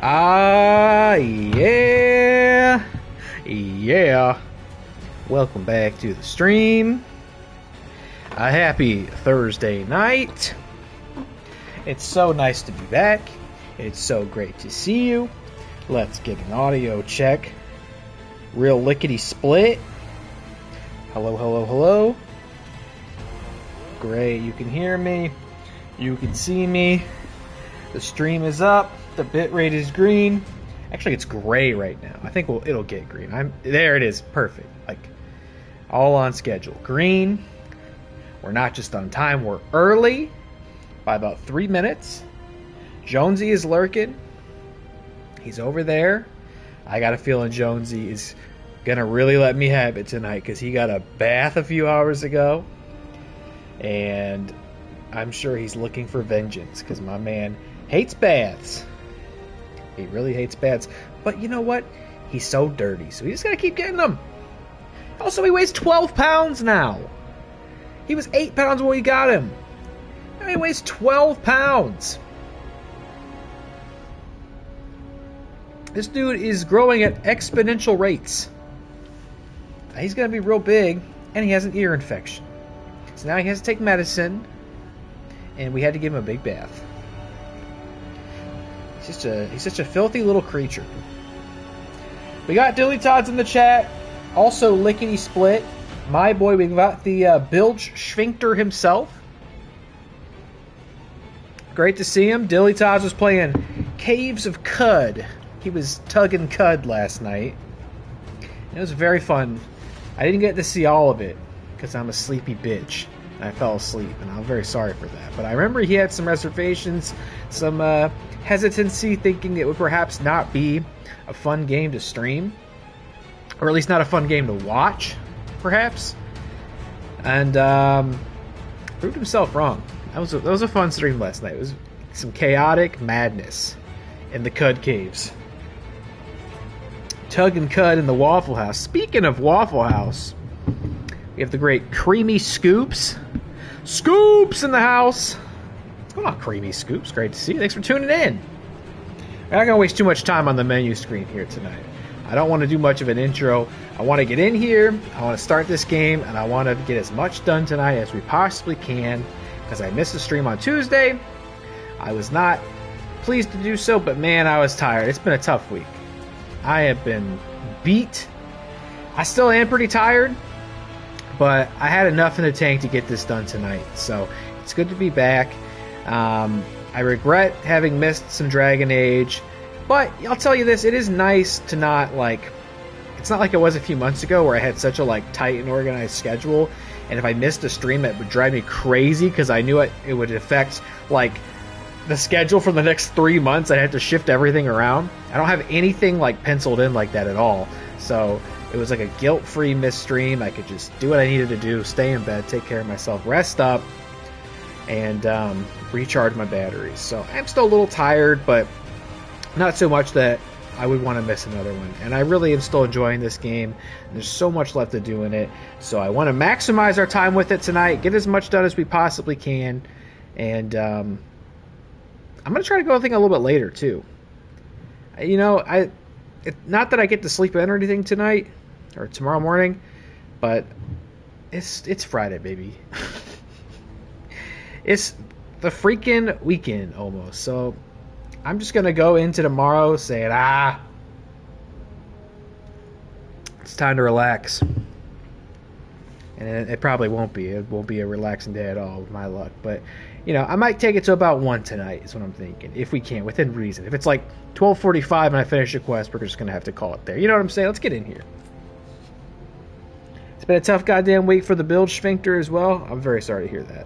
Yeah. Yeah. Welcome back to the stream. A happy Thursday night. It's so nice to be back. It's so great to see you. Let's get an audio check. Real lickety split. Hello, hello, hello. Great, you can hear me. You can see me. The stream is up. The bitrate is green. Actually, it's gray right now. I think it'll get green. There it is. Perfect. Like, all on schedule. Green. We're not just on time. We're early by about 3 minutes. Jonesy is lurking. He's over there. I got a feeling Jonesy is going to really let me have it tonight because he got a bath a few hours ago. And I'm sure he's looking for vengeance because my man hates baths. He really hates baths. But you know what? He's so dirty, so he's got to keep getting them. Also, he weighs 12 pounds now. He was 8 pounds when we got him. Now he weighs 12 pounds. This dude is growing at exponential rates. He's going to be real big, and he has an ear infection. So now he has to take medicine, and we had to give him a big bath. He's such a filthy little creature. We got Dilly Todd's in the chat. Also, Lickety Split. My boy, we got the bilge sphincter himself. Great to see him. Dilly Todd's was playing Caves of Cud. He was tugging Cud last night. It was very fun. I didn't get to see all of it because I'm a sleepy bitch. I fell asleep, and I'm very sorry for that. But I remember he had some reservations, some hesitancy, thinking it would perhaps not be a fun game to stream, or at least not a fun game to watch, perhaps. And proved himself wrong. That was a fun stream last night. It was some chaotic madness in the Cud Caves. Tug and Cud in the Waffle House. Speaking of Waffle House, we have the great Creamy Scoops. Scoops in the house. What's going on, Creamy Scoops? Great to see you. Thanks for tuning in. We're not going to waste too much time on the menu screen here tonight. I don't want to do much of an intro. I want to get in here. I want to start this game, and I want to get as much done tonight as we possibly can because I missed the stream on Tuesday. I was not pleased to do so, but man, I was tired. It's been a tough week. I have been beat. I still am pretty tired, but I had enough in the tank to get this done tonight, so it's good to be back. I regret having missed some Dragon Age, but I'll tell you this, it is nice to not, it's not like it was a few months ago where I had such a, tight and organized schedule, and if I missed a stream, it would drive me crazy because I knew it would affect, the schedule for the next 3 months. I'd have to shift everything around. I don't have anything, penciled in like that at all, so it was like a guilt-free missed stream. I could just do what I needed to do, stay in bed, take care of myself, rest up, and recharge my batteries. So I'm still a little tired, but not so much that I would want to miss another one. And I really am still enjoying this game. There's so much left to do in it. So I want to maximize our time with it tonight, get as much done as we possibly can. And I'm going to try to go a little bit later, too. Not that I get to sleep in or anything tonight or tomorrow morning, but it's Friday, baby. It's the freaking weekend almost. So I'm just going to go into tomorrow saying, it's time to relax. And it probably won't be. It won't be a relaxing day at all with my luck. But, I might take it to about 1 tonight is what I'm thinking. If we can, within reason. If it's 12:45 and I finish the quest, we're just going to have to call it there. You know what I'm saying? Let's get in here. It's been a tough goddamn week for the bilge sphincter as well. I'm very sorry to hear that.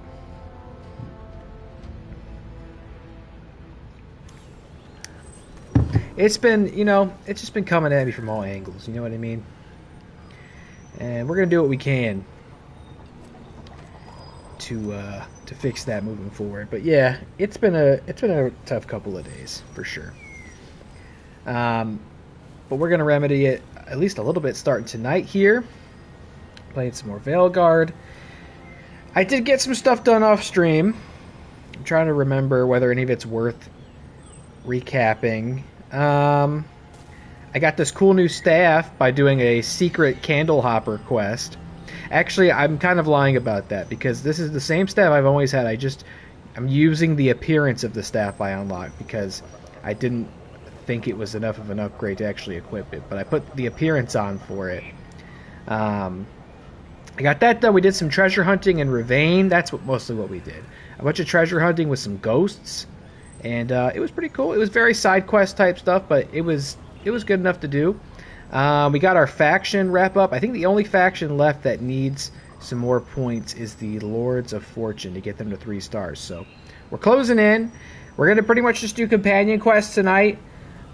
It's been, it's just been coming at me from all angles. You know what I mean? And we're going to do what we can to fix that moving forward. But yeah, it's been a tough couple of days for sure. But we're going to remedy it at least a little bit starting tonight here. Playing some more Veilguard. I did get some stuff done off stream. I'm trying to remember whether any of it's worth recapping. I got this cool new staff by doing a secret candle hopper quest. Actually, I'm kind of lying about that because this is the same staff I've always had. I'm using the appearance of the staff I unlocked because I didn't think it was enough of an upgrade to actually equip it, but I put the appearance on for it. I got that done. We did some treasure hunting in Ravane. That's mostly what we did. A bunch of treasure hunting with some ghosts, and it was pretty cool. It was very side quest type stuff, but it was good enough to do. We got our faction wrap up. I think the only faction left that needs some more points is the Lords of Fortune to get them to 3 stars. So we're closing in. We're going to pretty much just do companion quests tonight.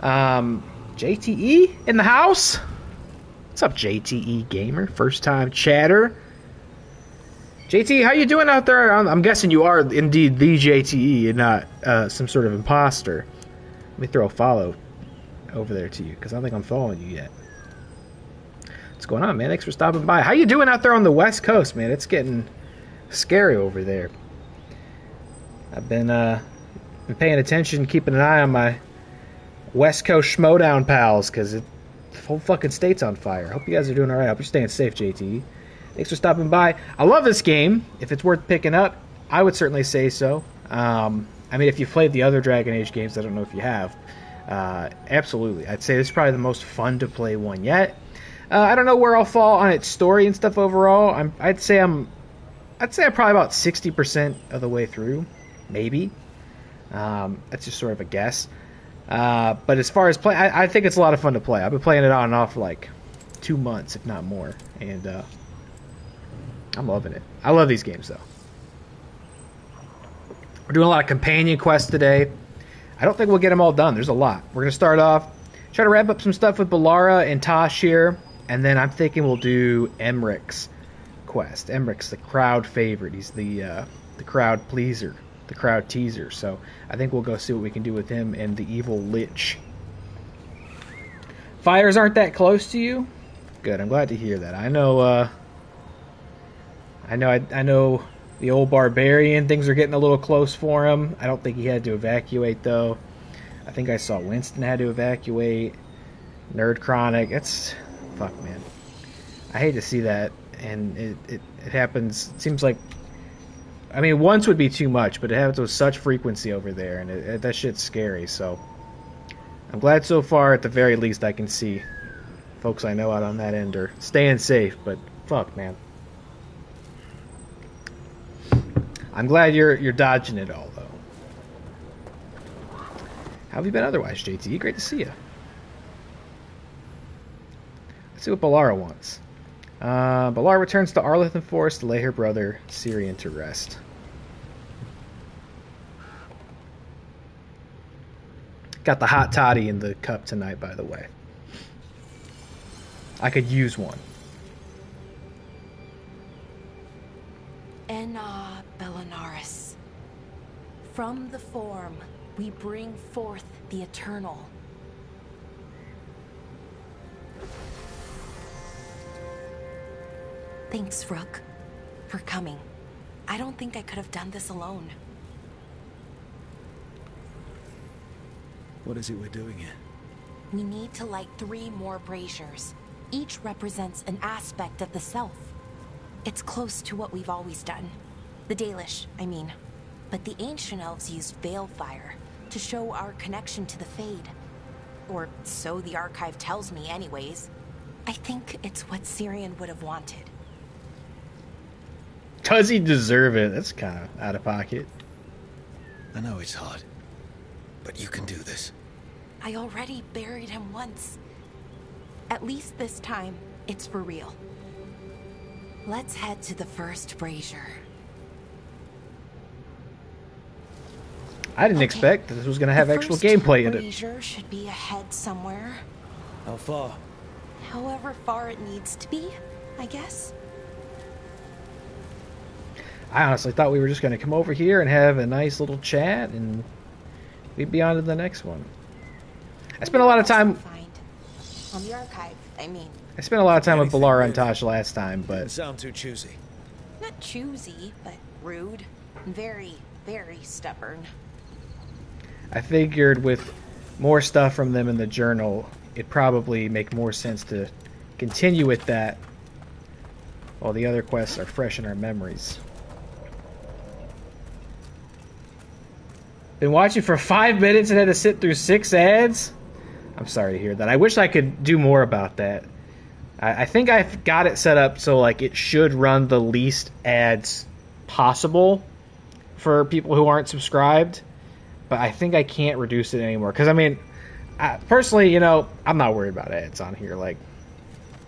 JTE in the house. What's up, JTE Gamer? First time chatter. JTE, how you doing out there? I'm guessing you are indeed the JTE and not some sort of imposter. Let me throw a follow over there to you because I don't think I'm following you yet. What's going on, man? Thanks for stopping by. How you doing out there on the West Coast, man? It's getting scary over there. I've been paying attention, keeping an eye on my West Coast schmodown pals because the whole fucking state's on fire. Hope you guys are doing all right. Hope you're staying safe, JT. Thanks for stopping by. I love this game. If it's worth picking up, I would certainly say so. I mean, if you've played the other Dragon Age games, I don't know if you have. Absolutely. I'd say this is probably the most fun to play one yet. I don't know where I'll fall on its story and stuff overall. I'd say I'm probably about 60% of the way through, maybe. That's just sort of a guess. But as far as play, I think it's a lot of fun to play. I've been playing it on and off for like 2 months, if not more, and I'm loving it. I love these games, though. We're doing a lot of companion quests today. I don't think we'll get them all done. There's a lot. We're going to start off, try to wrap up some stuff with Bellara and Taash here, and then I'm thinking we'll do Emmrich's quest. Emmrich's the crowd favorite. He's the crowd pleaser, the crowd teaser. So I think we'll go see what we can do with him and the evil lich. Fires aren't that close to you? Good. I'm glad to hear that. I know the old barbarian, things are getting a little close for him. I don't think he had to evacuate, though. I think I saw Winston had to evacuate. Nerd Chronic. It's... Fuck, man. I hate to see that. And it happens... It seems like... I mean, once would be too much, but it happens with such frequency over there. And that shit's scary, so... I'm glad so far, at the very least, I can see folks I know out on that end are staying safe. But, fuck, man. I'm glad you're dodging it all, though. How have you been otherwise, JT? Great to see you. Let's see what Bellara wants. Bellara returns to Arlithan Forest to lay her brother, Syrian, to rest. Got the hot toddy in the cup tonight, by the way. I could use one. Enna Bellanaris. From the form, we bring forth the eternal. Thanks, Rook, for coming. I don't think I could have done this alone. What is it we're doing here? We need to light 3 more braziers. Each represents an aspect of the self. It's close to what we've always done. The Dalish, I mean. But the ancient elves used veil fire to show our connection to the Fade. Or so the archive tells me anyways. I think it's what Syrian would have wanted. Does he deserve it? That's kind of out of pocket. I know it's hard, but you can do this. I already buried him once. At least this time, it's for real. Let's head to the first brazier. I didn't expect that this was going to have actual gameplay in it. The brazier should be ahead somewhere. How far? However far it needs to be, I guess. I honestly thought we were just going to come over here and have a nice little chat and we'd be on to the next one. I spent a lot of time... On the archive, I mean. I spent a lot of time with Bellara and Taash last time, but... Didn't sound too choosy. Not choosy, but rude. Very, very stubborn. I figured with more stuff from them in the journal, it'd probably make more sense to continue with that while the other quests are fresh in our memories. Been watching for 5 minutes and had to sit through 6 ads? I'm sorry to hear that. I wish I could do more about that. I think I've got it set up so like it should run the least ads possible for people who aren't subscribed, but I think I can't reduce it anymore. Because, I mean, personally, you know, I'm not worried about ads on here. Like,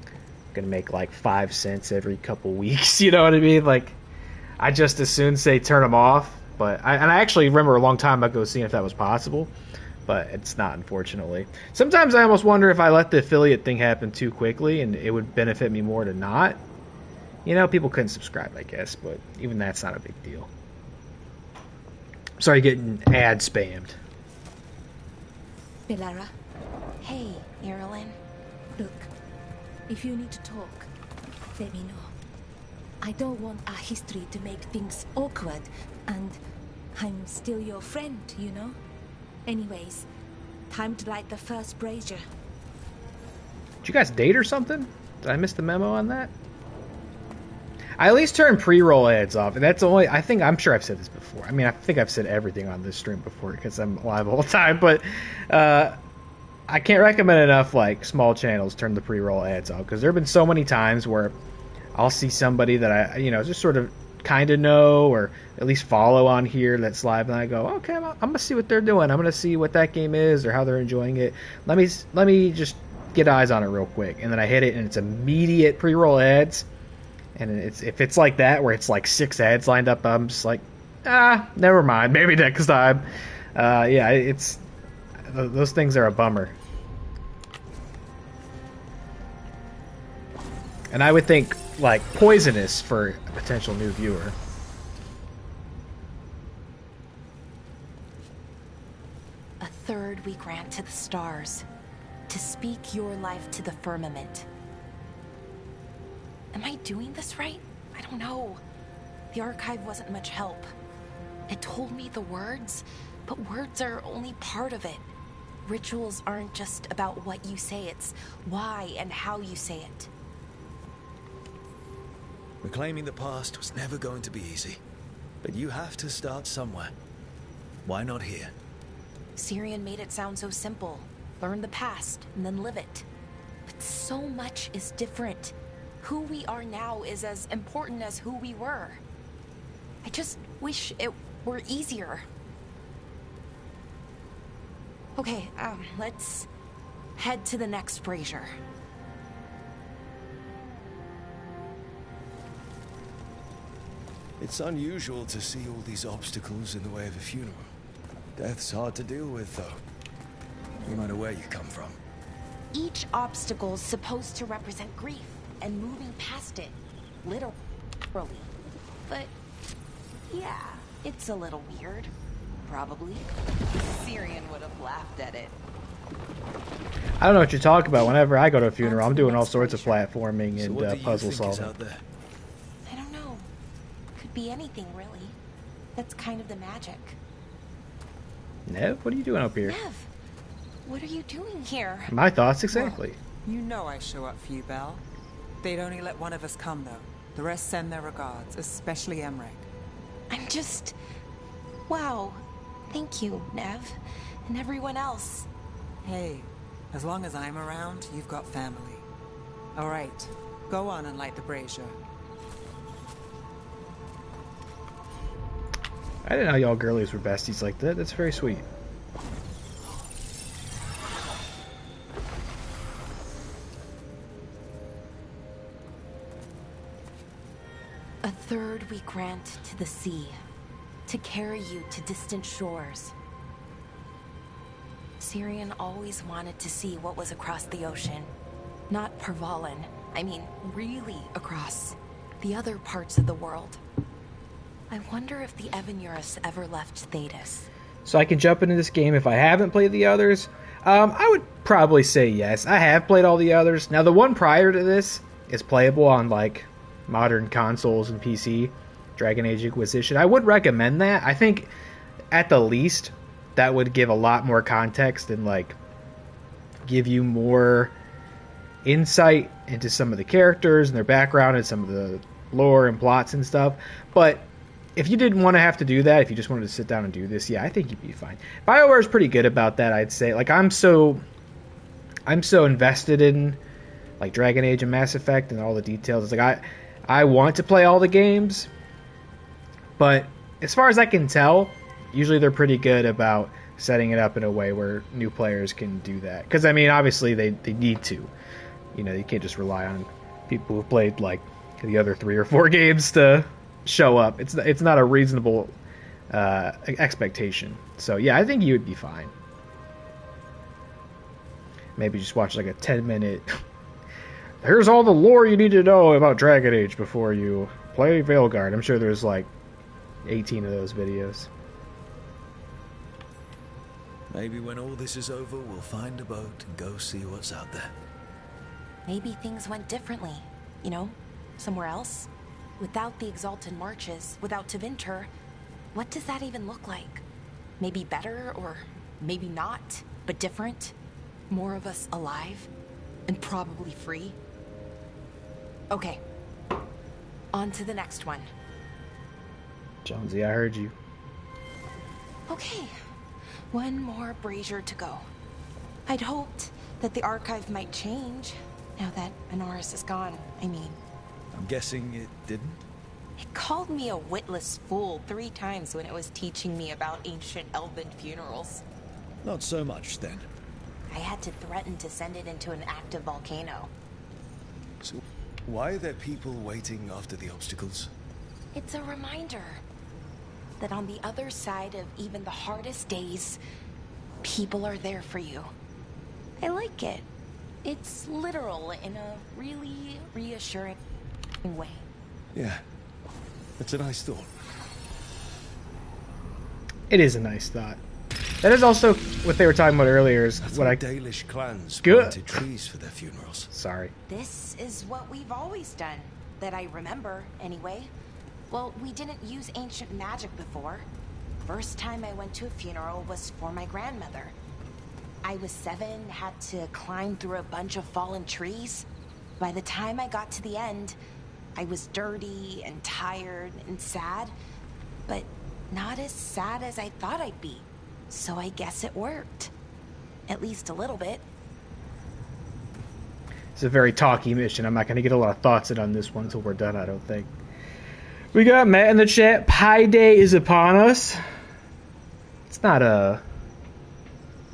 I'm going to make like 5 cents every couple weeks, you know what I mean? Like, I just as soon say turn them off. But I actually remember a long time ago seeing if that was possible, but it's not, unfortunately. Sometimes I almost wonder if I let the affiliate thing happen too quickly and it would benefit me more to not. You know, people couldn't subscribe, I guess, but even that's not a big deal. Sorry, getting ad spammed. Bellara, Hey, Irulan. look. If you need to talk, let me know. I don't want our history to make things awkward, and I'm still your friend, you know? Anyways, time to light the first brazier. Did you guys date or something? Did I miss the memo on that? I at least turn pre-roll ads off, and that's only, I'm sure I've said this before. I mean, I think I've said everything on this stream before because I'm live all the time, but I can't recommend enough, like, small channels turn the pre-roll ads off, because there have been so many times where I'll see somebody that I, you know, just sort of kind of know or at least follow on here that's live, and I go, okay, I'm going to see what they're doing. I'm going to see what that game is or how they're enjoying it. Let me just get eyes on it real quick, and then I hit it, and it's immediate pre-roll ads. And if it's like that, where it's like 6 ads lined up, I'm just like, never mind. Maybe next time. Yeah, those things are a bummer. And I would think, like, poisonous for a potential new viewer. A third we grant to the stars, to speak your life to the firmament. Am I doing this right? I don't know. The archive wasn't much help. It told me the words, but words are only part of it. Rituals aren't just about what you say, it's why and how you say it. Reclaiming the past was never going to be easy. But you have to start somewhere. Why not here? Syrian made it sound so simple. Learn the past and then live it. But so much is different. Who we are now is as important as who we were. I just wish it were easier. Okay, let's head to the next brazier. It's unusual to see all these obstacles in the way of a funeral. Death's hard to deal with, though. No matter where you come from. Each obstacle's supposed to represent grief and moving past it, literally. But yeah, it's a little weird. Probably. Syrian would have laughed at it. I don't know what you're talking about. Whenever I go to a funeral, I'm doing all sorts of platforming and puzzle solving. I don't know. Could be anything, really. That's kind of the magic. Nev, what are you doing up here? Nev, what are you doing here? My thoughts exactly. Well, you know I show up for you, Belle. They'd only let one of us come, though. The rest send their regards, especially Emmrich. I'm just... Wow. Thank you, Nev. And everyone else. Hey, as long as I'm around, you've got family. All right, go on and light the brazier. I didn't know y'all girlies were besties like that. That's very sweet. A third we grant to the sea, to carry you to distant shores. Syrian always wanted to see what was across the ocean. Not Pervalin, I mean really across. The other parts of the world. I wonder if the Evanurus ever left Thetis. So I can jump into this game if I haven't played the others? I would probably say yes. I have played all the others. Now the one prior to this is playable on like modern consoles and PC, Dragon Age Inquisition. I would recommend that. I think at the least that would give a lot more context and like give you more insight into some of the characters and their background and some of the lore and plots and stuff. But if you didn't want to have to do that, if you just wanted to sit down and do this, yeah, I think you'd be fine. BioWare is pretty good about that, I'd say. Like, I'm so invested in like Dragon Age and Mass Effect and all the details. It's like I want to play all the games, but as far as I can tell, usually they're pretty good about setting it up in a way where new players can do that. Because, I mean, obviously they need to. You know, you can't just rely on people who've played like the other 3 or 4 games to show up. It's not a reasonable expectation. So yeah, I think you would be fine. Maybe just watch like a 10-minute. Here's all the lore you need to know about Dragon Age before you play Veilguard. I'm sure there's like 18 of those videos. Maybe when all this is over, we'll find a boat and go see what's out there. Maybe things went differently, you know, somewhere else. Without the Exalted Marches, without Tevinter, what does that even look like? Maybe better, or maybe not, but different? More of us alive, and probably free? Okay, on to the next one. Jonesy, I heard you. Okay, one more brazier to go. I'd hoped that the archive might change, now that Honoris is gone, I mean. I'm guessing it didn't? It called me a witless fool 3 times when it was teaching me about ancient elven funerals. Not so much, then. I had to threaten to send it into an active volcano. So, why are there people waiting after the obstacles? It's a reminder that on the other side of even the hardest days, people are there for you. I like it. It's literal in a really reassuring way. Yeah, that's a nice thought. It is a nice thought. That is also what they were talking about earlier. Is what I Dalish clans Good. planted trees for their funerals. Sorry. This is what we've always done, that I remember, anyway. Well, we didn't use ancient magic before. First time I went to a funeral was for my grandmother. I was 7, had to climb through a bunch of fallen trees. By the time I got to the end, I was dirty and tired and sad, but not as sad as I thought I'd be. So I guess it worked. At least a little bit. It's a very talky mission. I'm not going to get a lot of thoughts in on this one until we're done, I don't think. We got Matt in the chat. Pi Day is upon us. It's not a...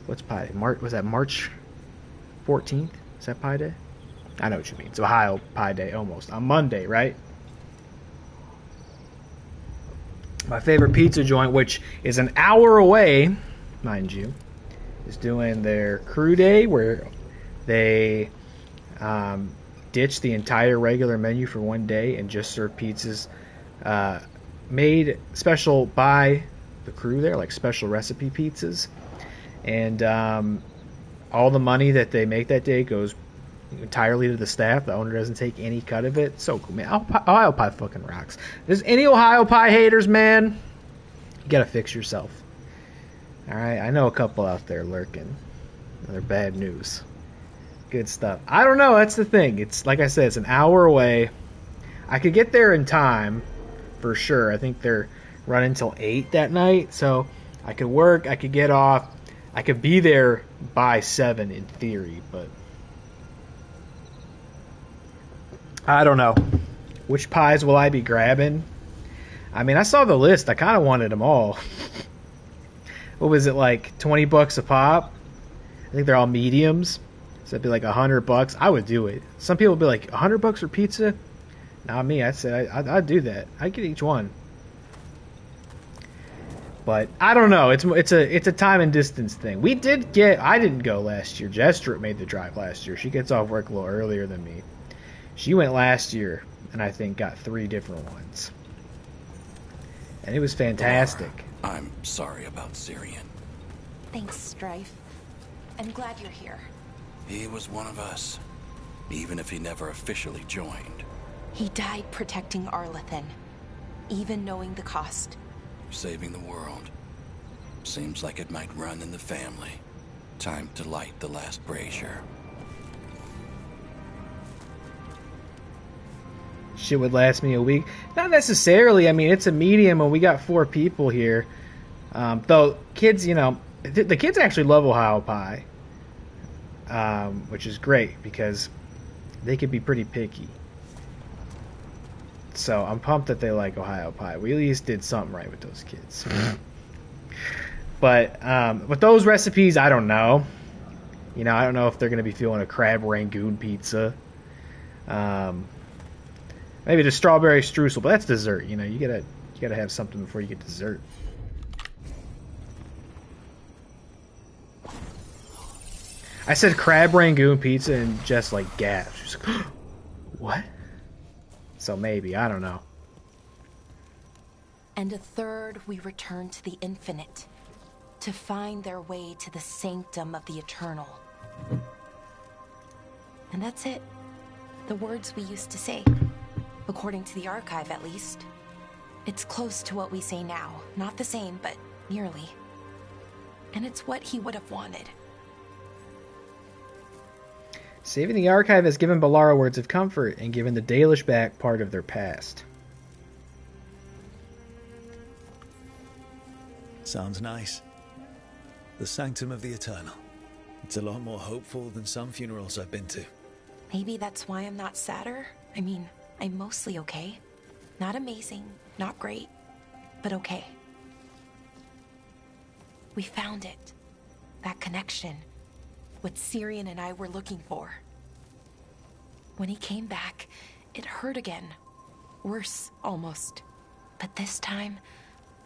What's Pi Day? Was that March 14th? Is that Pi Day? I know what you mean. It's Ohio Pi Day almost. On Monday, right? My favorite pizza joint, which is an hour away, mind you, is doing their crew day where they ditch the entire regular menu for one day and just serve pizzas made special by the crew there, like special recipe pizzas. And all the money that they make that day goes entirely to the staff. The owner doesn't take any cut of it. So cool, man. Ohio Pie fucking rocks. If there's any Ohio Pie haters, man, you gotta fix yourself. Alright, I know a couple out there lurking. They're bad news. Good stuff. I don't know, that's the thing. It's like I said, it's an hour away. I could get there in time for sure. I think they're running till 8 that night, so I could work, I could get off, I could be there by 7 in theory, but I don't know. Which pies will I be grabbing? I mean, I saw the list. I kind of wanted them all. What was it, like $20 a pop? I think they're all mediums. So it'd be like $100. I would do it. Some people would be like, $100 for pizza? Not me. I said I'd do that. I'd get each one. But I don't know. It's a time and distance thing. I didn't go last year. Jestrut made the drive last year. She gets off work a little earlier than me. She went last year, and I think got 3 different ones. And it was fantastic. I'm sorry about Syrian. Thanks, Strife. I'm glad you're here. He was one of us, even if he never officially joined. He died protecting Arlathan, even knowing the cost. Saving the world. Seems like it might run in the family. Time to light the last brazier. Shit would last me a week. Not necessarily. I mean, it's a medium and we got 4 people here. Though, kids, you know, the kids actually love Ohio Pie. Which is great because they could be pretty picky. So I'm pumped that they like Ohio Pie. We at least did something right with those kids. But with those recipes, I don't know. You know, I don't know if they're going to be feeling a crab rangoon pizza. Maybe the strawberry streusel, but that's dessert. You know, you gotta have something before you get dessert. I said crab rangoon pizza and Jess like gasped. She's like, what? So maybe, I don't know. And a third we return to the infinite, to find their way to the sanctum of the eternal. And that's it. The words we used to say. According to the archive, at least. It's close to what we say now. Not the same, but nearly. And it's what he would have wanted. Saving the archive has given Bellara words of comfort and given the Dalish back part of their past. Sounds nice. The Sanctum of the Eternal. It's a lot more hopeful than some funerals I've been to. Maybe that's why I'm not sadder. I mean, I'm mostly okay. Not amazing, not great, but okay. We found it. That connection. What Syrian and I were looking for. When he came back, it hurt again. Worse, almost. But this time,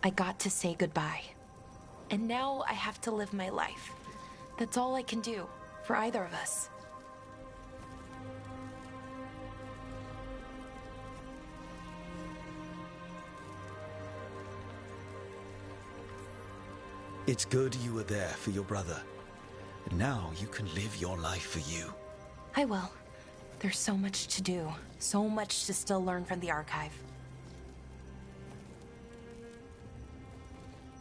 I got to say goodbye. And now I have to live my life. That's all I can do, for either of us. It's good you were there for your brother. And now you can live your life for you. I will. There's so much to do. So much to still learn from the archive.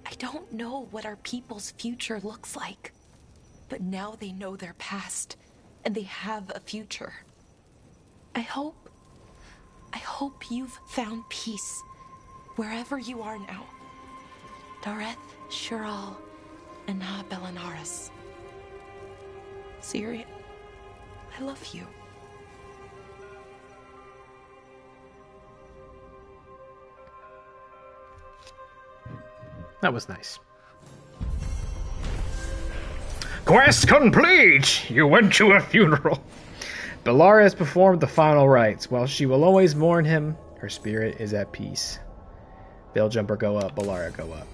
I don't know what our people's future looks like. But now they know their past. And they have a future. I hope you've found peace. Wherever you are now. Dareth, Shural, and Na Belanaris. Syrian, I love you. That was nice. Quest complete! You went to a funeral. Bellara has performed the final rites. While she will always mourn him, her spirit is at peace. Bailjumper go up, Bellara go up.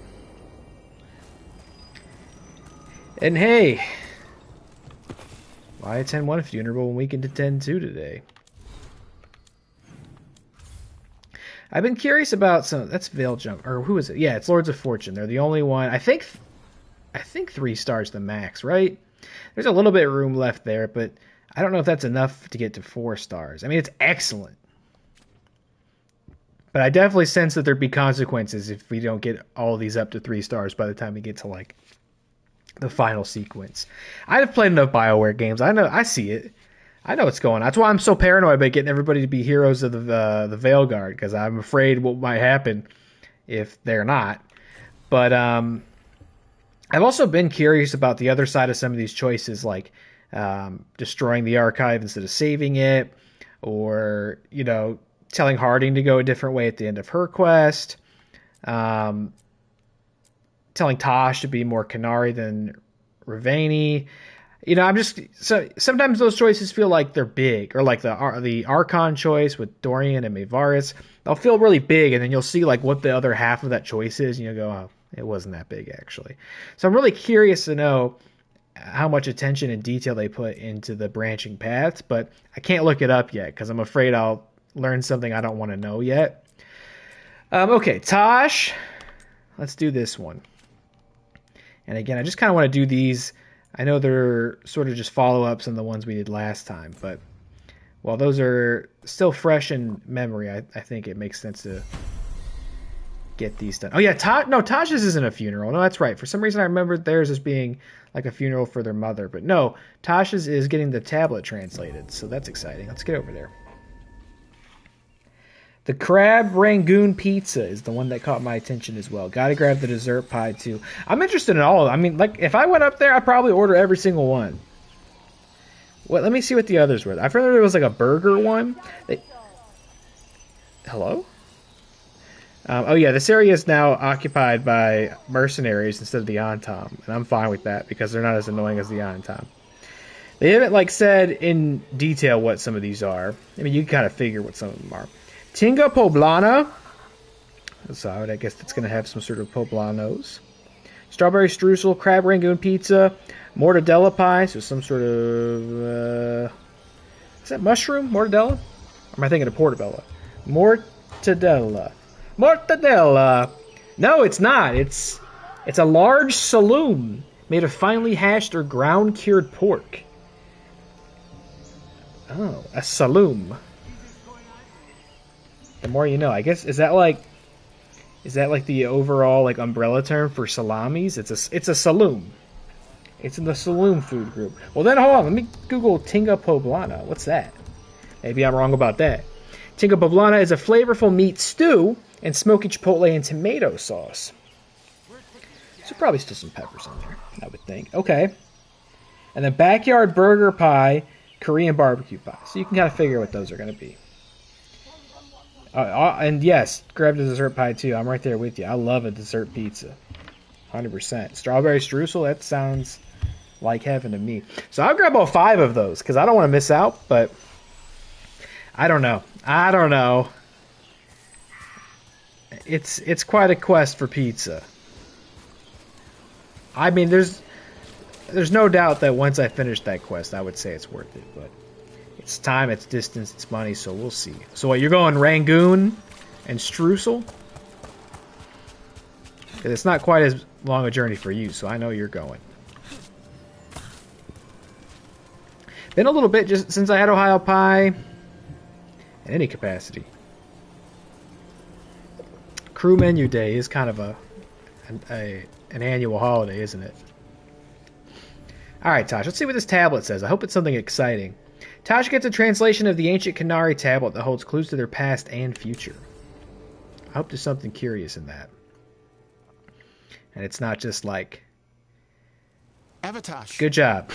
And hey, why attend one funeral when we can attend 2 today? I've been curious about some. That's Veilguard, or who is it? Yeah, it's Lords of Fortune. They're the only one. I think 3 stars the max, right? There's a little bit of room left there, but I don't know if that's enough to get to 4 stars. I mean, it's excellent, but I definitely sense that there'd be consequences if we don't get all of these up to 3 stars by the time we get to like the final sequence. I've played enough BioWare games. I know. I see it. I know what's going on. That's why I'm so paranoid about getting everybody to be heroes of the Veilguard, because I'm afraid what might happen if they're not. But I've also been curious about the other side of some of these choices, like destroying the archive instead of saving it, or telling Harding to go a different way at the end of her quest, telling Taash to be more Canary than Ravani. Sometimes those choices feel like they're big, or like the Archon choice with Dorian and Maevaris. They'll feel really big, and then you'll see like what the other half of that choice is, and you'll go, oh, it wasn't that big actually. So I'm really curious to know how much attention and detail they put into the branching paths, but I can't look it up yet because I'm afraid I'll learn something I don't want to know yet. Okay, Taash. Let's do this one. And again, I just kind of want to do these. I know they're sort of just follow-ups on the ones we did last time, but while those are still fresh in memory, I think it makes sense to get these done. Oh yeah, no, Tasha's isn't a funeral. No, that's right. For some reason I remembered theirs as being like a funeral for their mother. But no, Tasha's is getting the tablet translated. So that's exciting. Let's get over there. The crab rangoon pizza is the one that caught my attention as well. Gotta grab the dessert pie too. I'm interested in all of them. I mean, like, if I went up there, I'd probably order every single one. What? Let me see what the others were. I've heard there was like a burger one. Hello? Oh yeah, this area is now occupied by mercenaries instead of the Antam, and I'm fine with that because they're not as annoying as the Antam. They haven't like said in detail what some of these are. I mean, you can kind of figure what some of them are. Tinga Poblana. So I guess that's going to have some sort of poblanos. Strawberry streusel, crab rangoon pizza, mortadella pie, so some sort of... is that mushroom? Mortadella? Or am I thinking of portobello? Mortadella. Mortadella! No, it's not. It's a large saloon made of finely hashed or ground-cured pork. Oh, a saloon. The more you know. I guess is that like the overall like umbrella term for salamis? It's a saloon. It's in the saloon food group. Well then hold on, let me Google Tinga Poblana. What's that? Maybe I'm wrong about that. Tinga Poblana is a flavorful meat stew and smoky chipotle and tomato sauce. So probably still some peppers in there, I would think. Okay. And then backyard burger pie, Korean barbecue pie. So you can kind of figure what those are going to be. And yes, grab the dessert pie too. I'm right there with you. I love a dessert pizza. 100%. Strawberry streusel, that sounds like heaven to me. So I'll grab all 5 of those because I don't want to miss out, but I don't know. It's quite a quest for pizza. I mean, there's no doubt that once I finish that quest, I would say it's worth it, but it's time, it's distance, it's money, so we'll see. So what, you're going Rangoon and Streusel? Because it's not quite as long a journey for you, so I know you're going. Been a little bit just since I had Ohio Pie in any capacity. Crew menu day is kind of an annual holiday, isn't it? Alright, Taash, let's see what this tablet says. I hope it's something exciting. Taash gets a translation of the ancient Canary tablet that holds clues to their past and future. I hope there's something curious in that. And it's not just like... Taash. Good job.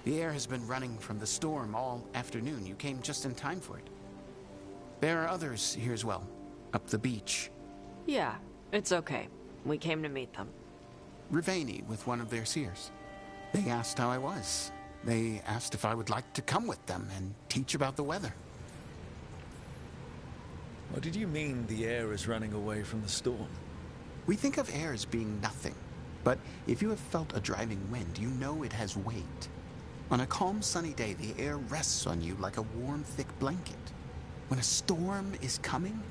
The air has been running from the storm all afternoon. You came just in time for it. There are others here as well, up the beach. Yeah, it's okay. We came to meet them. Rivaini with one of their seers. They asked how I was. They asked if I would like to come with them and teach about the weather. What did you mean the air is running away from the storm? We think of air as being nothing, but if you have felt a driving wind, you know it has weight. On a calm, sunny day, the air rests on you like a warm, thick blanket. When a storm is coming,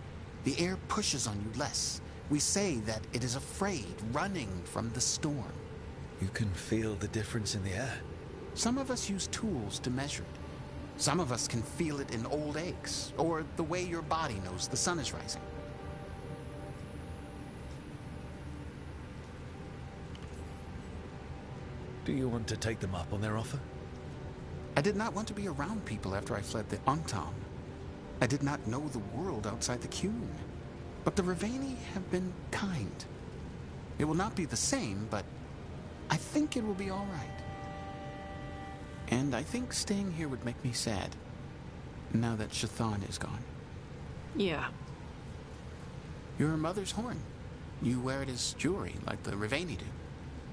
the air pushes on you less. We say that it is afraid, running from the storm. You can feel the difference in the air. Some of us use tools to measure it. Some of us can feel it in old aches, or the way your body knows the sun is rising. Do you want to take them up on their offer? I did not want to be around people after I fled the Antam. I did not know the world outside the Qun. But the Rivaini have been kind. It will not be the same, but I think it will be all right. And I think staying here would make me sad, now that Shathan is gone. Yeah. Your mother's horn. You wear it as jewelry, like the Rivaini do.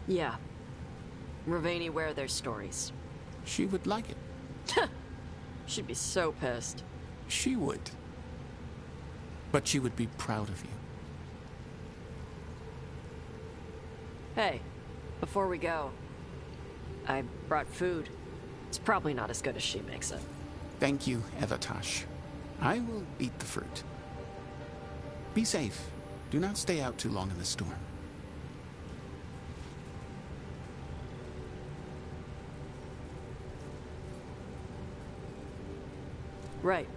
Yeah. Rivaini wear their stories. She would like it. She'd be so pissed. She would. But she would be proud of you. Hey, before we go, I brought food. It's probably not as good as she makes it. Thank you, Taash. I will eat the fruit. Be safe. Do not stay out too long in the storm. Right.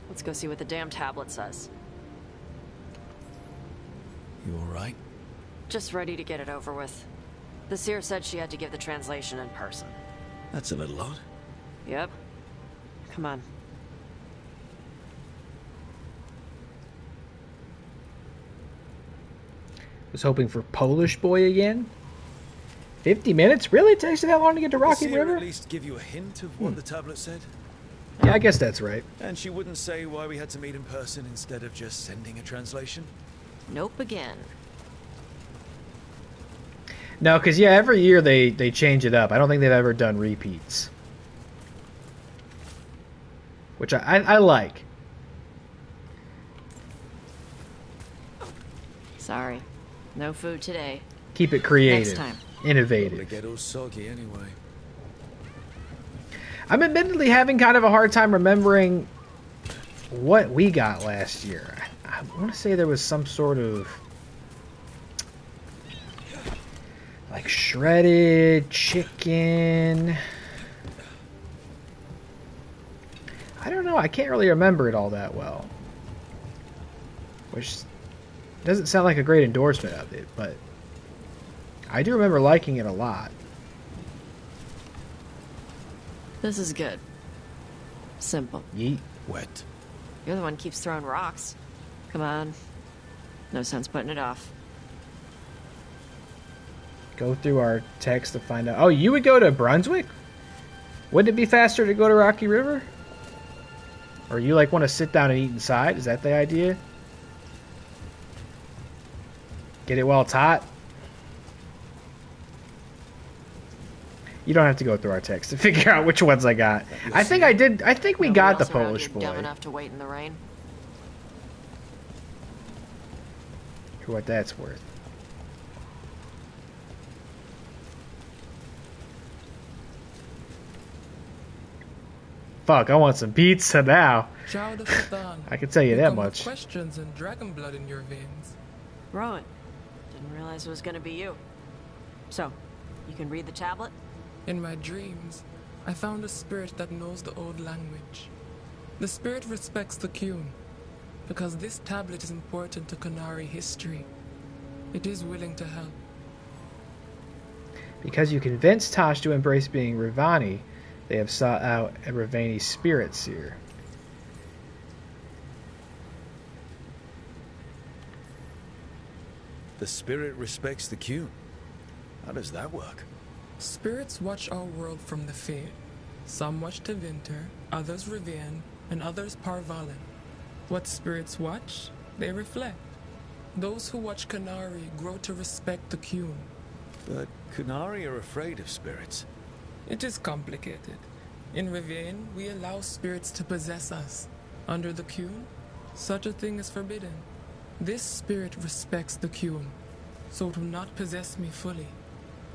Let's go see what the damn tablet says. You alright? Just ready to get it over with. The seer said she had to give the translation in person. That's a little odd. Yep. Come on. Was hoping for Polish boy again. 50 minutes? Really? It takes you that long to get to Rocky Did the seer River? at least give you a hint of what the tablet said? Yeah, I guess that's right. And she wouldn't say why we had to meet in person instead of just sending a translation? Nope again. No, because, yeah, every year they change it up. I don't think they've ever done repeats. Which I like. Sorry. No food today. Keep it creative. Next time. Innovative. Probably get all soggy anyway. I'm admittedly having kind of a hard time remembering what we got last year. I want to say there was some sort of like shredded chicken. I don't know. I can't really remember it all that well. Which doesn't sound like a great endorsement of it, but I do remember liking it a lot. This is good. Simple. Yeet. Wet. You're the one who keeps throwing rocks. Come on. No sense putting it off. Go through our text to find out. Oh, you would go to Brunswick? Wouldn't it be faster to go to Rocky River? Or you like want to sit down and eat inside? Is that the idea? Get it while it's hot? You don't have to go through our text to figure out which ones I got. I think I did. I think we got the Polish boy. Dumb enough to wait in the rain. For what that's worth. Fuck, I want some pizza now. I can tell you that much. Questions and dragon blood in your veins. Rowan, didn't realize it was gonna be you. So, you can read the tablet? In my dreams, I found a spirit that knows the old language. The spirit respects the Qun, because this tablet is important to Qunari history. It is willing to help. Because you convinced Taash to embrace being Rivani, they have sought out a Rivani spirit seer. The spirit respects the Qun. How does that work? Spirits watch our world from the Fade. Some watch Tevinter, others Rivian, and others Parvalen. What spirits watch, they reflect. Those who watch Qunari grow to respect the Qun. But Qunari are afraid of spirits. It is complicated. In Rivian, we allow spirits to possess us. Under the Qun, such a thing is forbidden. This spirit respects the Qun, so it will not possess me fully.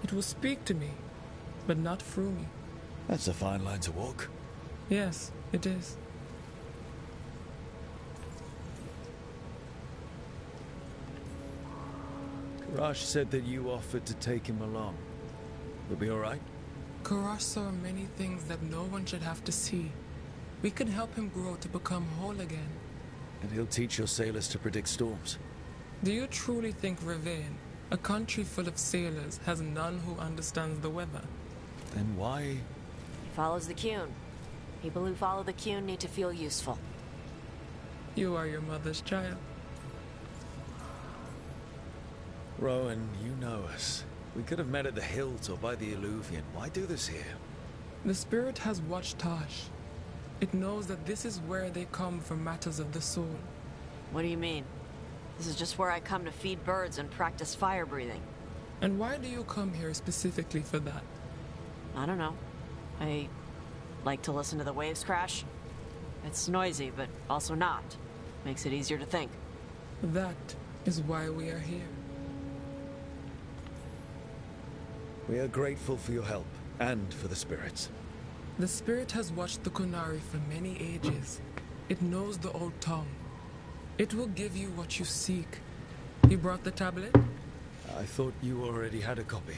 It will speak to me, but not through me. That's a fine line to walk. Yes, it is. Karash said that you offered to take him along. He'll be alright? Karash saw many things that no one should have to see. We can help him grow to become whole again. And he'll teach your sailors to predict storms. Do you truly think Rivain, a country full of sailors, has none who understands the weather? Then why? He follows the Qun. People who follow the Qun need to feel useful. You are your mother's child. Rowan, you know us. We could have met at the hilt or by the Alluvion. Why do this here? The spirit has watched Taash. It knows that this is where they come for matters of the soul. What do you mean? This is just where I come to feed birds and practice fire breathing. And why do you come here specifically for that? I don't know. I like to listen to the waves crash. It's noisy, but also not. Makes it easier to think. That is why we are here. We are grateful for your help, and for the spirits. The spirit has watched the Qunari for many ages. It knows the old tongue. It will give you what you seek. You brought the tablet? I thought you already had a copy.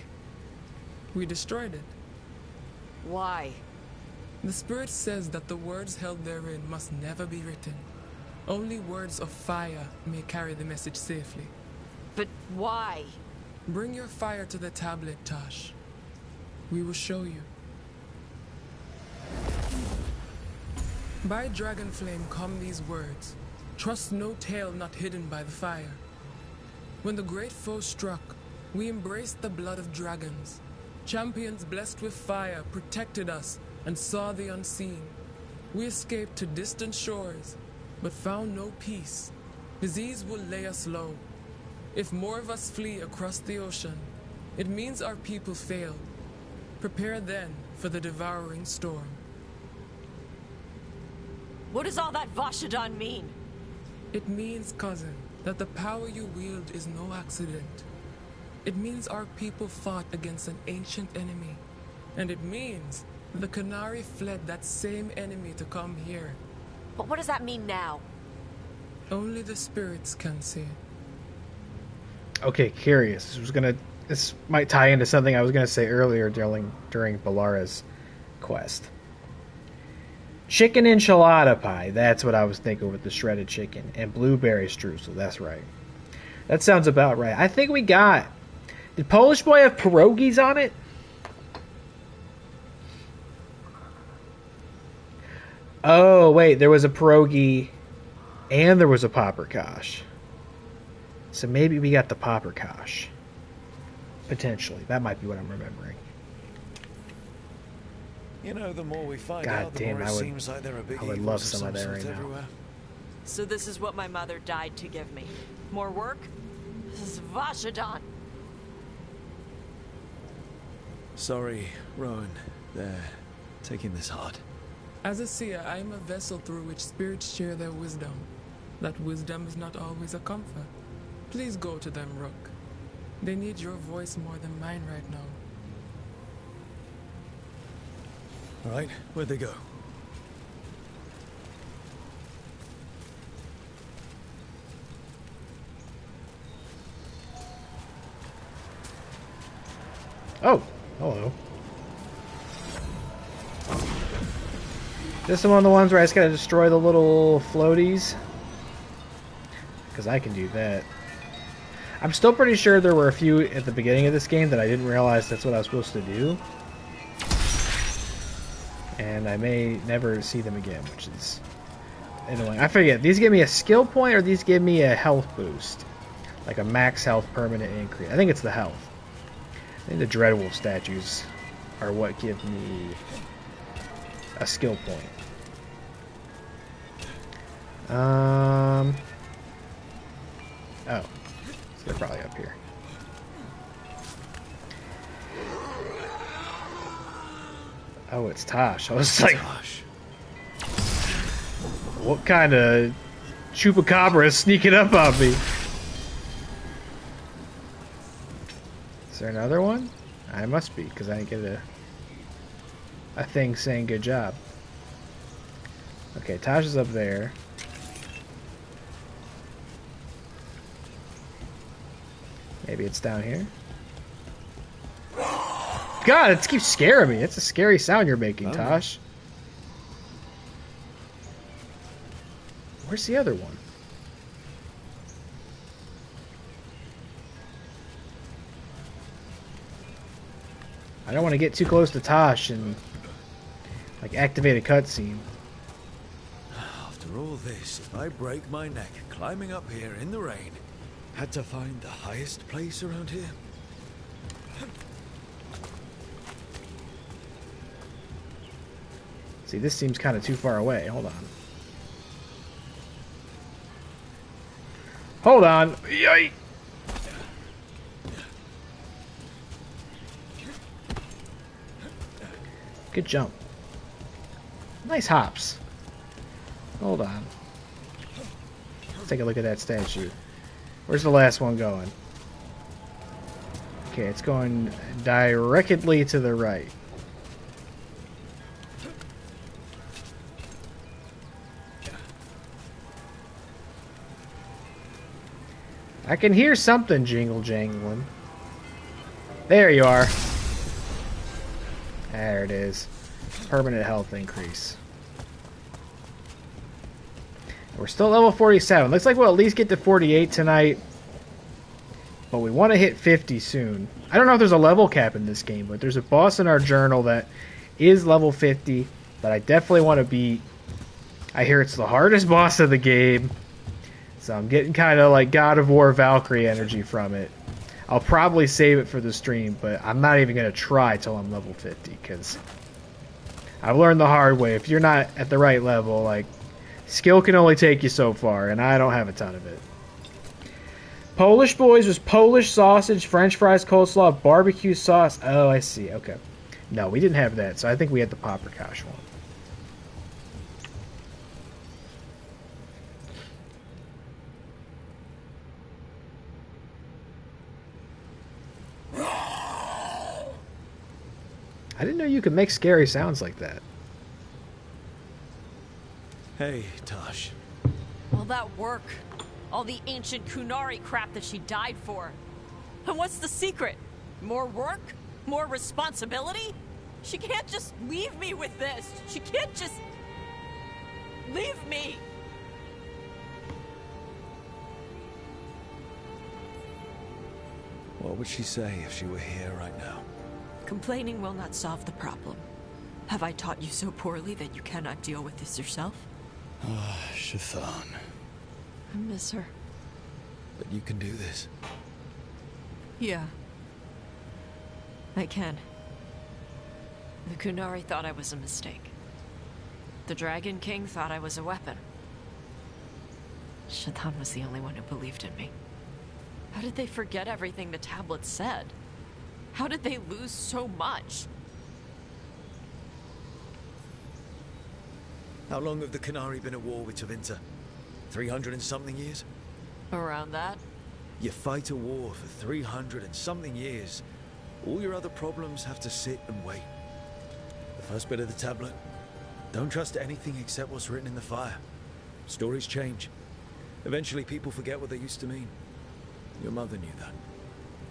We destroyed it. Why? The spirit says that the words held therein must never be written. Only words of fire may carry the message safely. But why? Bring your fire to the tablet, Taash. We will show you. By dragon flame come these words. Trust no tale not hidden by the fire. When the great foe struck, we embraced the blood of dragons. Champions blessed with fire protected us and saw the unseen. We escaped to distant shores, but found no peace. Disease will lay us low. If more of us flee across the ocean, it means our people failed. Prepare then for the devouring storm. What does all that Vashadan mean? It means, cousin, that the power you wield is no accident. It means our people fought against an ancient enemy. And it means the Canary fled that same enemy to come here. But what does that mean now? Only the spirits can say. Okay, curious. This might tie into something I was gonna say earlier during Bellara's quest. Chicken enchilada pie. That's what I was thinking with the shredded chicken. And blueberry streusel. That's right. That sounds about right. I think we got... Did Polish Boy have pierogies on it? Oh, wait. There was a pierogi and there was a paprikash. So maybe we got the paprikash. Potentially. That might be what I'm remembering. You know, the more we find God out, the damn, more it seems like there are big I would evils love of some of that sort right now. everywhere. So this is what my mother died to give me. More work? This is Vashadan. Sorry, Rowan. They're taking this hard. As a seer, I am a vessel through which spirits share their wisdom. That wisdom is not always a comfort. Please go to them, Rook. They need your voice more than mine right now. All right, where'd they go? Oh, hello. This is one of the ones where I just gotta destroy the little floaties. Because I can do that. I'm still pretty sure there were a few at the beginning of this game that I didn't realize that's what I was supposed to do. And I may never see them again, which is annoying. I forget, these give me a skill point or these give me a health boost? Like a max health permanent increase. I think it's the health. I think the Dreadwolf statues are what give me a skill point. Oh. So they're probably up here. Oh, it's Taash. I was like, what kind of chupacabra is sneaking up on me? Is there another one? I must be, because I didn't get a thing saying good job. Okay, Taash is up there. Maybe it's down here. God, it keeps scaring me. It's a scary sound you're making, Taash. Where's the other one? I don't want to get too close to Taash and like activate a cutscene. After all this, if I break my neck climbing up here in the rain, had to find the highest place around here. See, this seems kind of too far away. Hold on. Hold on. Yikes. Good jump. Nice hops. Hold on. Let's take a look at that statue. Where's the last one going? Okay, it's going directly to the right. I can hear something jingle jangling. There you are. There it is. Permanent health increase. We're still level 47. Looks like we'll at least get to 48 tonight. but we want to hit 50 soon. I don't know if there's a level cap in this game, but there's a boss in our journal that is level 50 that I definitely want to beat. I hear it's the hardest boss of the game, so I'm getting kind of like God of War Valkyrie energy from it. I'll probably save it for the stream, but I'm not even going to try till I'm level 50, because I've learned the hard way. If you're not at the right level, like, skill can only take you so far, and I don't have a ton of it. Polish Boys was Polish sausage, French fries, coleslaw, barbecue sauce. Oh, I see. Okay. No, we didn't have that, so I think we had the paprikash one. I didn't know you could make scary sounds like that. Hey, Taash. All that work. All the ancient Kunari crap that she died for. And what's the secret? More work? More responsibility? She can't just leave me with this. She can't just... leave me. What would she say if she were here right now? Complaining will not solve the problem. Have I taught you so poorly that you cannot deal with this yourself? Ah, Shathan. I miss her. But you can do this. Yeah. I can. The Kunari thought I was a mistake. The Dragon King thought I was a weapon. Shathan was the only one who believed in me. How did they forget everything the tablets said? How did they lose so much? How long have the Kunari been at war with Tevinter? 300 and something years? Around that? You fight a war for 300 and something years. All your other problems have to sit and wait. The first bit of the tablet. Don't trust anything except what's written in the fire. Stories change. Eventually people forget what they used to mean. Your mother knew that.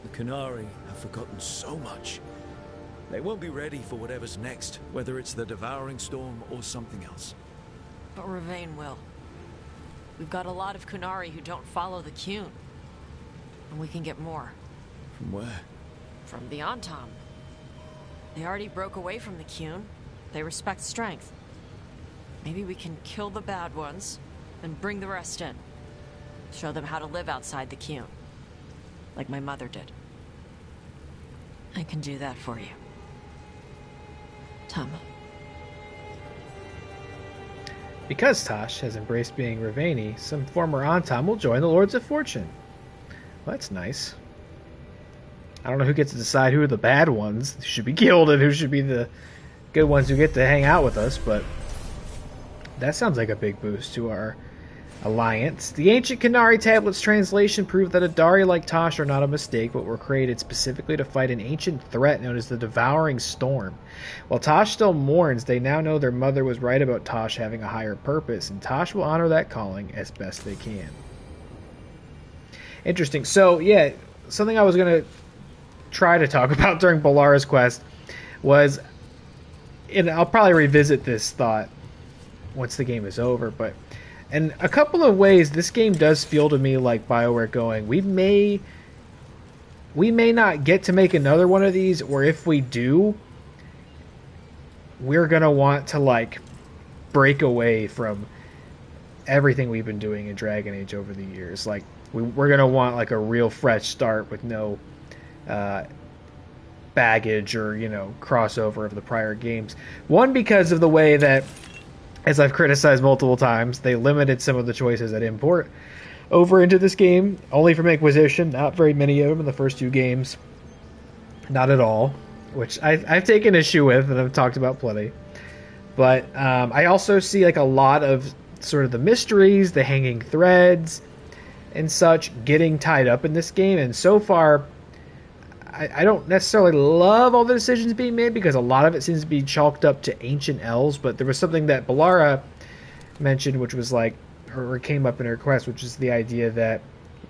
The Kunari have forgotten so much. They won't be ready for whatever's next, whether it's the devouring storm or something else. But Ravain will. We've got a lot of Kunari who don't follow the Qun. And we can get more. From where? From the Antam. They already broke away from the Qun. They respect strength. Maybe we can kill the bad ones, and bring the rest in. Show them how to live outside the Qun. Like my mother did. I can do that for you. Tama. Because Taash has embraced being Ravaini, some former Antam will join the Lords of Fortune. Well, that's nice. I don't know who gets to decide who are the bad ones who should be killed and who should be the good ones who get to hang out with us, but that sounds like a big boost to our alliance. The ancient Kunari tablets translation proved that Adari like Taash are not a mistake, but were created specifically to fight an ancient threat known as the Devouring Storm. While Taash still mourns, they now know their mother was right about Taash having a higher purpose, and Taash will honor that calling as best they can. Interesting. So, yeah, something I was going to try to talk about during Bellara's quest was, and I'll probably revisit this thought once the game is over, but in a couple of ways, this game does feel to me like BioWare going, we may not get to make another one of these, or if we do, we're going to want to, like, break away from everything we've been doing in Dragon Age over the years. Like, we're going to want, like, a real fresh start with no baggage or, you know, crossover of the prior games. One, because of the way that, as I've criticized multiple times, they limited some of the choices that import over into this game, only from Inquisition. Not very many of them in the first two games. Not at all, which I've taken issue with and I've talked about plenty. But I also see like a lot of sort of the mysteries, the hanging threads, and such getting tied up in this game. And so far, I don't necessarily love all the decisions being made because a lot of it seems to be chalked up to ancient elves, but there was something that Bellara mentioned, which was like, or came up in her quest, which is the idea that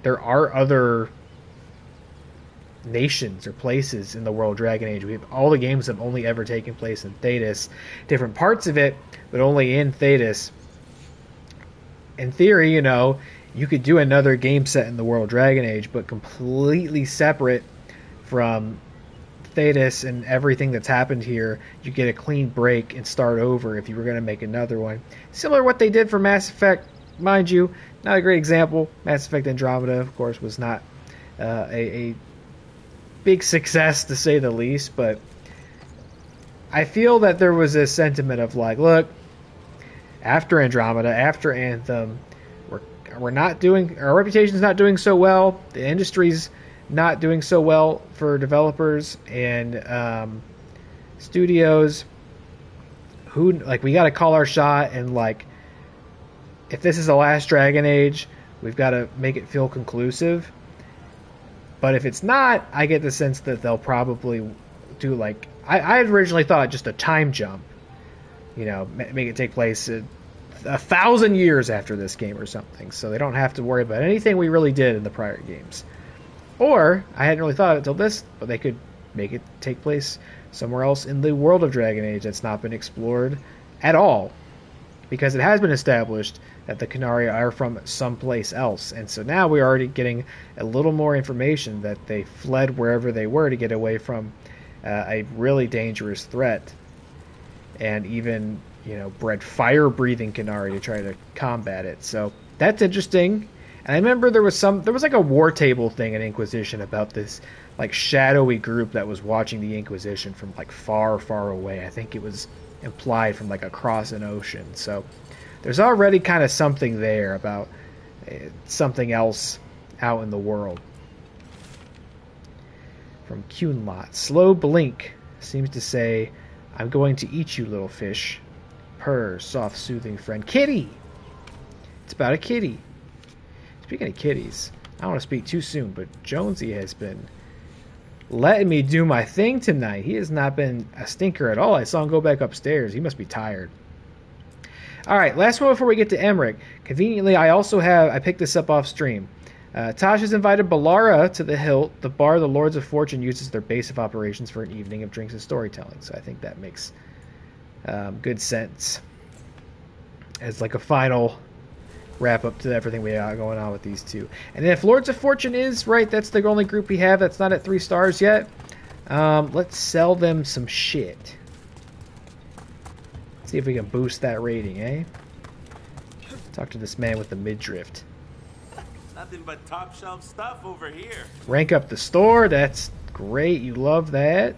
there are other nations or places in the world Dragon Age. All the games have only ever taken place in Thedas, different parts of it, but only in Thedas. In theory, you know, you could do another game set in the world Dragon Age, but completely separate from Thetis and everything that's happened here. You get a clean break and start over if you were going to make another one. Similar to what they did for Mass Effect, mind you. Not a great example. Mass Effect Andromeda, of course, was not a big success, to say the least, but I feel that there was a sentiment of like, look, after Andromeda, after Anthem, we're not doing, our reputation's not doing so well, the industry's not doing so well for developers and studios. Who, like, we got to call our shot, and like, if this is the last Dragon Age, we've got to make it feel conclusive. But if it's not, I get the sense that they'll probably do like, I had originally thought just a time jump, you know, make it take place 1,000 years after this game or something, so they don't have to worry about anything we really did in the prior games. Or, I hadn't really thought of it until this, but they could make it take place somewhere else in the world of Dragon Age that's not been explored at all. Because it has been established that the Qunari are from someplace else. And so now we're already getting a little more information that they fled wherever they were to get away from a really dangerous threat. And even, you know, bred fire-breathing Qunari to try to combat it. So that's interesting. And I remember there was like a war table thing in Inquisition about this like shadowy group that was watching the Inquisition from like far, far away. I think it was implied from like across an ocean. So there's already kind of something there about something else out in the world. From Cunlot, slow blink seems to say, I'm going to eat you, little fish. Purr, soft, soothing friend. Kitty! It's about a kitty. Speaking of kitties, I don't want to speak too soon, but Jonesy has been letting me do my thing tonight. He has not been a stinker at all. I saw him go back upstairs. He must be tired. Alright, last one before we get to Emmrich. Conveniently, I picked this up off stream. Taash has invited Bellara to the Hilt, the bar the Lords of Fortune uses as their base of operations for an evening of drinks and storytelling. So I think that makes good sense as like a final wrap up to everything we got going on with these two. And if Lords of Fortune is right, that's the only group we have that's not at 3 stars yet. Let's sell them some shit. See if we can boost that rating, eh? Talk to this man with the midriff. Nothing but top shelf stuff over here. Rank up the store. That's great. You love that.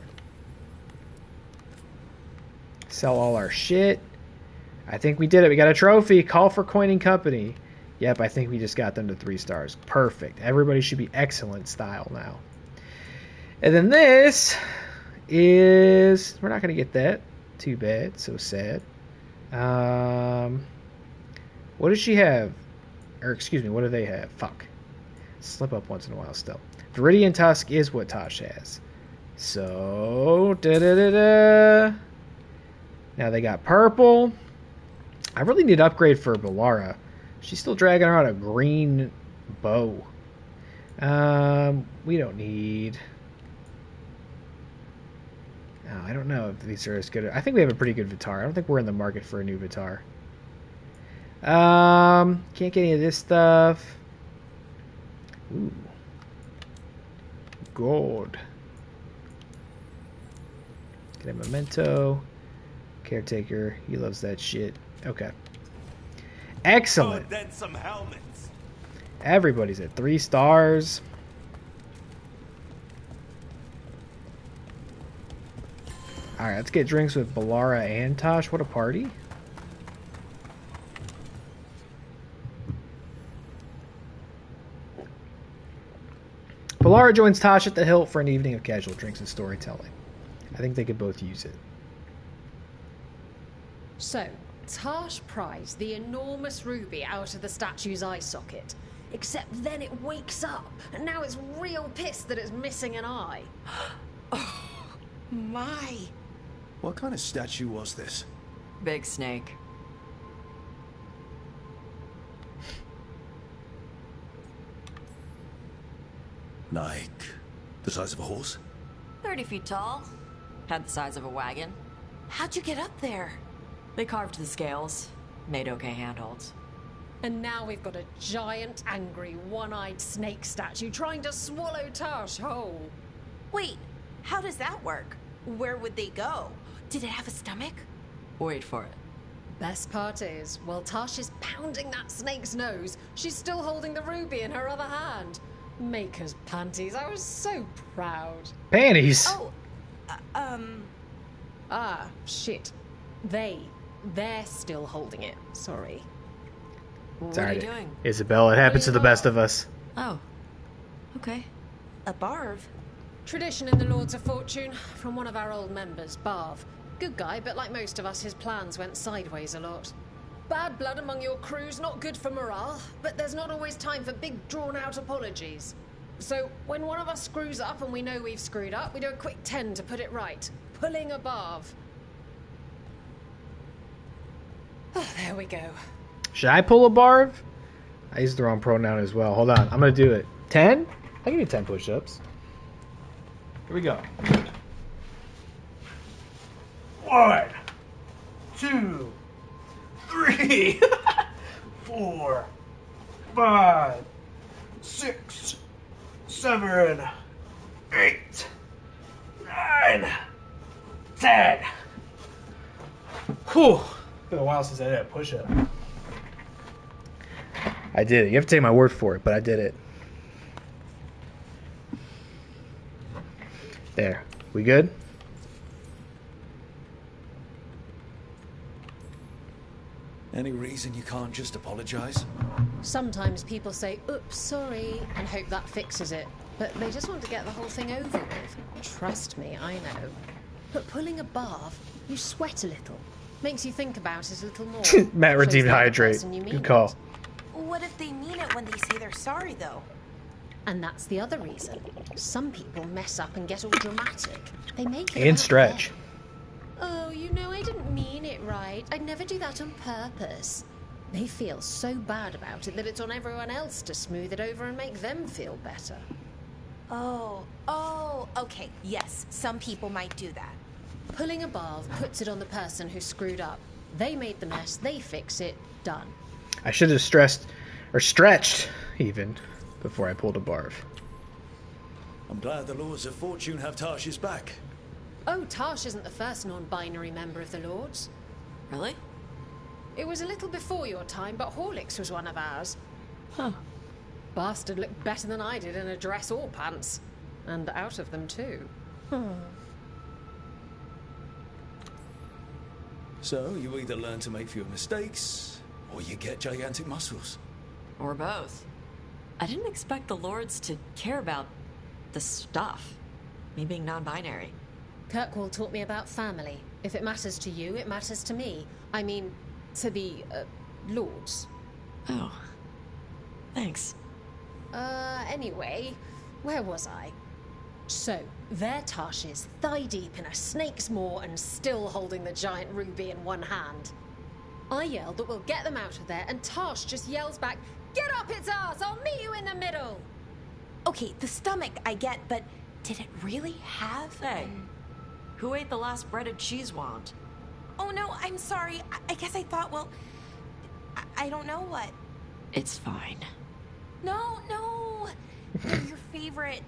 Sell all our shit. I think we did it. We got a trophy. Call for Coining Company. Yep, I think we just got them to 3 stars. Perfect. Everybody should be excellent style now. And then this is... We're not going to get that. Too bad. So sad. What does she have? Or, excuse me, what do they have? Fuck. Slip up once in a while still. Viridian Tusk is what Taash has. So... Da-da-da-da. Now they got purple. I really need to upgrade for Bellara. She's still dragging around a green bow. We don't need... Oh, I don't know if these are as good. I think we have a pretty good Vitar. I don't think we're in the market for a new Vitar. Can't get any of this stuff. Ooh. Gold. Get a memento. Caretaker. He loves that shit. Okay. Excellent. Oh, then some helmets. Everybody's at 3 stars. Alright, let's get drinks with Bellara and Taash. What a party. Bellara joins Taash at the Hilt for an evening of casual drinks and storytelling. I think they could both use it. So, Taash pries the enormous ruby out of the statue's eye socket. Except then it wakes up, and now it's real pissed that it's missing an eye. Oh, my. What kind of statue was this? Big snake. Like, the size of a horse? 30 feet tall. Had the size of a wagon. How'd you get up there? They carved the scales. Made okay handholds. And now we've got a giant, angry, one-eyed snake statue trying to swallow Taash whole. Wait, how does that work? Where would they go? Did it have a stomach? Wait for it. Best part is, while Taash is pounding that snake's nose, she's still holding the ruby in her other hand. Maker's panties, I was so proud. Panties? Oh, Ah, shit. They're still holding it. Sorry. What are you doing? Isabella, it happens to the best of us. Oh. Okay. A barv? Tradition in the Lords of Fortune from one of our old members, Barv. Good guy, but like most of us, his plans went sideways a lot. Bad blood among your crew's not good for morale, but there's not always time for big, drawn-out apologies. So, when one of us screws up and we know we've screwed up, we do a quick 10 to put it right. Pulling a Barv. Oh, there we go. Should I pull a barv? I used the wrong pronoun as well. Hold on. I'm going to do it. 10? I can do 10 push-ups. Here we go. 1, 2, 3, 4, 5, 6, 7, 8, 9, 10. Whew. It's been a while since I did a push-up. I did it. You have to take my word for it, but I did it. There. We good? Any reason you can't just apologize? Sometimes people say, oops, sorry, and hope that fixes it. But they just want to get the whole thing over with. Trust me, I know. But pulling a Barv, you sweat a little. Makes you think about it a little more. Matt redeemed hydrate. Good call. What if they mean it when they say they're sorry, though? And that's the other reason. Some people mess up and get all dramatic. They make it And about stretch. them. Oh, you know, I didn't mean it right. I'd never do that on purpose. They feel so bad about it that it's on everyone else to smooth it over and make them feel better. Oh, okay. Yes, some people might do that. Pulling a Barv puts it on the person who screwed up. They made the mess, they fix it, done. I should have stressed, or stretched, even, before I pulled a barf. I'm glad the Lords of Fortune have Taash's back. Oh, Taash isn't the first non-binary member of the Lords. Really? It was a little before your time, but Horlicks was one of ours. Huh. Bastard looked better than I did in a dress or pants. And out of them, too. So, you either learn to make fewer mistakes, or you get gigantic muscles. Or both. I didn't expect the Lords to care about the stuff. Me being non-binary. Kirkwall taught me about family. If it matters to you, it matters to me. I mean, to the, Lords. Oh. Thanks. Anyway, where was I? So, there Taash is, thigh-deep in a snake's maw and still holding the giant ruby in one hand. I yelled that we'll get them out of there, and Taash just yells back, "Get up its ass! I'll meet you in the middle!" Okay, the stomach I get, but did it really have... Hey, who ate the last breaded cheese wand? Oh no, I'm sorry. I guess I thought, well... I don't know what. It's fine. No, they're your favorite.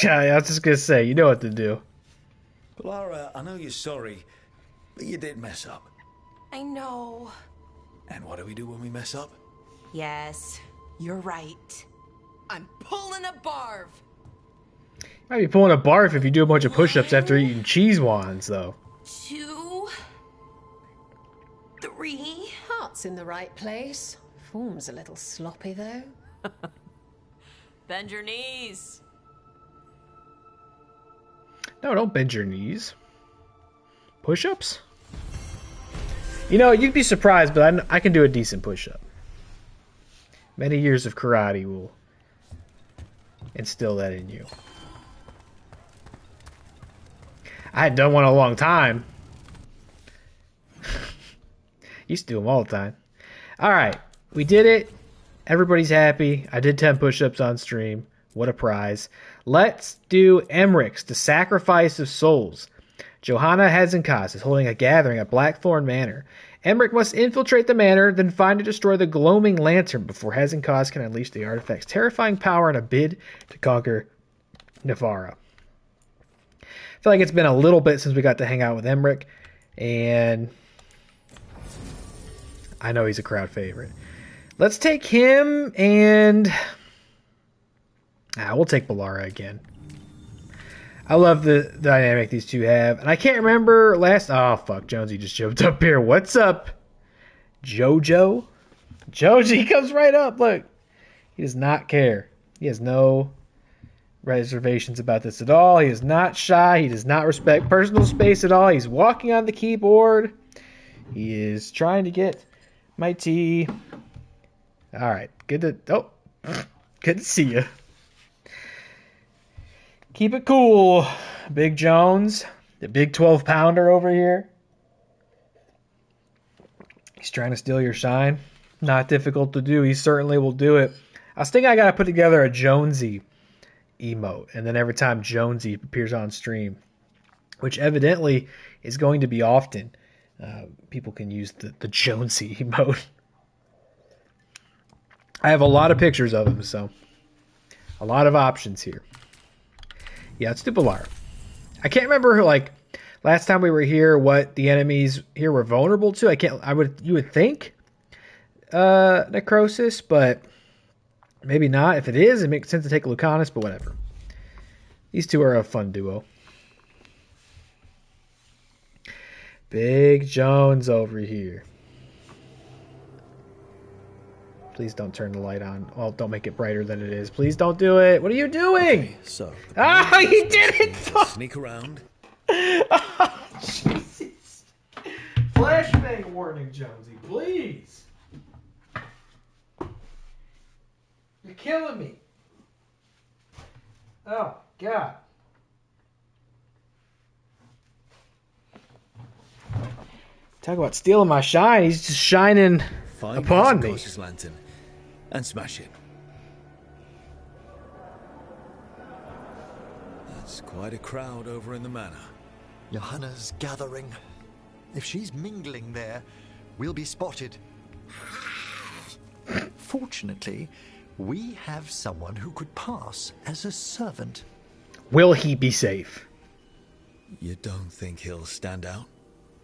Yeah, I was just gonna say, you know what to do. Bellara, I know you're sorry, but you did mess up. I know. And what do we do when we mess up? Yes, you're right. I'm pulling a Barv. Might be pulling a barf if you do a bunch of push-ups after eating cheese wands, though. 2, 3. Heart's in the right place. Form's a little sloppy, though. Bend your knees. No, don't bend your knees. Push-ups? You know, you'd be surprised, but I can do a decent push-up. Many years of karate will instill that in you. I hadn't done one in a long time. Used to do them all the time. Alright, we did it. Everybody's happy. I did 10 push-ups on stream. What a prize. Let's do Emmrich's, the Sacrifice of Souls. Johanna Hazenkaz is holding a gathering at Blackthorn Manor. Emmrich must infiltrate the manor, then find and destroy the gloaming lantern before Hazenkaz can unleash the artifact's terrifying power in a bid to conquer Navarra. I feel like it's been a little bit since we got to hang out with Emmrich, and I know he's a crowd favorite. Let's take him, and we'll take Bellara again. I love the dynamic these two have. And I can't remember last... Oh, fuck. Jonesy just jumped up here. What's up, Jojo? Joji comes right up. Look. He does not care. He has no reservations about this at all. He is not shy. He does not respect personal space at all. He's walking on the keyboard. He is trying to get my tea. All right. Good to see you. Keep it cool, Big Jones, the big 12-pounder over here. He's trying to steal your shine. Not difficult to do. He certainly will do it. I was thinking I got to put together a Jonesy emote, and then every time Jonesy appears on stream, which evidently is going to be often, people can use the Jonesy emote. I have a lot of pictures of him, so a lot of options here. Yeah, let's do Bellara. I can't remember, like, last time we were here, what the enemies here were vulnerable to. You would think necrosis, but maybe not. If it is, it makes sense to take Lucanus, but whatever. These two are a fun duo. Big Jones over here. Please don't turn the light on. Well, don't make it brighter than it is. Please don't do it. What are you doing? Okay, so you did it! Sneak around. Oh, Jesus. Flashbang warning, Jonesy, please. You're killing me. Oh, God. Talk about stealing my shine. He's just shining upon me. Lantern and smash it. That's quite a crowd over in the manor. Johanna's gathering. If she's mingling there, we'll be spotted. Fortunately, we have someone who could pass as a servant. Will he be safe? You don't think he'll stand out?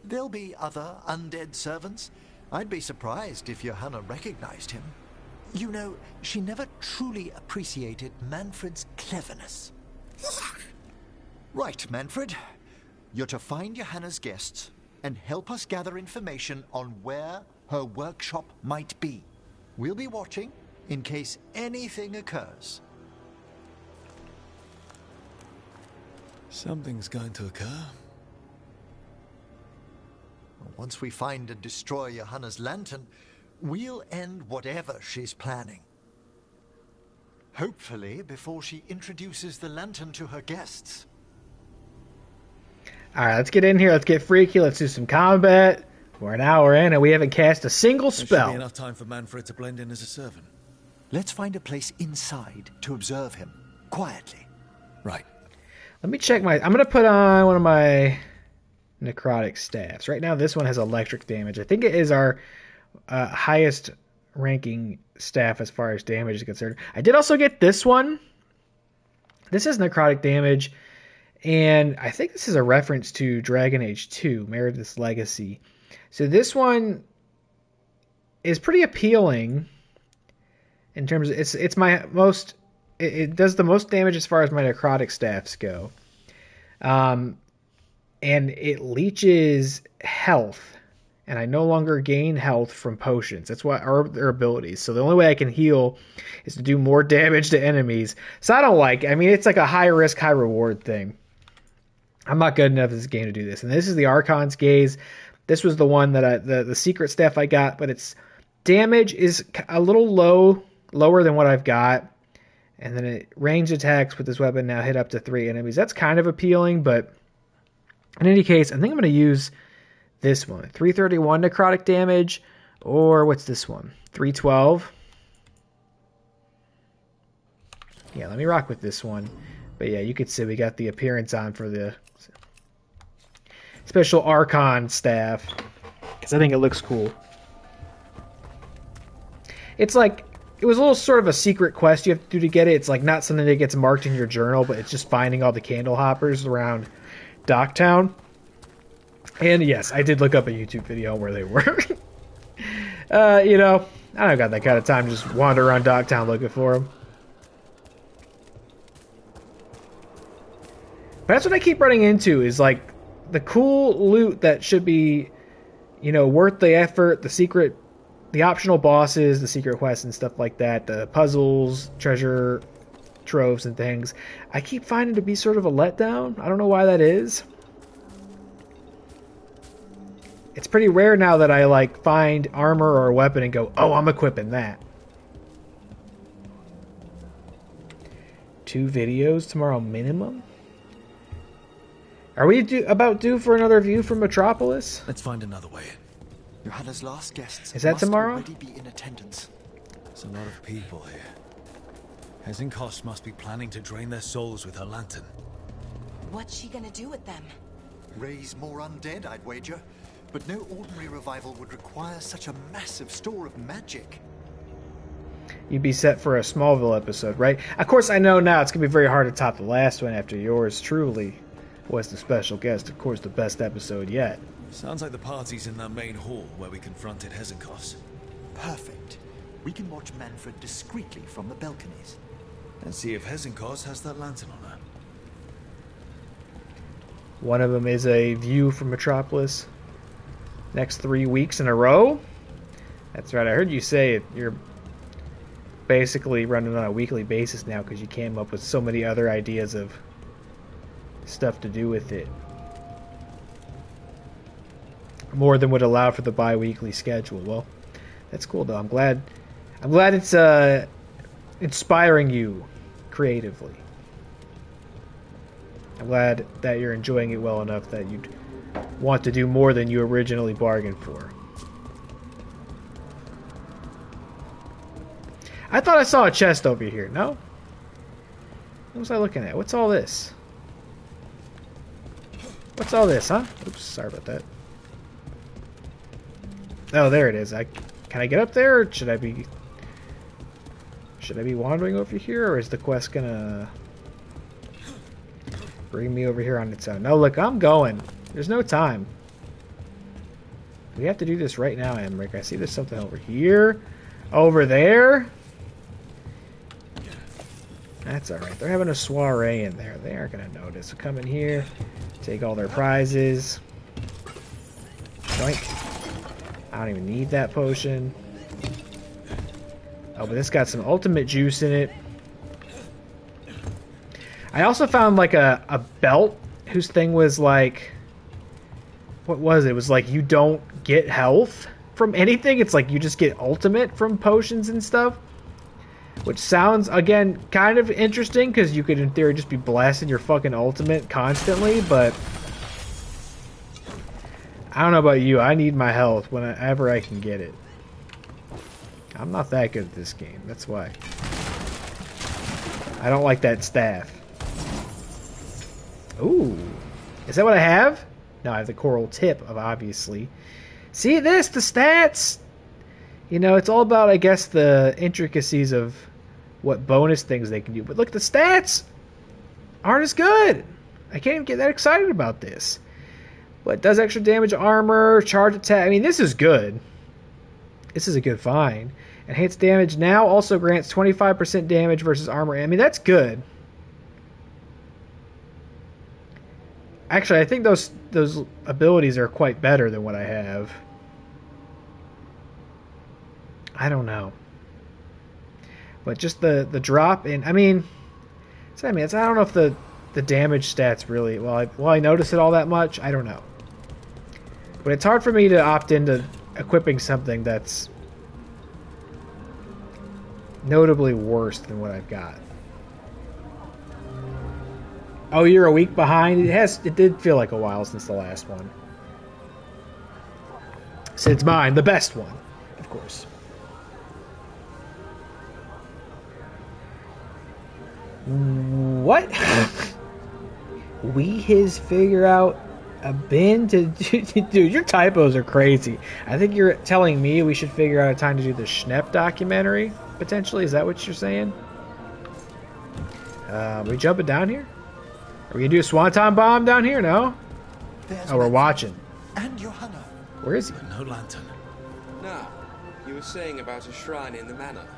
There'll be other undead servants. I'd be surprised if Johanna recognized him. You know, she never truly appreciated Manfred's cleverness. Right, Manfred. You're to find Johanna's guests and help us gather information on where her workshop might be. We'll be watching in case anything occurs. Something's going to occur. Once we find and destroy Johanna's lantern, we'll end whatever she's planning. Hopefully before she introduces the lantern to her guests. Alright, let's get in here. Let's get freaky. Let's do some combat. We're an hour in and we haven't cast a single spell. There should be enough time for Manfred to blend in as a servant. Let's find a place inside to observe him, quietly. Right. Let me check I'm going to put on one of my necrotic staffs. Right now this one has electric damage. I think it is our highest ranking staff as far as damage is concerned. I did also get this one. This is necrotic damage, and I think this is a reference to Dragon Age 2, Meredith's Legacy. So this one is pretty appealing in terms of it's my most it does the most damage as far as my necrotic staffs go. And it leeches health, and I no longer gain health from potions. That's what their abilities. So the only way I can heal is to do more damage to enemies. So I don't like. I mean, it's like a high risk, high reward thing. I'm not good enough in this game to do this. And this is the Archon's Gaze. This was the one that the secret staff I got, but its damage is a little lower than what I've got. And then it range attacks with this weapon now hit up to 3 enemies. That's kind of appealing, but in any case, I think I'm going to use this one. 331 necrotic damage, or what's this one? 312. Yeah, let me rock with this one. But yeah, you could see we got the appearance on for the... special Archon staff. Because I think it looks cool. It's like, it was a little sort of a secret quest you have to do to get it. It's like not something that gets marked in your journal, but it's just finding all the candle hoppers around Docktown. And yes, I did look up a YouTube video on where they were. You know, I don't got that kind of time to just wander around Docktown looking for them. But that's what I keep running into, is like the cool loot that should be, you know, worth the effort, the optional bosses, the secret quests and stuff like that, the puzzles, treasure troves and things. I keep finding to be sort of a letdown. I don't know why that is. It's pretty rare now that I like find armor or a weapon and go, oh, I'm equipping that. 2 videos tomorrow minimum? Are we about due for another view from Metropolis? Let's find another way. Johanna's last guests is that tomorrow? already be in attendance. There's a lot of people here. Hezenkos must be planning to drain their souls with her lantern. What's she gonna do with them? Raise more undead, I'd wager. But no ordinary revival would require such a massive store of magic. You'd be set for a Smallville episode, right? Of course, I know now it's going to be very hard to top the last one after yours truly was the special guest. Of course, the best episode yet. Sounds like the party's in that main hall where we confronted Hezenkos. Perfect. We can watch Manfred discreetly from the balconies. And see if Hezenkos has that lantern on her. One of them is a view from Metropolis. Next 3 weeks in a row? That's right, I heard you say it. You're basically running on a weekly basis now because you came up with so many other ideas of stuff to do with it. More than would allow for the bi-weekly schedule. Well, that's cool though. I'm glad it's inspiring you creatively. I'm glad that you're enjoying it well enough that you'd want to do more than you originally bargained for. I thought I saw a chest over here. No? What was I looking at? What's all this? What's all this, huh? Oops, sorry about that. Oh, there it is. Can I get up there, or should I be wandering over here, or is the quest gonna bring me over here on its own? No, look, I'm going. There's no time. We have to do this right now, Emmrich. I see there's something over here. Over there. That's alright. They're having a soiree in there. They aren't going to notice. So come in here. Take all their prizes. Doink. I don't even need that potion. Oh, but this got some ultimate juice in it. I also found like a belt whose thing was like... What was it? It was like you don't get health from anything. It's like you just get ultimate from potions and stuff. Which sounds, again, kind of interesting, because you could, in theory, just be blasting your fucking ultimate constantly, but... I don't know about you. I need my health whenever I can get it. I'm not that good at this game. That's why. I don't like that staff. Ooh. Is that what I have? No, I have the coral tip, obviously. See this? The stats? You know, it's all about, I guess, the intricacies of what bonus things they can do. But look, the stats aren't as good. I can't even get that excited about this. But it does extra damage, armor, charge attack. I mean, this is good. This is a good find. Enhanced damage now also grants 25% damage versus armor. I mean, that's good. Actually, I think those abilities are quite better than what I have. I don't know. But just the drop in... I mean, I don't know if the damage stats really... Will I notice it all that much? I don't know. But it's hard for me to opt into equipping something that's notably worse than what I've got. Oh, you're a week behind? It did feel like a while since the last one. Since mine, the best one, of course. What? We his figure out A bin to dude, your typos are crazy. I think you're telling me we should figure out a time to do the Schnepp documentary, potentially. Is that what you're saying? We jumping down here? Are we gonna do a swanton bomb down here? No? Oh, we're watching. And Johanna. Where is he? But no lantern. Now, you were saying about a shrine in the manor.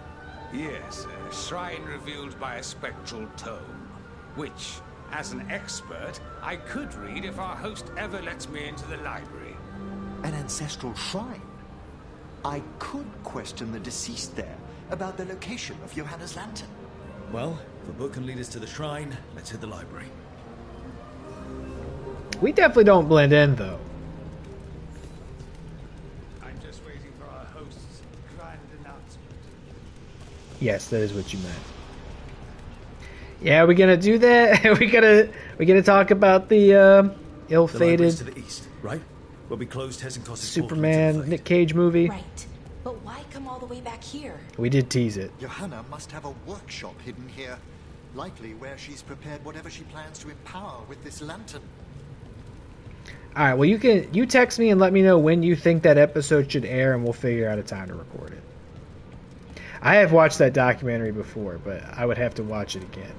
Yes, a shrine revealed by a spectral tome, which, as an expert, I could read if our host ever lets me into the library. An ancestral shrine? I could question the deceased there about the location of Johanna's lantern. Well, if a book can lead us to the shrine, let's hit the library. We definitely don't blend in, though. I'm just waiting for our host's grand announcement. Yes, that is what you meant. Yeah, we're gonna do that. we're gonna talk about the ill-fated to the east, right? Where we closed Hesenkos's Superman Nick Cage movie. Right. But why come all the way back here? We did tease it. Johanna must have a workshop hidden here. Likely where she's prepared whatever she plans to empower with this lantern. All right. Well, you text me and let me know when you think that episode should air, and we'll figure out a time to record it. I have watched that documentary before, but I would have to watch it again.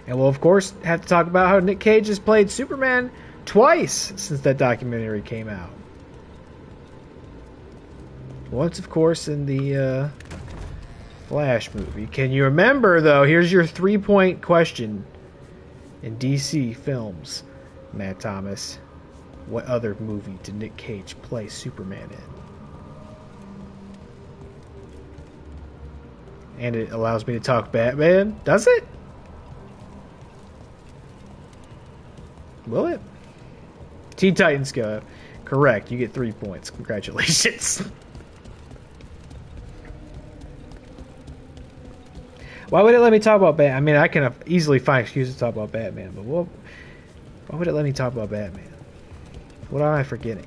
And we'll, of course, have to talk about how Nick Cage has played Superman twice since that documentary came out. Once, of course, in the Flash movie. Can you remember, though? Here's your 3-point question. In DC films, Matt Thomas, what other movie did Nick Cage play Superman in? And it allows me to talk Batman. Does it? Will it? Teen Titans Go. Correct. You get 3 points. Congratulations. Why would it let me talk about Batman? I mean, I can easily find excuses to talk about Batman, but why would it let me talk about Batman? What am I forgetting?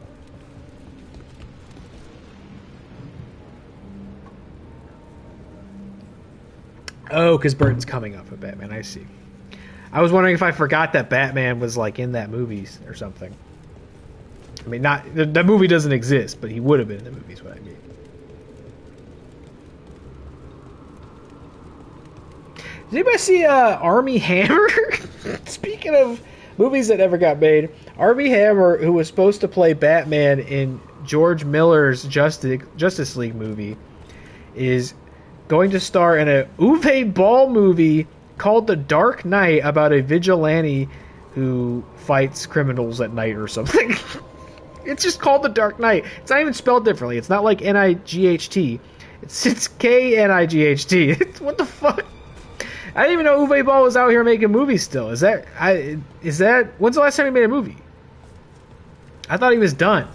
Oh, because Burton's coming up with Batman. I see. I was wondering if I forgot that Batman was like in that movie or something. I mean, not the movie doesn't exist, but he would have been in the movie. Is what I mean. Did anybody see Armie Hammer? Speaking of movies that never got made, Armie Hammer, who was supposed to play Batman in George Miller's Justice League movie, is going to star in a Uwe Ball movie called The Dark Knight about a vigilante who fights criminals at night or something. It's just called The Dark Knight. It's not even spelled differently. It's not like N-I-G-H-T. It's K-N-I-G-H-T. What the fuck? I didn't even know Uwe Ball was out here making movies still. Is that when's the last time he made a movie? I thought he was done.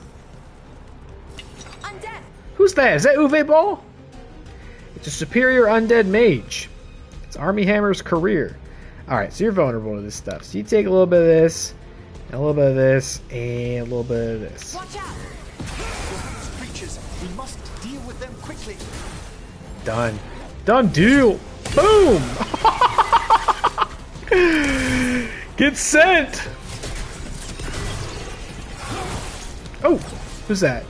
Undead. Who's that? Is that Uwe Ball? It's a superior undead mage. It's Armie Hammer's career. Alright, so you're vulnerable to this stuff. So you take a little bit of this, and a little bit of this, and a little bit of this. Watch out. Those creatures, we must deal with them quickly. Done. Done deal. Boom! Get sent! Oh, who's that?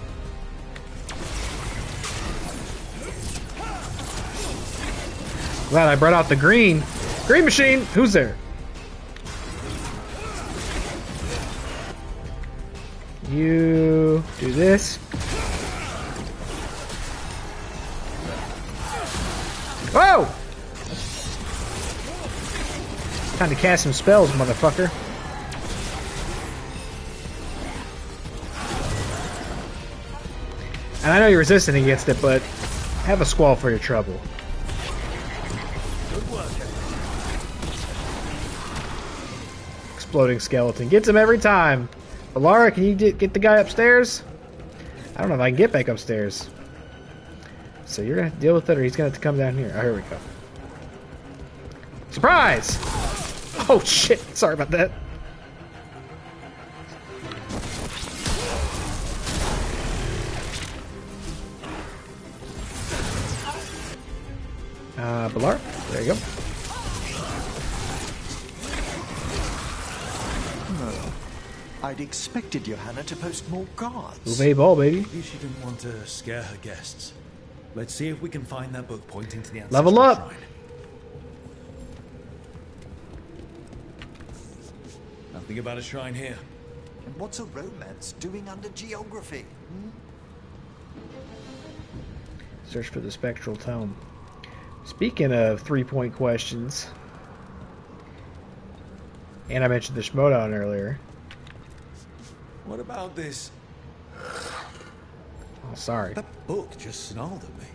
Glad I brought out the green machine. Who's there? You do this. Whoa! Time to cast some spells, motherfucker. And I know you're resistant against it, but have a squall for your trouble. Exploding skeleton. Gets him every time. Bellara, can you get the guy upstairs? I don't know if I can get back upstairs. So you're going to have to deal with it, or he's going to have to come down here. Oh, here we go. Surprise! Oh, shit. Sorry about that. Bellara? I'd expected Johanna to post more guards. Uwe ball, baby. Maybe she didn't want to scare her guests. Let's see if we can find that book pointing to the ancestral Level up. shrine. Nothing about a shrine here. And what's a romance doing under geography? Search for the spectral tome. Speaking of 3-point questions, and I mentioned the Schmodown earlier. What about this? Oh, sorry. That book just snarled at me.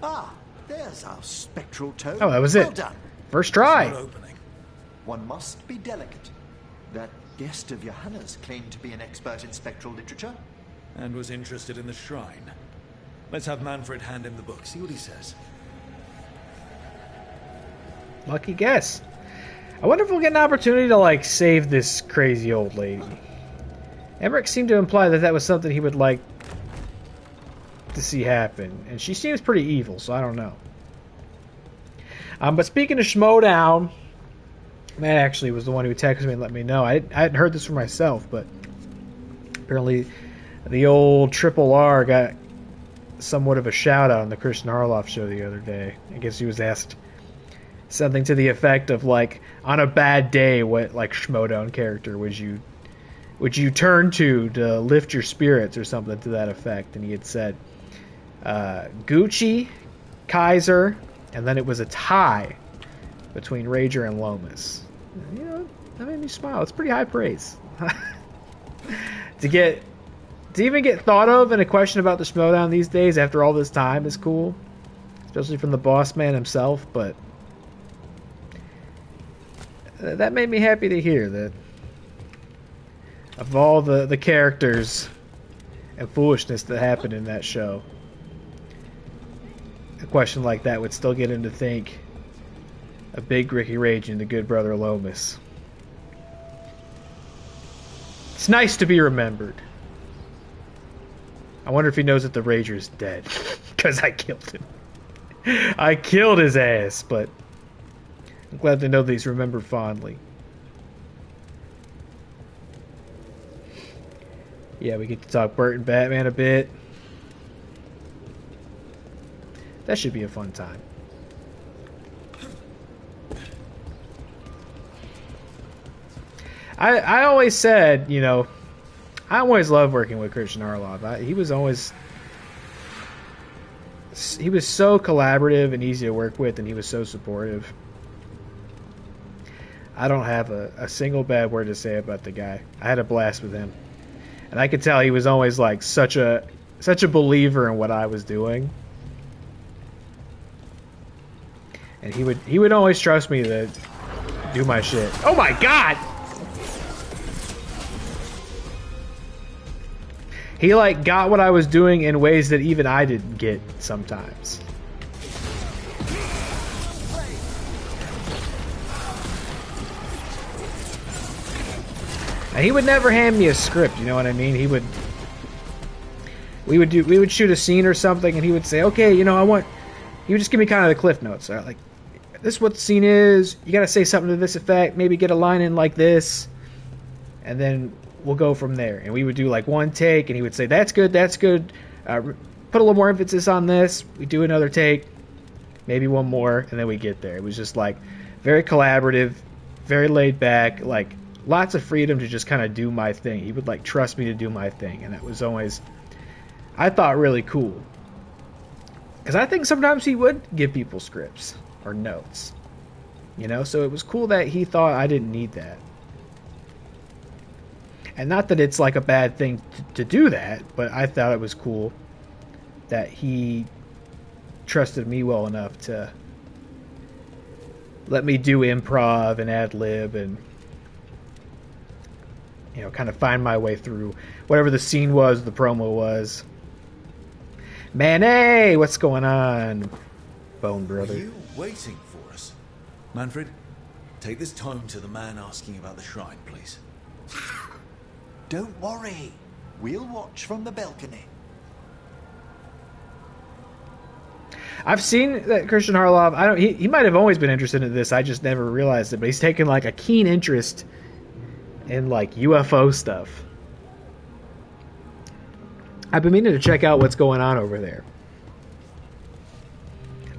Ah, there's our spectral tome. Oh, that was well it. Done. First try. It's not opening. One must be delicate. That guest of Johanna's claimed to be an expert in spectral literature. And was interested in the shrine. Let's have Manfred hand him the book, see what he says. Lucky guess. I wonder if we'll get an opportunity to, like, save this crazy old lady. Emmrich seemed to imply that that was something he would like to see happen. And she seems pretty evil, so I don't know. But speaking of Schmodown, Matt actually was the one who texted me and let me know. I hadn't heard this for myself, but apparently the old Triple R got somewhat of a shout out on the Christian Harloff show the other day. I guess he was asked something to the effect of, like, on a bad day, what, like, Schmodown character would you turn to lift your spirits, or something to that effect? And he had said Gucci, Kaiser, and then it was a tie between Rager and Lomas. You know, that made me smile. It's pretty high praise. to even get thought of in a question about the Schmodown these days after all this time is cool, especially from the boss man himself. But that made me happy to hear that of all the characters and foolishness that happened in that show, a question like that would still get him to think of Big Ricky Rage and the good brother Lomas. It's nice to be remembered. I wonder if he knows that the Rager's dead. Because I killed him. I killed his ass, but I'm glad to know that he's remembered fondly. Yeah, we get to talk Burt and Batman a bit. That should be a fun time. I always said, you know, I always loved working with Christian Harloff. He was so collaborative and easy to work with, and he was so supportive. I don't have a single bad word to say about the guy. I had a blast with him. And I could tell he was always like such a believer in what I was doing. And he would always trust me to do my shit. Oh my god! He like got what I was doing in ways that even I didn't get sometimes. And he would never hand me a script, you know what I mean? We would shoot a scene or something, and he would say, okay, you know, he would just give me kind of the cliff notes. Like, this is what the scene is, you gotta say something to this effect, maybe get a line in like this, and then we'll go from there. And we would do like one take, and he would say, that's good, put a little more emphasis on this, we do another take, maybe one more, and then we get there. It was just like very collaborative, very laid back, like lots of freedom to just kind of do my thing. He would like trust me to do my thing, and that was always, I thought, really cool. Because I think sometimes he would give people scripts or notes, you know, so it was cool that he thought I didn't need that. And not that it's like a bad thing to do that, but I thought it was cool that he trusted me well enough to let me do improv and ad lib and, you know, kind of find my way through whatever the scene was, the promo was. Man, hey, what's going on, Bone Brother? Are you waiting for us? Manfred, take this tome to the man asking about the shrine, please. Don't worry. We'll watch from the balcony. I've seen that Christian Harloff, he might have always been interested in this, I just never realized it, but he's taken like a keen interest in like UFO stuff. I've been meaning to check out what's going on over there.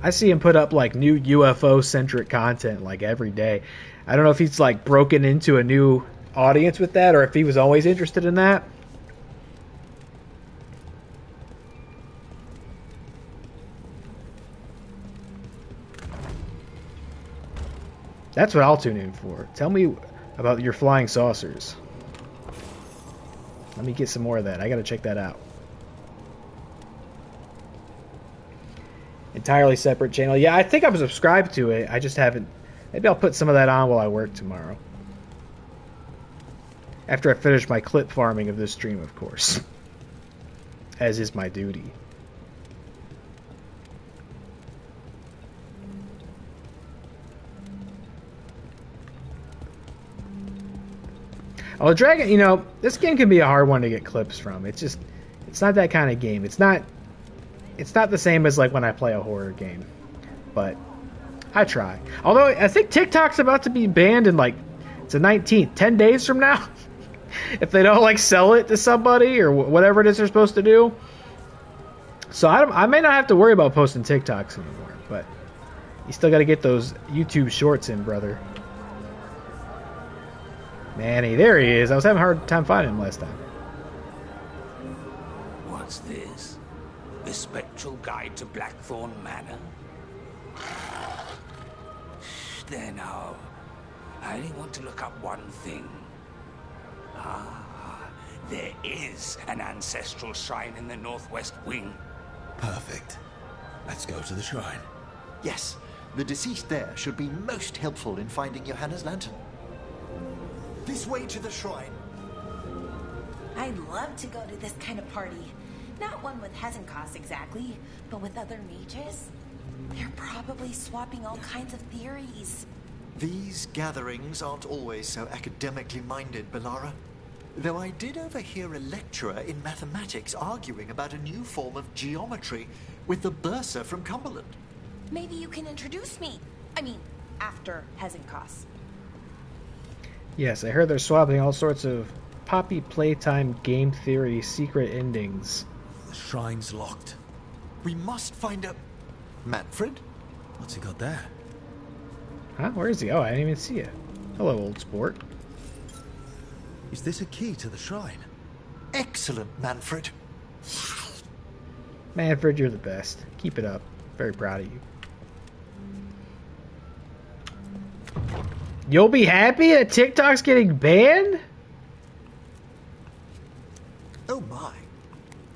I see him put up like new UFO centric content like every day. I don't know if he's like broken into a new audience with that or if he was always interested in that. That's what I'll tune in for. Tell me about your flying saucers. Let me get some more of that. I gotta check that out. Entirely separate channel. Yeah, I think I'm subscribed to it. I just haven't. Maybe I'll put some of that on while I work tomorrow. After I finish my clip farming of this stream, of course. As is my duty. Oh, Dragon, you know, this game can be a hard one to get clips from. It's just, it's not that kind of game. It's not the same as like when I play a horror game. But I try. Although I think TikTok's about to be banned in like, it's the 19th, 10 days from now. If they don't like sell it to somebody or whatever it is they're supposed to do. So I may not have to worry about posting TikToks anymore. But you still got to get those YouTube shorts in, brother. Manny, there he is. I was having a hard time finding him last time. What's this? The Spectral Guide to Blackthorn Manor? There now. I only want to look up one thing. Ah, there is an ancestral shrine in the northwest wing. Perfect. Let's go to the shrine. Yes, the deceased there should be most helpful in finding Johanna's lantern. This way to the shrine. I'd love to go to this kind of party. Not one with Hezenkos exactly, but with other mages. They're probably swapping all kinds of theories. These gatherings aren't always so academically minded, Bellara. Though I did overhear a lecturer in mathematics arguing about a new form of geometry with the bursar from Cumberland. Maybe you can introduce me. I mean, after Hezenkos. Yes, I heard they're swapping all sorts of poppy playtime game theory secret endings. The shrine's locked. We must find a... Manfred? What's he got there? Huh? Where is he? Oh, I didn't even see it. Hello, old sport. Is this a key to the shrine? Excellent, Manfred. Manfred, you're the best. Keep it up. Very proud of you. You'll be happy that TikTok's getting banned? Oh my.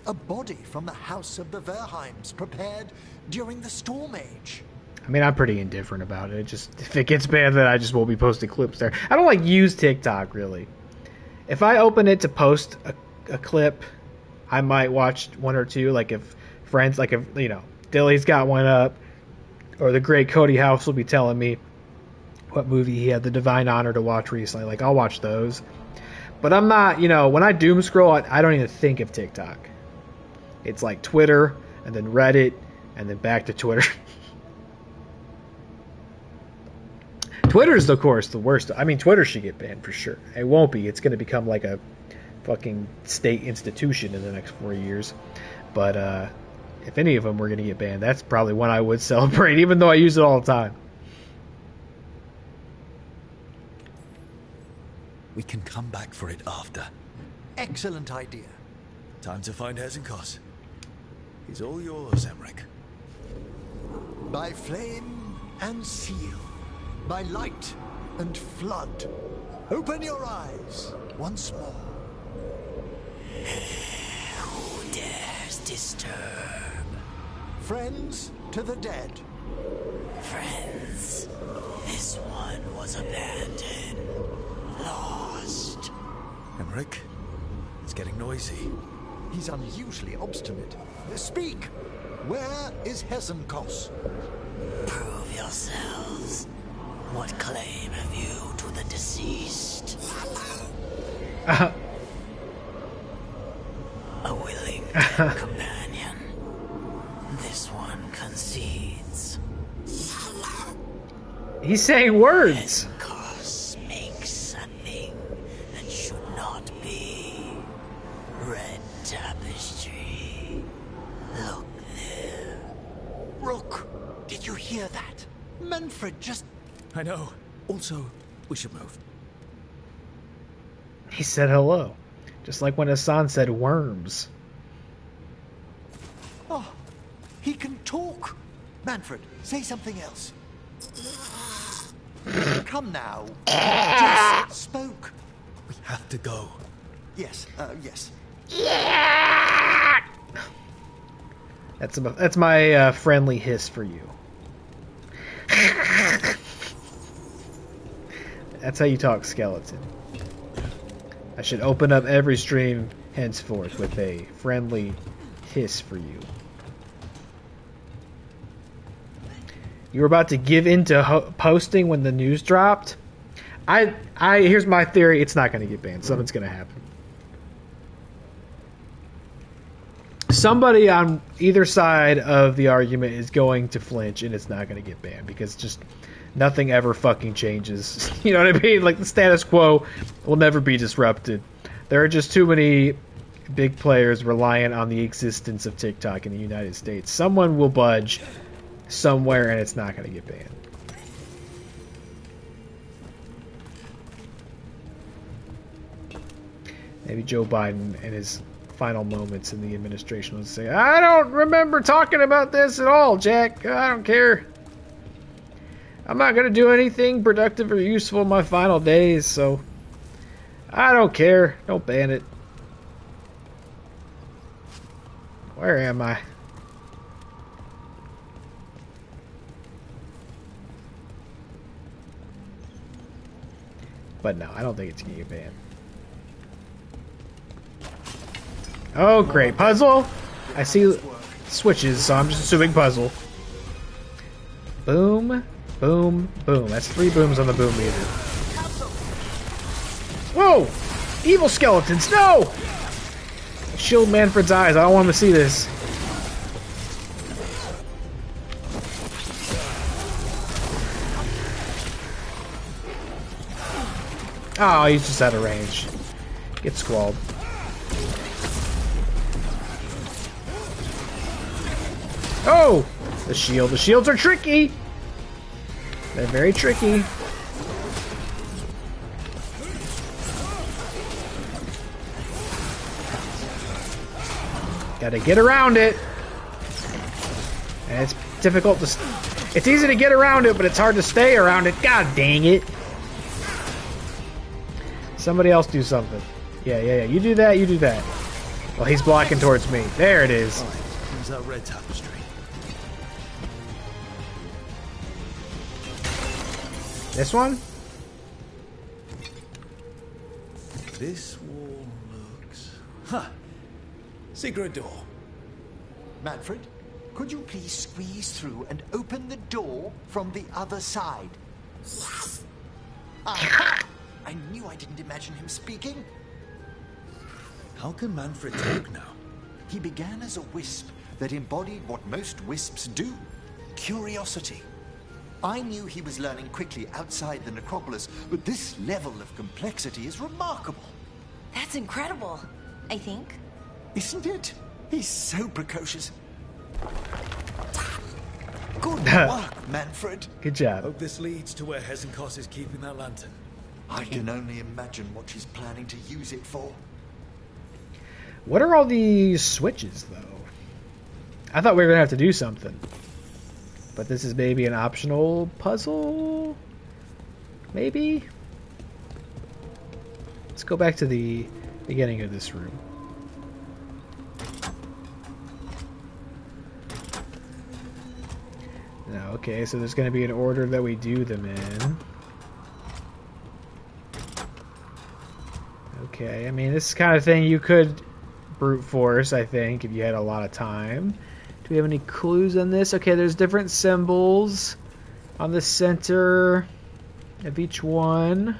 A body from the house of the Verheims prepared during the Storm Age. I mean, I'm pretty indifferent about it. Just if it gets banned, then I just won't be posting clips there. I don't like use TikTok, really. If I open it to post a clip, I might watch one or two. Like if friends, like if, you know, Dilly's got one up, or the great Cody House will be telling me what movie he had the divine honor to watch recently. Like, I'll watch those. But I'm not, you know, when I doom scroll, I don't even think of TikTok. It's like Twitter, and then Reddit, and then back to Twitter. Twitter's, of course, the worst. I mean, Twitter should get banned for sure. It won't be. It's going to become like a fucking state institution in the next 4 years. But if any of them were going to get banned, that's probably one I would celebrate, even though I use it all the time. We can come back for it after. Excellent idea. Time to find Hezenkos. He's all yours, Emmrich. By flame and seal, by light and flood, open your eyes once more. Who dares disturb? Friends to the dead. Friends, this one was abandoned. Lost. Emmrich, it's getting noisy. He's unusually obstinate. Speak! Where is Hezenkos? Prove yourselves. What claim have you to the deceased? A willing companion. This one concedes. He's saying words. Hezenkos makes a thing that hear that? Manfred just... I know. Also, we should move. He said hello. Just like when Hassan said worms. Oh, he can talk. Manfred, say something else. Come now. Just spoke. We have to go. Yes, yes. Yeah! That's my friendly hiss for you. That's how you talk, skeleton. I should open up every stream henceforth with a friendly hiss for you. You were about to give into posting when the news dropped. Here's my theory. It's not going to get banned. Something's going to happen. Somebody on either side of the argument is going to flinch, and it's not going to get banned because just nothing ever fucking changes. You know what I mean? Like, the status quo will never be disrupted. There are just too many big players reliant on the existence of TikTok in the United States. Someone will budge somewhere, and it's not going to get banned. Maybe Joe Biden in his final moments in the administration will say, I don't remember talking about this at all, Jack. I don't care. I'm not going to do anything productive or useful in my final days, so I don't care. Don't ban it. Where am I? But no, I don't think it's going to get banned. Oh, great. Puzzle? I see switches, so I'm just assuming puzzle. Boom, boom, boom. That's 3 booms on the boom meter. Whoa! Evil skeletons, no! Shield Manfred's eyes. I don't want him to see this. Oh, he's just out of range. Get squalled. Oh! The shield. The shields are tricky! They're very tricky. Gotta get around it. And it's difficult to... It's easy to get around it, but it's hard to stay around it. God dang it. Somebody else do something. Yeah. You do that, you do that. Well, he's blocking towards me. There it is. Here's that red tapestry. This one? This wall looks... Huh. Secret door. Manfred, could you please squeeze through and open the door from the other side? Aha! I knew I didn't imagine him speaking. How can Manfred talk now? He began as a wisp that embodied what most wisps do. Curiosity. I knew he was learning quickly outside the necropolis, but this level of complexity is remarkable. That's incredible, I think. Isn't it? He's so precocious. Good work, Manfred. Good job. Hope this leads to where Hezenkos is keeping that lantern. I can only imagine what she's planning to use it for. What are all these switches, though? I thought we were going to have to do something. But this is maybe an optional puzzle? Maybe? Let's go back to the beginning of this room. No, okay, so there's going to be an order that we do them in. Okay, I mean, this is the kind of thing you could brute force, I think, if you had a lot of time. Do we have any clues on this? Okay, there's different symbols on the center of each one.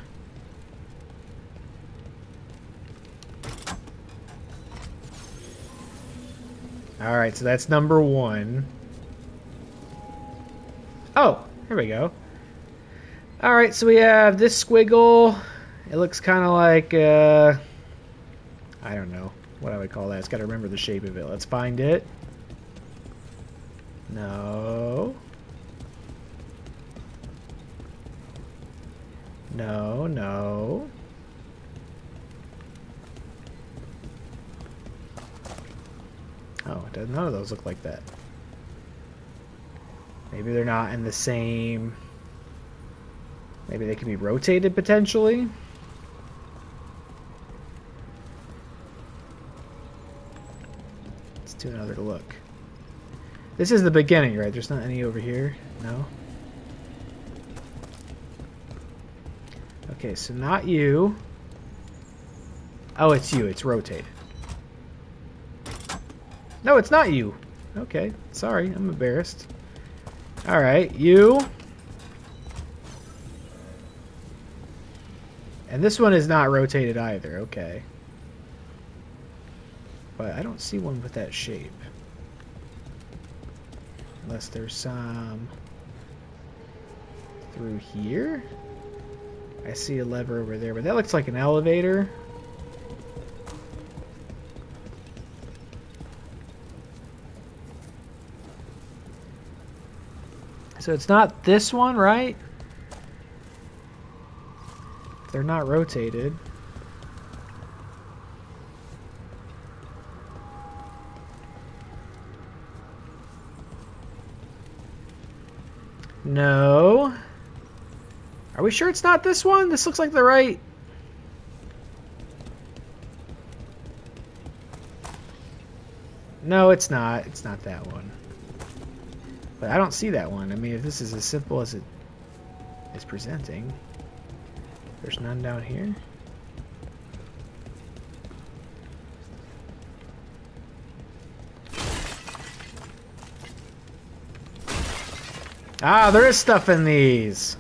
Alright, so that's number 1. Oh, here we go. Alright, so we have this squiggle. It looks kind of like, I don't know what I would call that. It's got to remember the shape of it. Let's find it. No. No, no. Oh, none of those look like that. Maybe they're not in the same... Maybe they can be rotated potentially? Let's do another look. This is the beginning, right? There's not any over here? No? Okay, so not you. Oh, it's you. It's rotated. No, it's not you. Okay, sorry. I'm embarrassed. Alright, you. And this one is not rotated either. Okay. But I don't see one with that shape. Unless there's some through here. I see a lever over there, but that looks like an elevator. So it's not this one, right? They're not rotated. No. Are we sure it's not this one? This looks like the right... No, it's not. It's not that one. But I don't see that one. I mean, if this is as simple as it is presenting... There's none down here. Ah, there is stuff in these.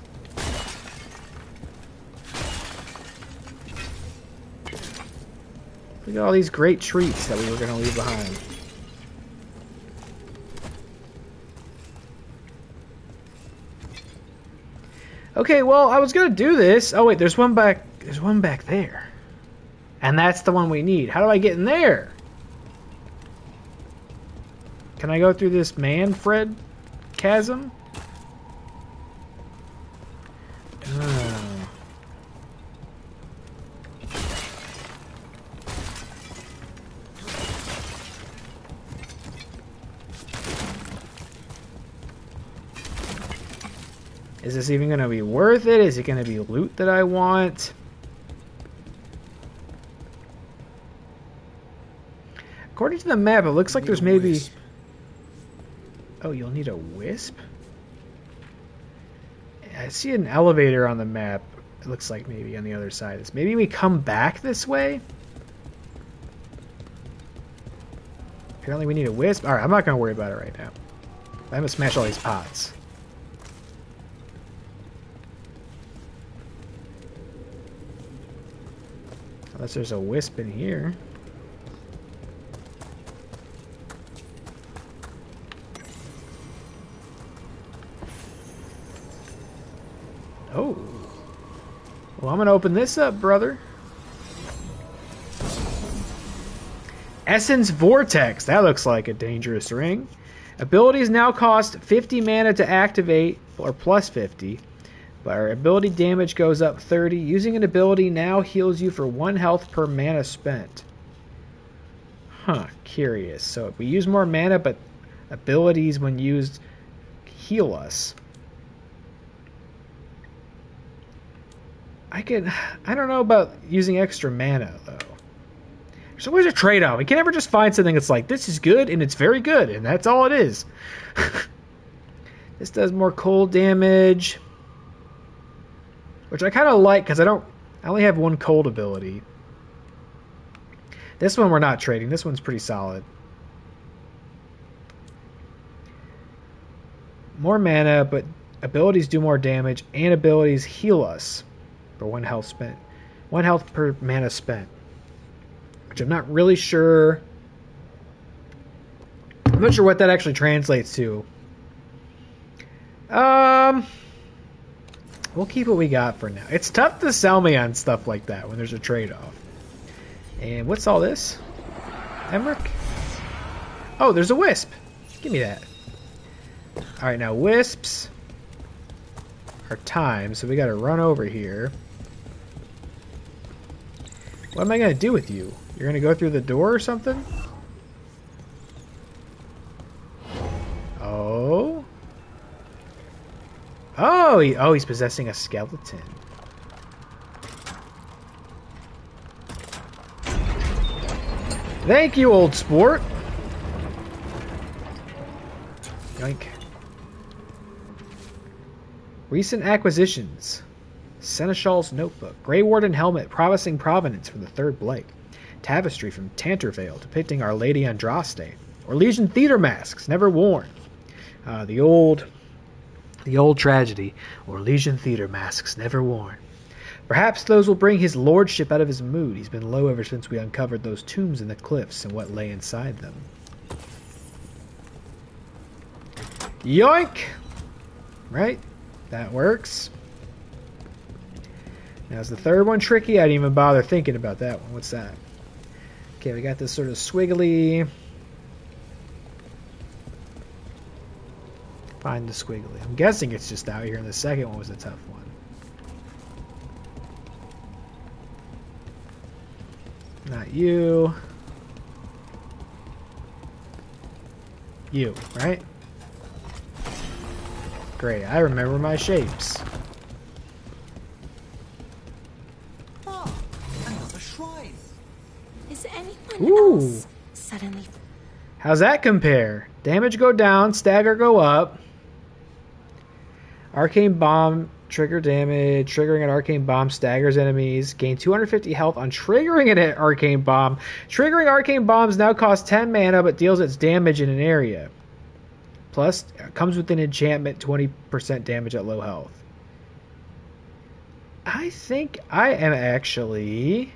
Look at all these great treats that we were going to leave behind. Okay, well, I was going to do this. Oh, wait, there's one back there. And that's the one we need. How do I get in there? Can I go through this Manfred chasm? Oh. Is this even going to be worth it? Is it going to be loot that I want? According to the map, it looks like there's maybe... Oh, you'll need a wisp? I see an elevator on the map. It looks like maybe on the other side of this. Maybe we come back this way? Apparently we need a wisp. Alright, I'm not going to worry about it right now. I'm going to smash all these pots. Unless there's a wisp in here. Oh. Well, I'm going to open this up, brother. Essence Vortex. That looks like a dangerous ring. Abilities now cost 50 mana to activate, or plus 50. But our ability damage goes up 30. Using an ability now heals you for 1 health per mana spent. Huh, curious. So if we use more mana, but abilities when used heal us. I don't know about using extra mana, though. There's always a trade-off. We can never just find something that's like, this is good, and it's very good, and that's all it is. This does more cold damage. Which I kind of like, because I only have 1 cold ability. This one we're not trading. This one's pretty solid. More mana, but abilities do more damage, and abilities heal us for 1 health spent. 1 health per mana spent. Which I'm not really sure. I'm not sure what that actually translates to. We'll keep what we got for now. It's tough to sell me on stuff like that when there's a trade-off. And what's all this? Emmrich? Oh, there's a wisp. Give me that. Alright, now wisps our time, so we gotta run over here. What am I gonna do with you? You're gonna go through the door or something? Oh. Oh, he's possessing a skeleton. Thank you, old sport. Yoink. Recent acquisitions. Seneschal's notebook. Grey Warden helmet promising provenance from the Third Blake. Tapestry from Tantervale depicting Our Lady Andraste. Or Legion theater masks never worn. The old tragedy. Or Legion theater masks never worn. Perhaps those will bring his lordship out of his mood. He's been low ever since we uncovered those tombs in the cliffs and what lay inside them. Yoink! Right? That works. Now, is the third one tricky? I didn't even bother thinking about that one. What's that? Okay, we got this sort of squiggly. Find the squiggly. I'm guessing it's just out here, and the second one was a tough one. Not you. You, right? Great, I remember my shapes. Ah, another shrine. Is anyone Ooh. else suddenly... How's that compare? Damage go down, stagger go up. Arcane bomb, trigger damage, triggering an arcane bomb staggers enemies. Gain 250 health on triggering an arcane bomb. Triggering arcane bombs now cost 10 mana but deals its damage in an area. Plus, comes with an enchantment, 20% damage at low health. I think I am actually...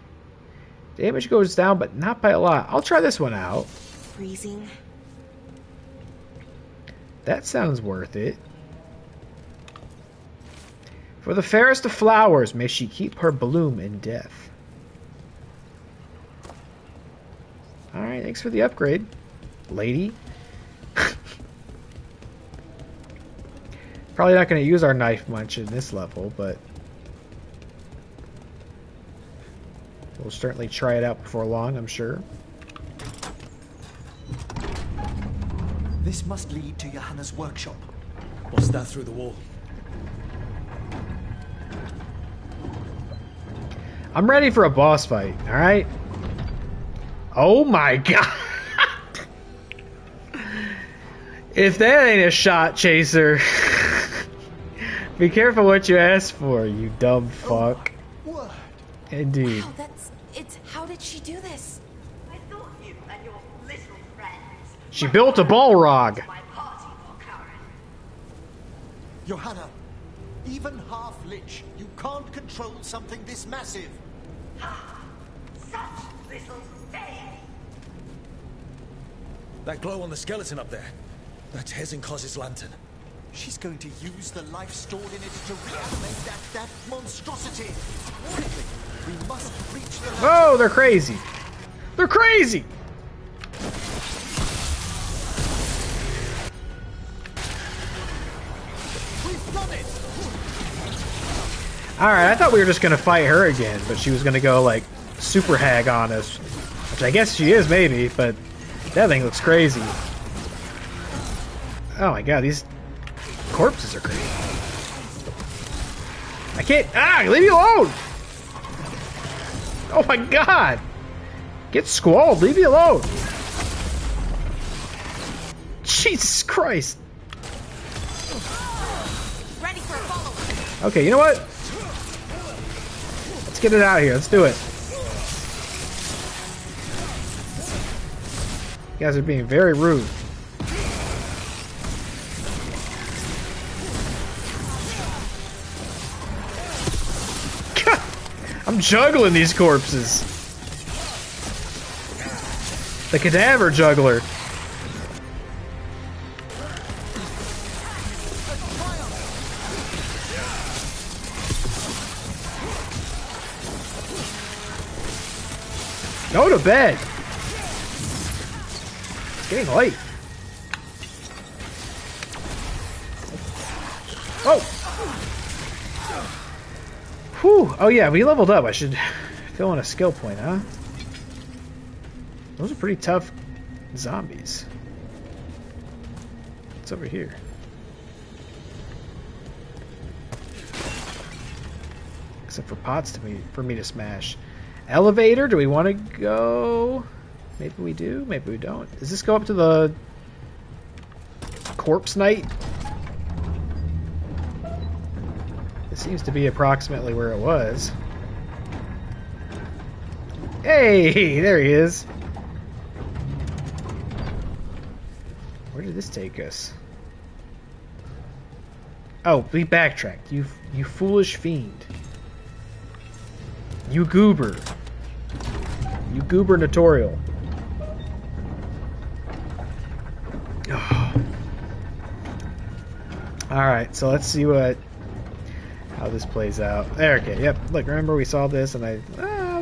Damage goes down, but not by a lot. I'll try this one out. Freezing. That sounds worth it. For the fairest of flowers, may she keep her bloom in death. Alright, thanks for the upgrade, lady. Probably not going to use our knife much in this level, but we'll certainly try it out before long, I'm sure. This must lead to Johanna's workshop. What's that through the wall? I'm ready for a boss fight, alright? Oh my god! If that ain't a shot chaser... Be careful what you ask for, you dumb fuck. Word. Indeed. Wow, it's... How did she do this? I thought you and your little friends... She built a Balrog. ...my party for Karen. Johanna, even half-lich, you can't control something this massive. Such little baby. That glow on the skeleton up there. That's Hezenkoz's lantern. She's going to use the life stored in it to reanimate that monstrosity. Quickly, we must reach the... Whoa, they're crazy. They're crazy! We've done it! Alright, I thought we were just gonna fight her again, but she was gonna go, like, super hag on us. Which I guess she is, maybe, but that thing looks crazy. Oh my god, these corpses are crazy. I can't... Ah! Leave me alone! Oh my god! Get squalled! Leave me alone! Jesus Christ! Ready for a follow-up. Okay, you know what? Let's get it out of here. Let's do it. You guys are being very rude. I'm juggling these corpses. The cadaver juggler. Go to bed. It's getting late. Oh. Whew. Oh yeah, we leveled up. I should fill in a skill point, huh? Those are pretty tough zombies. What's over here? Except for pots for me to smash. Elevator? Do we want to go? Maybe we do, maybe we don't. Does this go up to the corpse night? This seems to be approximately where it was. Hey, there he is. Where did this take us? Oh, we backtracked. You foolish fiend. You goober. You gubernatorial. Oh. Alright, so let's see how this plays out. There, okay, yep. Look, remember we saw this and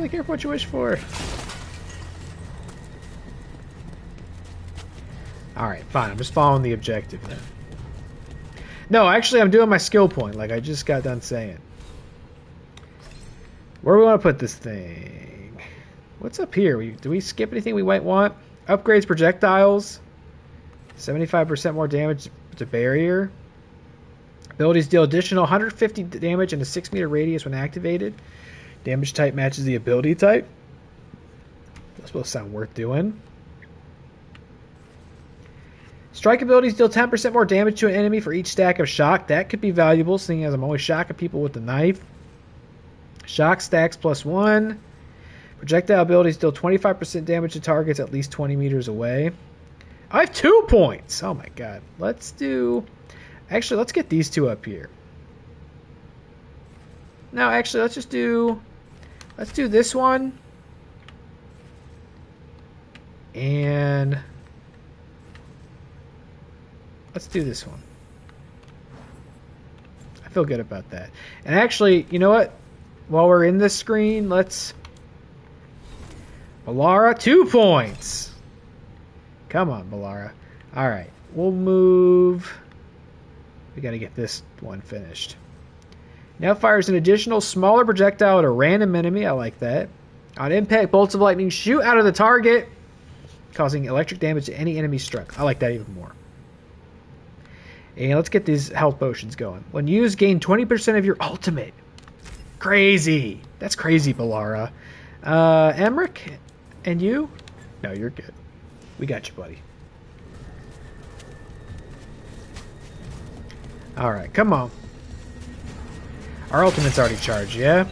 be careful what you wish for. Alright, fine. I'm just following the objective then. No, actually I'm doing my skill point, like I just got done saying. Where do we want to put this thing? What's up here? Do we skip anything we might want? Upgrades projectiles. 75% more damage to barrier. Abilities deal additional 150 damage in a 6-meter radius when activated. Damage type matches the ability type. That's supposed to sound worth doing. Strike abilities deal 10% more damage to an enemy for each stack of shock. That could be valuable, seeing as I'm always shocking people with the knife. Shock stacks +1. Projectile abilities deal 25% damage to targets at least 20 meters away. I have 2 points! Oh my god. Let's do... Actually, let's get these two up here. No, actually, let's just do... Let's do this one. And... Let's do this one. I feel good about that. And actually, you know what? While we're in this screen, let's... Bellara, 2 points! Come on, Bellara. Alright, we'll move... We gotta get this one finished. Now fires an additional smaller projectile at a random enemy. I like that. On impact, bolts of lightning shoot out of the target, causing electric damage to any enemy struck. I like that even more. And let's get these health potions going. When used, gain 20% of your ultimate. Crazy. That's crazy, Bellara. Emmrich? And you? No, you're good. We got you, buddy. Alright, come on. Our ultimate's already charged, yeah?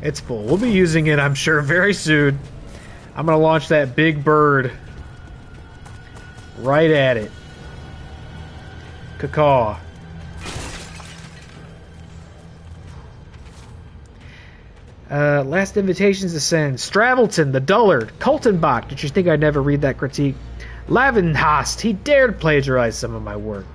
It's full. We'll be using it, I'm sure, very soon. I'm gonna launch that big bird right at it. Cacaw. Last invitations to send. Stravelton, the dullard. Coltenbach, did you think I'd never read that critique? Lavenhast, he dared plagiarize some of my work.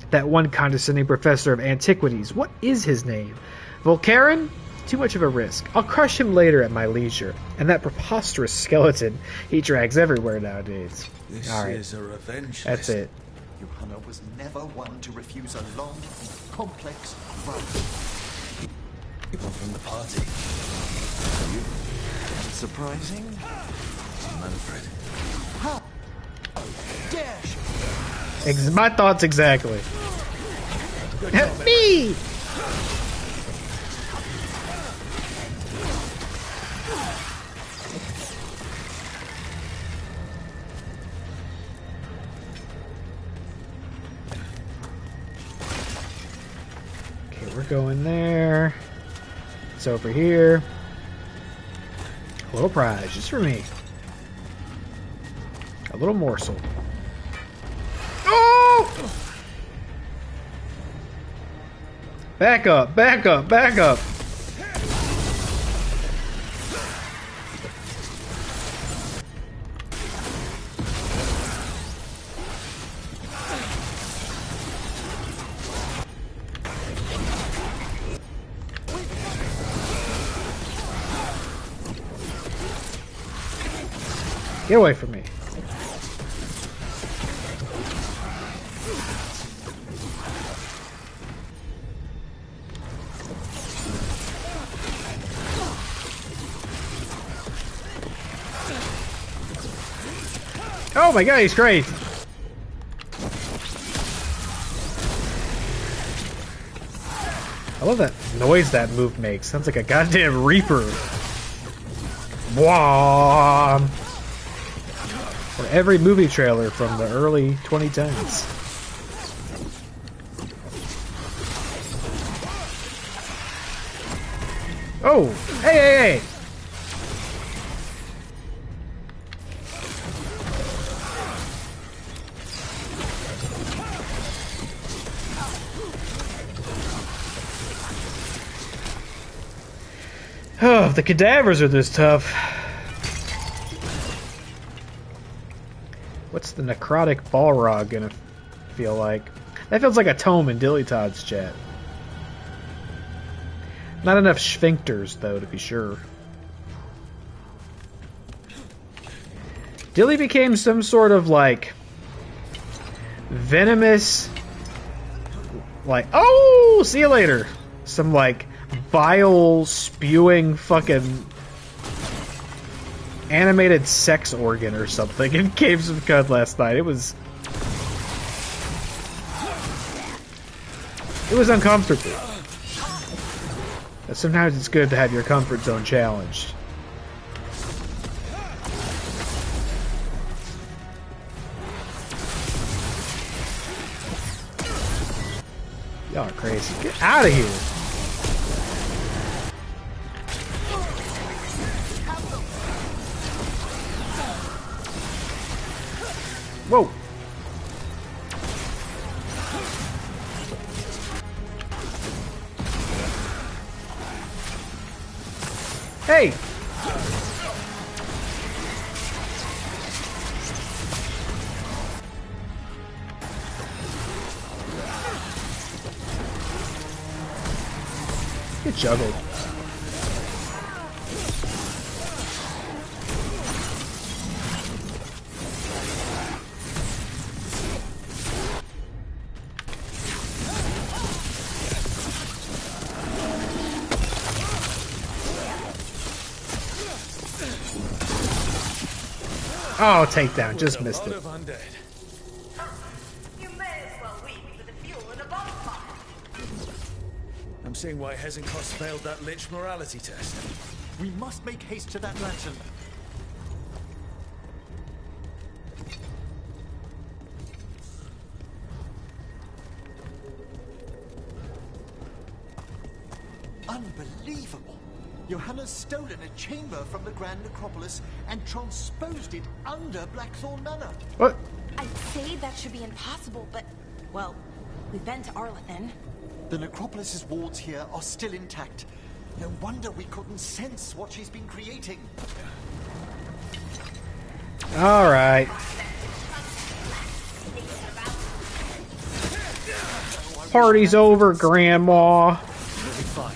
That one condescending professor of antiquities, what is his name? Volcarin? Too much of a risk. I'll crush him later at my leisure. And that preposterous skeleton he drags everywhere nowadays. This All right. is a revenge That's list. it. Johanna was never one to refuse a long, complex run. People from the party. You? Surprising? Manfred. How dare she? My thoughts exactly. Me! Okay, we're going there. It's over here. A little prize, just for me. A little morsel. Oh! Back up, back up, back up. Get away from me. Oh my god, he's great. I love that noise that move makes. Sounds like a goddamn reaper. Wah! Or every movie trailer from the early 2010s. Oh! Hey, hey, hey! Oh, if the cadavers are this tough. What's the necrotic Balrog gonna feel like? That feels like a tome in Dilly Todd's chat. Not enough sphincters, though, to be sure. Dilly became some sort of, like, venomous... Like, oh! See you later! Some, like, vile, spewing fucking animated sex organ or something in Caves of Cud last night. It was uncomfortable. But sometimes it's good to have your comfort zone challenged. Y'all are crazy. Get out of here! Whoa! Hey! Get juggled. Oh, takedown. Just missed it. You may as well weep for the fuel in a bonfire. I'm seeing why Hezenkos failed that Lich morality test. We must make haste to that lantern. Unbelievable! Johanna's stolen a chamber from the Grand Necropolis and transposed it under Blackthorn Manor. What? I'd say that should be impossible, but, well, we've been to Arlathan. The Necropolis's wards here are still intact. No wonder we couldn't sense what she's been creating. All right. Party's over, Grandma. We'll be fine.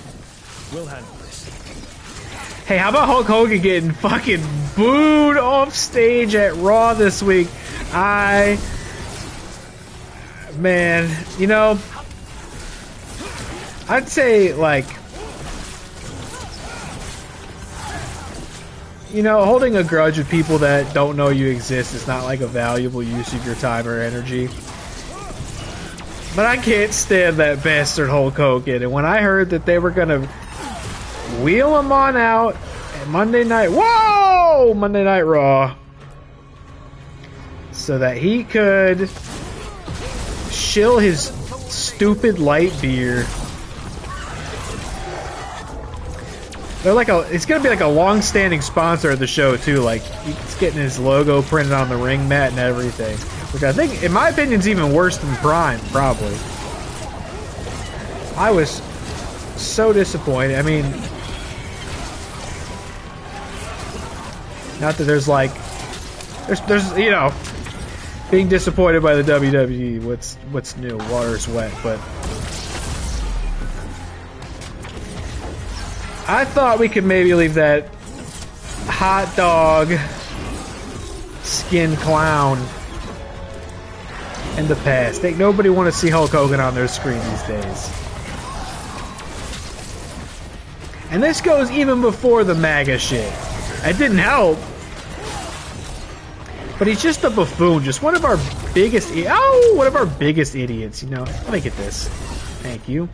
We'll handle this. Hey, how about Hulk Hogan getting fucking booed off stage at Raw this week? Man, you know, I'd say, like, you know, holding a grudge with people that don't know you exist is not like a valuable use of your time or energy. But I can't stand that bastard Hulk Hogan, and when I heard that they were gonna wheel him on out at Monday Night Raw, so that he could shill his stupid light beer. They're like it's gonna be like a long-standing sponsor of the show too. Like he's getting his logo printed on the ring mat and everything, which I think, in my opinion, is even worse than Prime. Probably. I was so disappointed. I mean, not that there's like, there's you know, being disappointed by the WWE. What's new? Water's wet, but. I thought we could maybe leave that hot dog skin clown in the past. Ain't nobody want to see Hulk Hogan on their screen these days. And this goes even before the MAGA shit. It didn't help. But he's just a buffoon, just one of our biggest, one of our biggest idiots, you know. Let me get this. Thank you.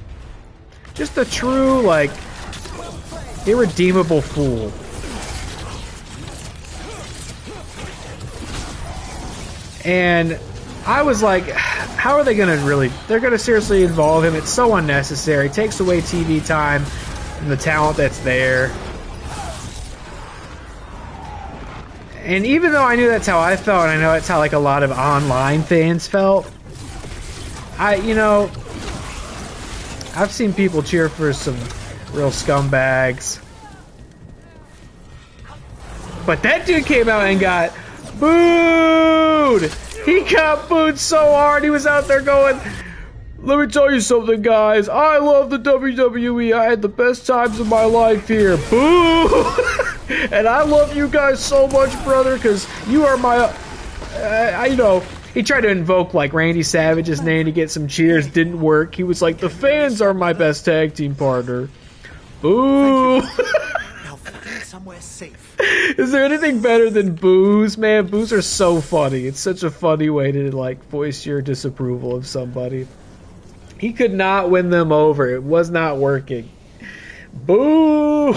Just a true, like, irredeemable fool. And I was like, how are they going to really... They're going to seriously involve him. It's so unnecessary. It takes away TV time and the talent that's there. And even though I knew that's how I felt, and I know that's how, like, a lot of online fans felt, you know, I've seen people cheer for some real scumbags. But that dude came out and got booed! He got booed so hard, he was out there going, let me tell you something, guys. I love the WWE. I had the best times of my life here. Boo! And I love you guys so much, brother, because you are my... you know, he tried to invoke, like, Randy Savage's name to get some cheers. Didn't work. He was like, the fans are my best tag team partner. Boo! Somewhere safe. Is there anything better than boos, man? Boos are so funny. It's such a funny way to, like, voice your disapproval of somebody. He could not win them over. It was not working. Boo!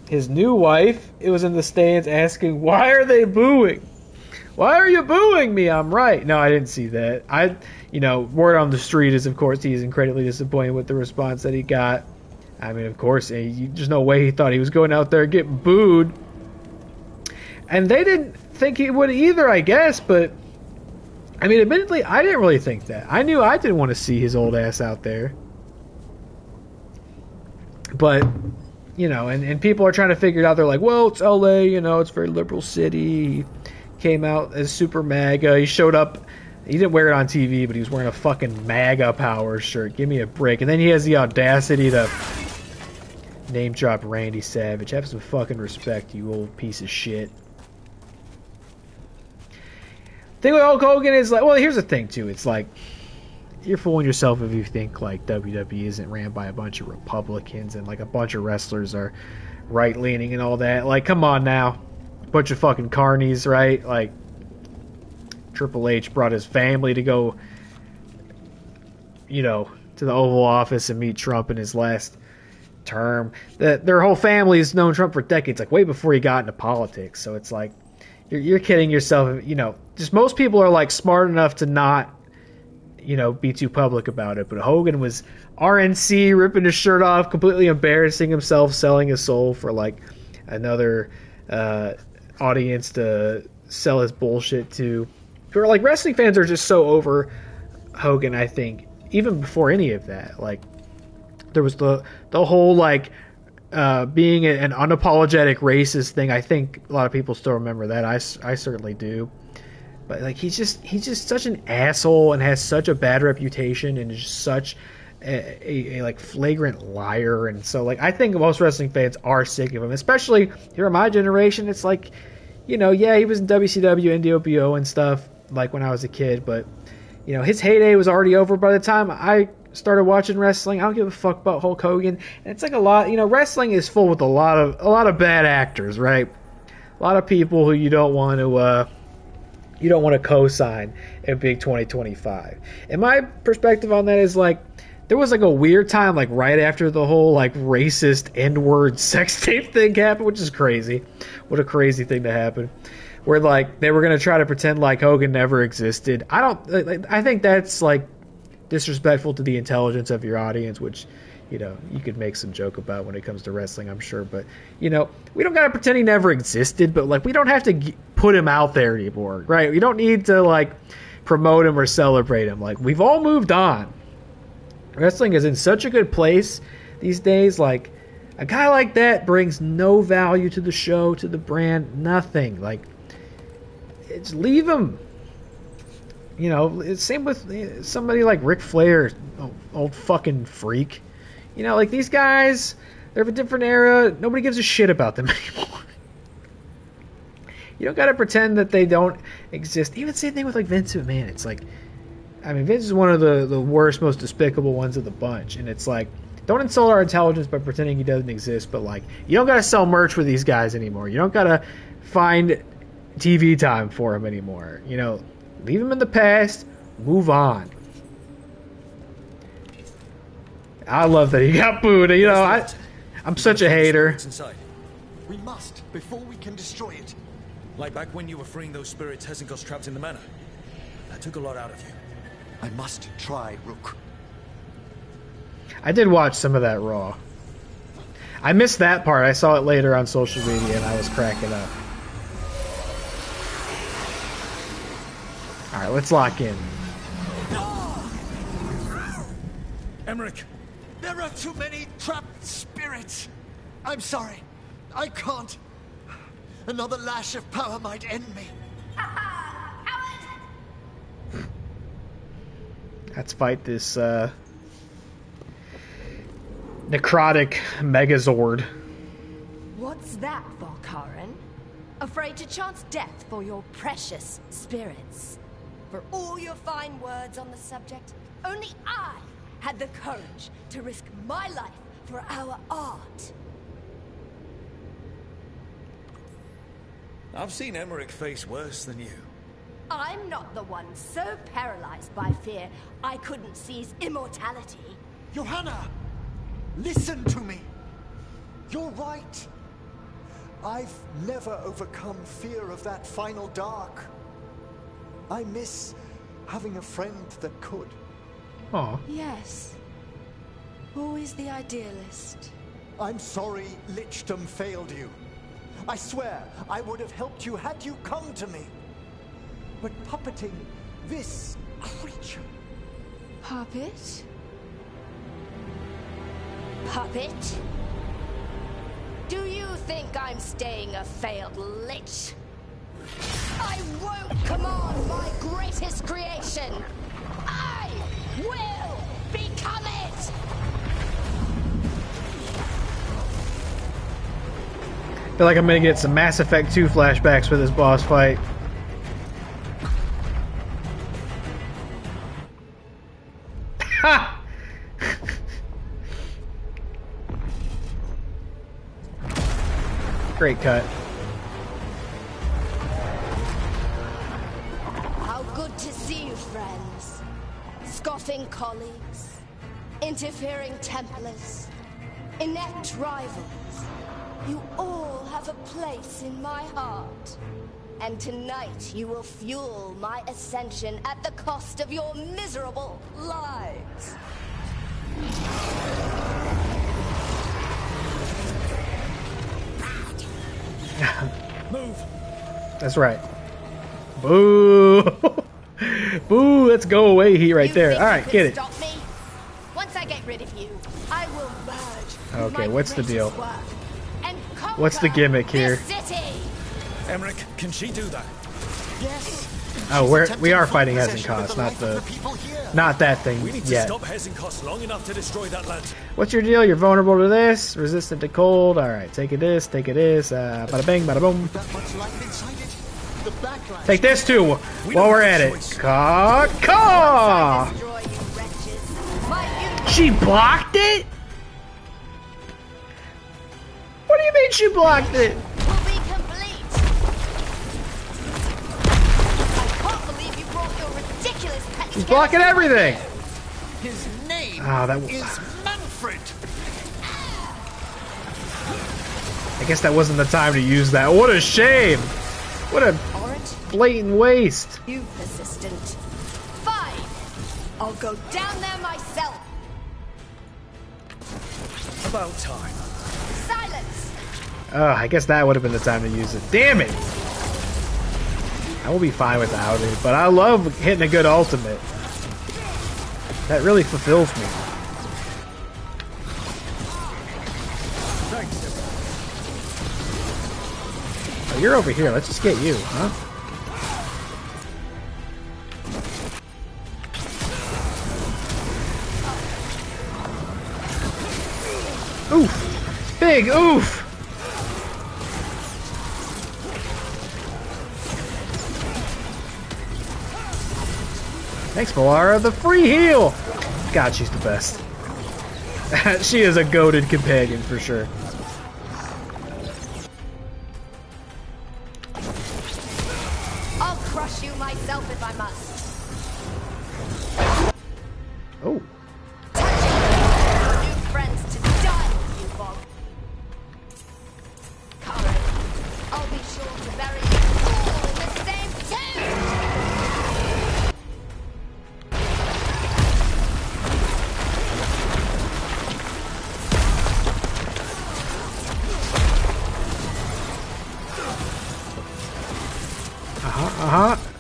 His new wife, it was in the stands asking, why are they booing? Why are you booing me? I'm right. No, I didn't see that. You know, word on the street is, of course, he's incredibly disappointed with the response that he got. I mean, of course, there's no way he thought he was going out there getting booed. And they didn't think he would either, I guess, but... I mean, admittedly, I didn't really think that. I knew I didn't want to see his old ass out there. But... You know, and people are trying to figure it out. They're like, well, it's LA, you know, it's a very liberal city. He came out as super MAGA. He showed up. He didn't wear it on TV, but he was wearing a fucking MAGA power shirt. Give me a break. And then he has the audacity to name drop Randy Savage. Have some fucking respect, you old piece of shit. The thing with Hulk Hogan is like, well, here's the thing, too. It's like, you're fooling yourself if you think like WWE isn't ran by a bunch of Republicans and like a bunch of wrestlers are right leaning and all that. Like, come on now, bunch of fucking carnies, right? Like, Triple H brought his family to go, you know, to the Oval Office and meet Trump in his last term. Their whole family has known Trump for decades, like way before he got into politics. So it's like you're kidding yourself. You know, just most people are like smart enough to not, you know, be too public about it. But Hogan was RNC, ripping his shirt off, completely embarrassing himself, selling his soul for like another audience to sell his bullshit to. Or like wrestling fans are just so over Hogan, I think, even before any of that. Like there was the whole like being an unapologetic racist thing. I think a lot of people still remember that. I certainly do. But like he's just such an asshole and has such a bad reputation and is just such a like flagrant liar. And so like I think most wrestling fans are sick of him, especially here in my generation. It's like, you know, yeah, he was in WCW, NWO and stuff like when I was a kid, but you know, his heyday was already over by the time I started watching wrestling. I don't give a fuck about Hulk Hogan. And it's like a lot, you know, wrestling is full with a lot of bad actors, right? A lot of people who you don't want to co-sign in Big 2025. And my perspective on that is like, there was like a weird time like right after the whole like racist N-word sex tape thing happened, which is crazy. What a crazy thing to happen. Where like they were going to try to pretend like Hogan never existed. I think that's like disrespectful to the intelligence of your audience, which, you know, you could make some joke about when it comes to wrestling, I'm sure. But, you know, we don't got to pretend he never existed, but, like, we don't have to put him out there anymore, right? We don't need to, like, promote him or celebrate him. Like, we've all moved on. Wrestling is in such a good place these days. Like, a guy like that brings no value to the show, to the brand, nothing. Like, it's leave him. You know, it's same with somebody like Ric Flair, old fucking freak. You know, like these guys, they're of a different era. Nobody gives a shit about them anymore. You don't gotta pretend that they don't exist. Even same thing with like Vince McMahon. It's like, I mean, Vince is one of the worst, most despicable ones of the bunch. And it's like, don't insult our intelligence by pretending he doesn't exist. But like, you don't gotta sell merch with these guys anymore. You don't gotta find TV time for him anymore. You know, leave him in the past, move on. I love that he got booed. You know, I'm such a hater. We must, before we can destroy it. Like back when you were freeing those spirits Hesenkos trapped in the manor. That took a lot out of you. I must try, Rook. I did watch some of that Raw. I missed that part. I saw it later on social media and I was cracking up. Alright, let's lock in. Emmrich! There are too many trapped spirits. I'm sorry. I can't. Another lash of power might end me. Let's fight this necrotic Megazord. What's that, Valkaran? Afraid to chance death for your precious spirits? For all your fine words on the subject, only I had the courage to risk my life for our art. I've seen Emmrich face worse than you. I'm not the one so paralyzed by fear I couldn't seize immortality. Johanna! Listen to me. You're right. I've never overcome fear of that final dark. I miss having a friend that could. Aw. Yes. Always the idealist. I'm sorry lichdom failed you. I swear I would have helped you had you come to me. But puppeting this creature... Puppet? Puppet? Do you think I'm staying a failed lich? I won't command my greatest creation! I will become it! I feel like I'm gonna get some Mass Effect 2 flashbacks for this boss fight. Ha! Great cut. How good to see you, friends. Scoffing colleagues, interfering Templars, inept rivals. You all have a place in my heart. And tonight you will fuel my ascension at the cost of your miserable lives. Move. That's right. Boo! Boo! Let's go away, heat right there. All right, get it. Stop me? Once I get rid of you, I will merge. Okay, what's the deal? And What's the gimmick here? Emmrich, can she do that? Yes. Oh, we are fighting Hesenkos, not that thing We need to yet. stop Hesenkos long enough to destroy that land. What's your deal? You're vulnerable to this, resistant to cold. All right, take it this, take it this. Bada bang, bada boom. Take this too while we're at it. Caw. She blocked it? What do you mean she blocked it? She's blocking everything. His name is Manfred. I guess that wasn't the time to use that. What a shame. What a blatant waste. You persistent. Fine. I'll go down there myself. About time. Silence. Oh, I guess that would have been the time to use it. Damn it. I will be fine without it, but I love hitting a good ultimate. That really fulfills me. Oh, you're over here. Let's just get you, huh? Oof! Big oof! Thanks, Bellara. The free heal! God, she's the best. She is a goated companion for sure.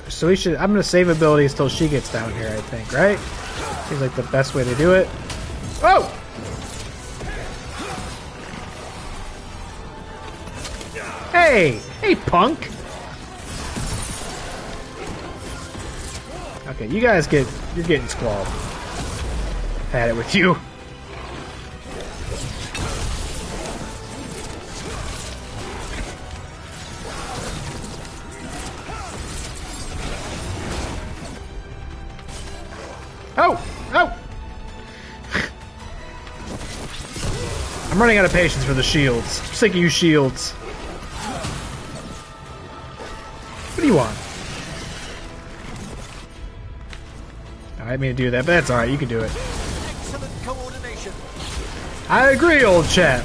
So we should. I'm gonna save abilities till she gets down here. I think, right? Seems like the best way to do it. Whoa! Hey, hey, punk! Okay, you guys you're getting squalled. Had it with you. Oh! Oh! I'm running out of patience for the shields. I'm sick of you shields. What do you want? I didn't mean to do that, but that's alright, you can do it. Excellent coordination. I agree, old chap.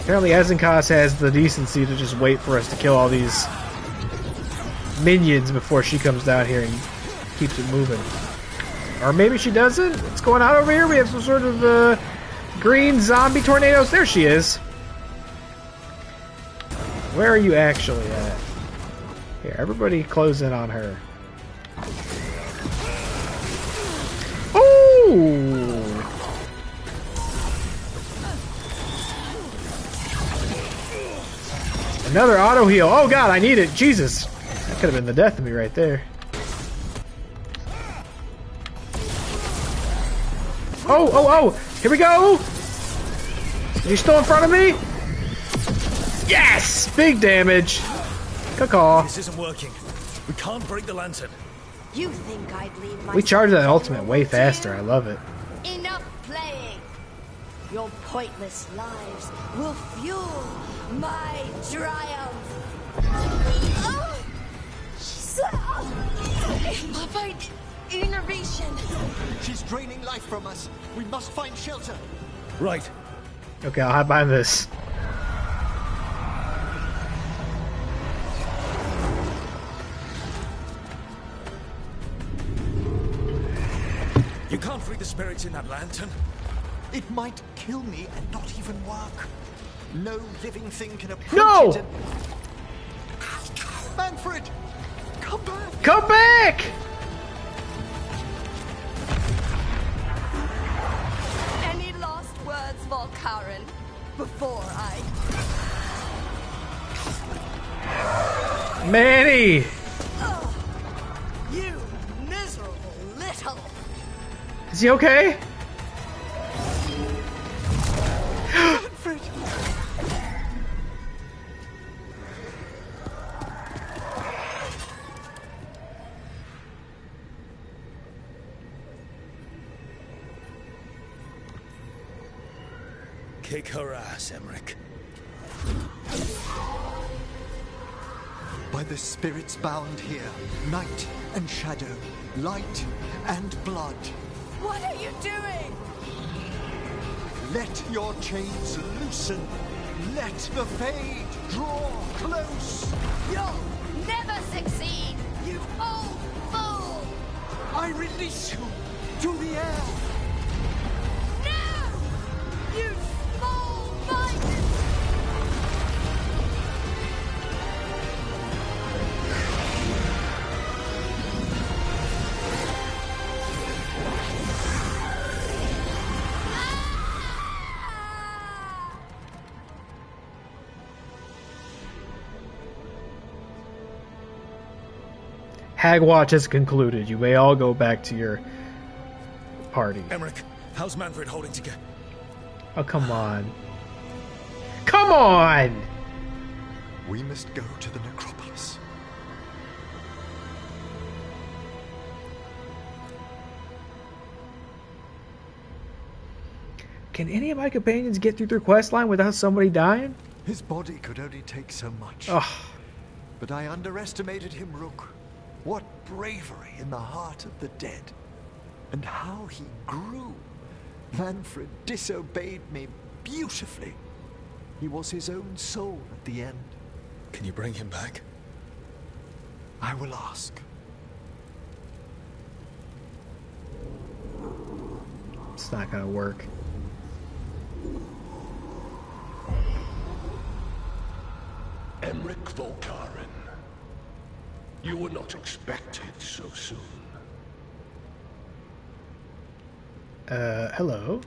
Apparently Ezenkos has the decency to just wait for us to kill all these minions before she comes down here and keeps it moving. Or maybe she doesn't? What's going on over here? We have some sort of green zombie tornadoes. There she is. Where are you actually at? Here, everybody close in on her. Ooh! Another auto heal. Oh god, I need it. Jesus. That could have been the death of me right there. Oh, oh, oh! Here we go! Are you still in front of me? Yes! Big damage. Caw. This isn't working. We can't break the lantern. You think I'd leave my... We charge that ultimate way faster. I love it. Enough playing. Your pointless lives will fuel my triumph. Oh! Provide innervation. She's draining life from us. We must find shelter. Right. Okay, I'll hide behind this. You can't free the spirits in that lantern. It might kill me and not even work. No living thing can approach No! it and... Manfred! Come back! Come back! Any last words, Volkaren, before I... Manny! Oh, you miserable little... Is he okay? Manfred! Kick her ass, Emmrich. By the spirits bound here, night and shadow, light and blood. What are you doing? Let your chains loosen. Let the fade draw close. You'll never succeed, you old fool! I release you to the air. No! You small-minded... Hagwatch has concluded. You may all go back to your party. Emmrich, how's Manfred holding together? Oh, come on. Come on! We must go to the necropolis. Can any of my companions get through their quest line without somebody dying? His body could only take so much. Ugh. But I underestimated him, Rook. What bravery in the heart of the dead. And how he grew. Manfred disobeyed me beautifully. He was his own soul at the end. Can you bring him back? I will ask. It's not gonna work. Emmrich Volkaren. You were not expected so soon. Hello?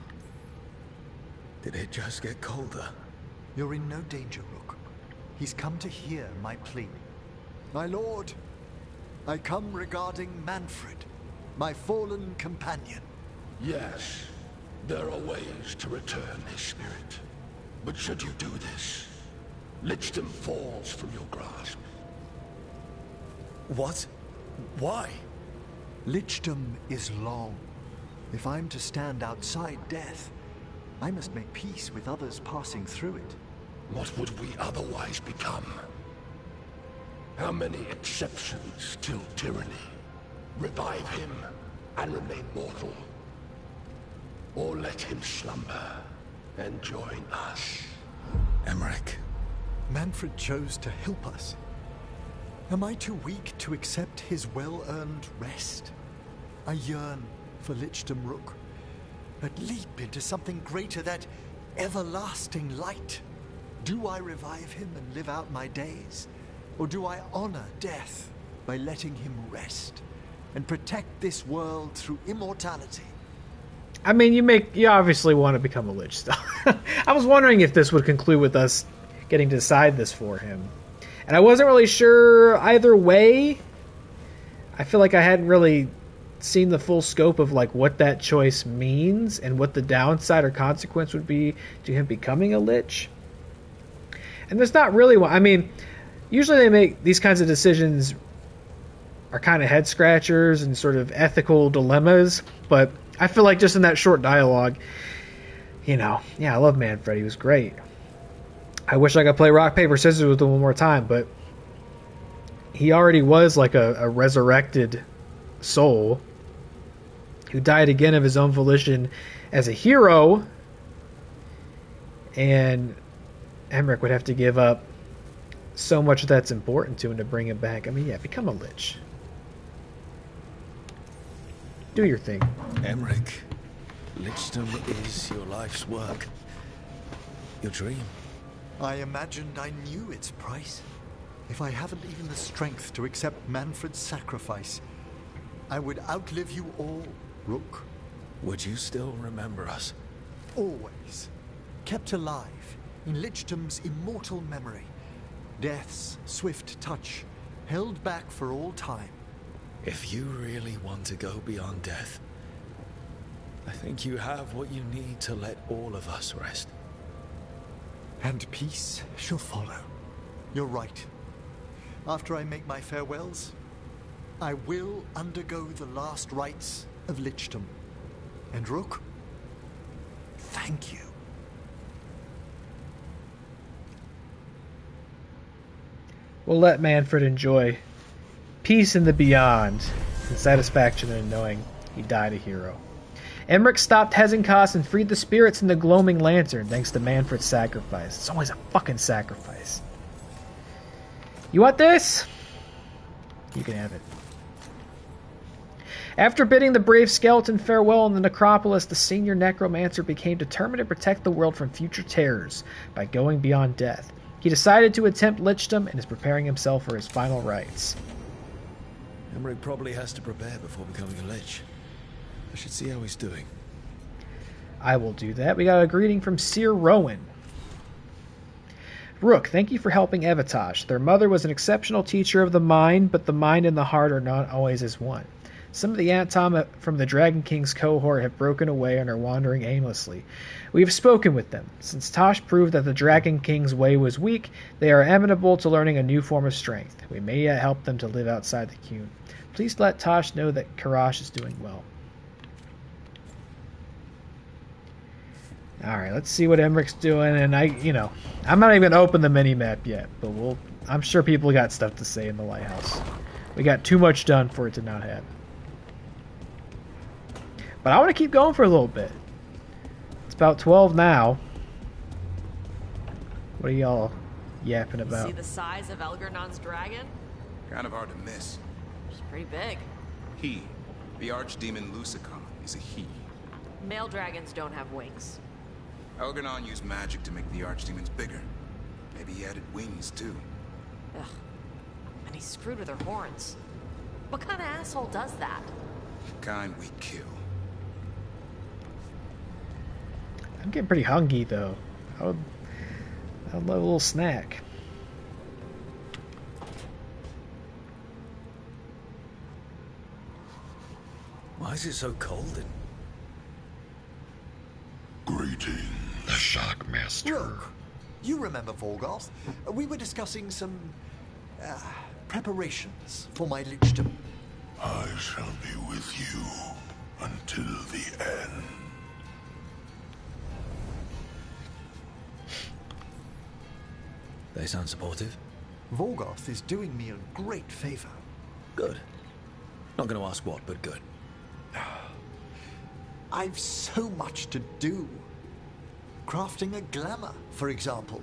Did it just get colder? You're in no danger, Rook. He's come to hear my plea. My lord, I come regarding Manfred, my fallen companion. Yes, there are ways to return his spirit. But should you do this, lichdom falls from your grasp. What? Why? Lichdom is long. If I'm to stand outside death, I must make peace with others passing through it. What would we otherwise become? How many exceptions till tyranny? Revive him and remain mortal. Or let him slumber and join us. Emmrich. Manfred chose to help us. Am I too weak to accept his well-earned rest? I yearn for lichdom, Rook. But leap into something greater, that everlasting light. Do I revive him and live out my days? Or do I honor death by letting him rest and protect this world through immortality? I mean, you obviously want to become a lich still. I was wondering if this would conclude with us getting to decide this for him. And I wasn't really sure either way. I feel like I hadn't really seen the full scope of like what that choice means and what the downside or consequence would be to him becoming a lich. And there's not really one. I mean, usually they make these kinds of decisions are kind of head scratchers and sort of ethical dilemmas, but I feel like just in that short dialogue, yeah, I love Manfred. He was great. I wish I could play rock, paper, scissors with him one more time, but he already was like a resurrected soul who died again of his own volition as a hero, and Emmrich would have to give up so much that's important to him to bring him back. I mean, yeah, become a lich. Do your thing. Emmrich, lichdom is your life's work. Your dream. I imagined I knew its price. If I haven't even the strength to accept Manfred's sacrifice, I would outlive you all, Rook. Would you still remember us? Always. Kept alive in lichdom's immortal memory. Death's swift touch, held back for all time. If you really want to go beyond death, I think you have what you need to let all of us rest. And peace shall follow. You're right. After I make my farewells, I will undergo the last rites of lichdom. And Rook, thank you. We'll let Manfred enjoy peace in the beyond and satisfaction in knowing he died a hero. Emmrich stopped Hezekiah and freed the spirits in the gloaming lantern thanks to Manfred's sacrifice. It's always a fucking sacrifice. You want this? You can have it. After bidding the brave skeleton farewell in the necropolis, the senior necromancer became determined to protect the world from future terrors by going beyond death. He decided to attempt lichdom and is preparing himself for his final rites. Emmrich probably has to prepare before becoming a lich. I should see how he's doing. I will do that. We got a greeting from Seer Rowan. Rook, thank you for helping Evatash. Their mother was an exceptional teacher of the mind, but the mind and the heart are not always as one. Some of the Antom from the Dragon King's cohort have broken away and are wandering aimlessly. We have spoken with them. Since Taash proved that the Dragon King's way was weak, they are amenable to learning a new form of strength. We may yet help them to live outside the Qun. Please let Taash know that Karash is doing well. Alright, let's see what Emmrich's doing, and I'm not even going to open the mini-map yet, but I'm sure people got stuff to say in the lighthouse. We got too much done for it to not happen. But I want to keep going for a little bit. It's about 12 now. What are y'all yapping about? See the size of Elgernon's dragon? Kind of hard to miss. It's pretty big. He, the archdemon Lusicon, is a he. Male dragons don't have wings. Elganon used magic to make the archdemons bigger. Maybe he added wings, too. Ugh. And he's screwed with her horns. What kind of asshole does that? The kind we kill. I'm getting pretty hungry, though. I'd love a little snack. Why is it so cold in... Greeting, the Shockmaster. Look, you remember Veilguard? We were discussing some preparations for my lichdom. I shall be with you until the end. They sound supportive. Veilguard is doing me a great favor. Good. Not going to ask what, but good. I've so much to do. Crafting a glamour, for example.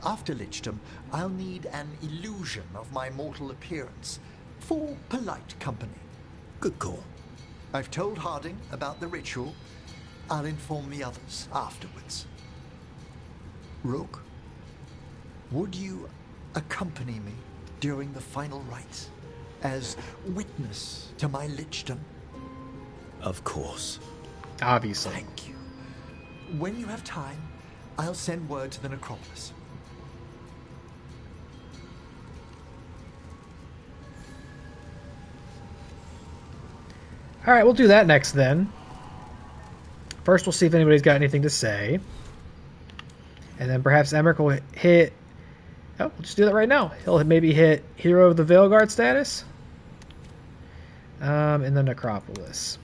After lichdom, I'll need an illusion of my mortal appearance for polite company. Good call. I've told Harding about the ritual. I'll inform the others afterwards. Rook, would you accompany me during the final rites as witness to my lichdom? Of course. Obviously. Thank you. When you have time, I'll send word to the necropolis. Alright, we'll do that next then. First, we'll see if anybody's got anything to say. And then perhaps Emmrich will hit... Oh, we'll just do that right now. He'll maybe hit Hero of the Veilguard status. In the necropolis.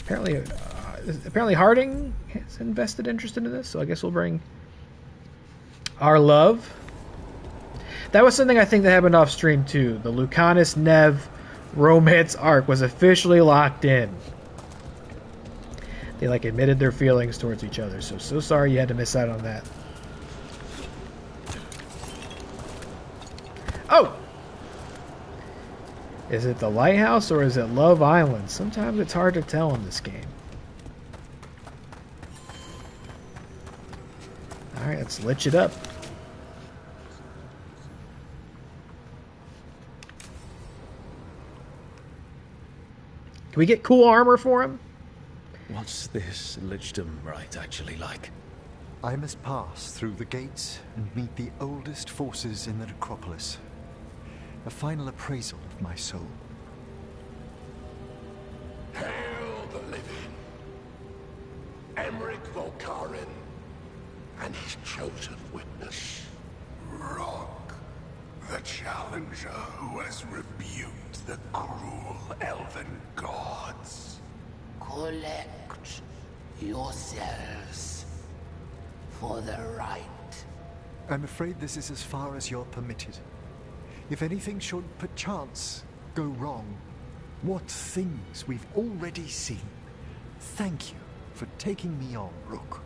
Apparently Harding has invested interest into this, so I guess we'll bring our love. That was something I think that happened off stream too. The Lucanus Nev romance arc was officially locked in. They admitted their feelings towards each other, so sorry you had to miss out on that. Oh! Is it the lighthouse or is it Love Island? Sometimes it's hard to tell in this game. Alright, let's lich it up. Can we get cool armor for him? What's this lichdom rite actually like? I must pass through the gates and meet the oldest forces in the necropolis. A final appraisal of my soul. Hail the living. Emmrich Volkarin and his chosen witness. Rock, the challenger who has rebuked the cruel elven gods. Collect yourselves for the right. I'm afraid this is as far as you're permitted. If anything should perchance go wrong, what things we've already seen. Thank you for taking me on, Rook.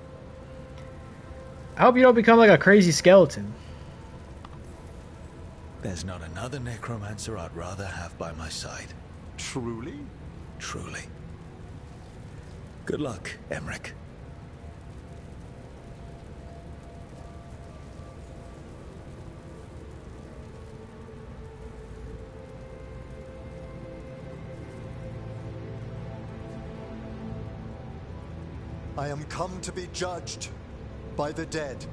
I hope you don't become like a crazy skeleton. There's not another necromancer I'd rather have by my side. Truly? Truly. Good luck, Emmrich. I am come to be judged by the dead.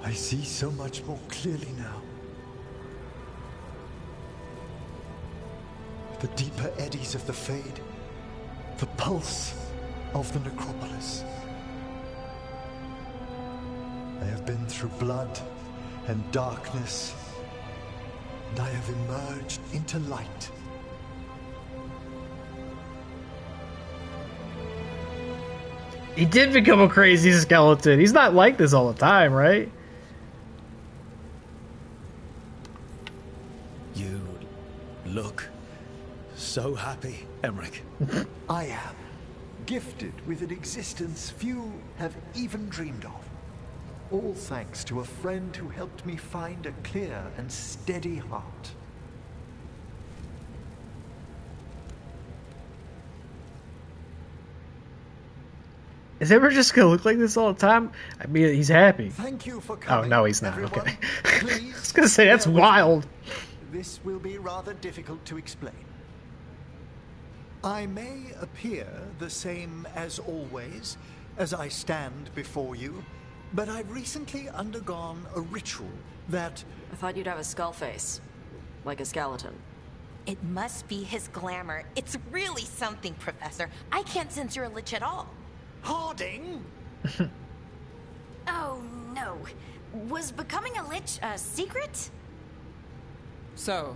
I see so much more clearly now. The deeper eddies of the Fade, the pulse of the necropolis. I have been through blood and darkness, and I have emerged into light. He did become a crazy skeleton. He's not like this all the time, right? You look so happy, Emmrich. I am gifted with an existence few have even dreamed of. All thanks to a friend who helped me find a clear and steady heart. Is Emmrich just gonna look like this all the time? I mean, he's happy. Thank you for coming. Oh no, he's not. Everyone. Okay. Please, I was gonna say that's wild. This will be rather difficult to explain. I may appear the same as always, as I stand before you, but I've recently undergone a ritual that... I thought you'd have a skull face. Like a skeleton. It must be his glamour. It's really something, Professor. I can't sense you're a lich at all. Harding? Oh, no. Was becoming a lich a secret? So,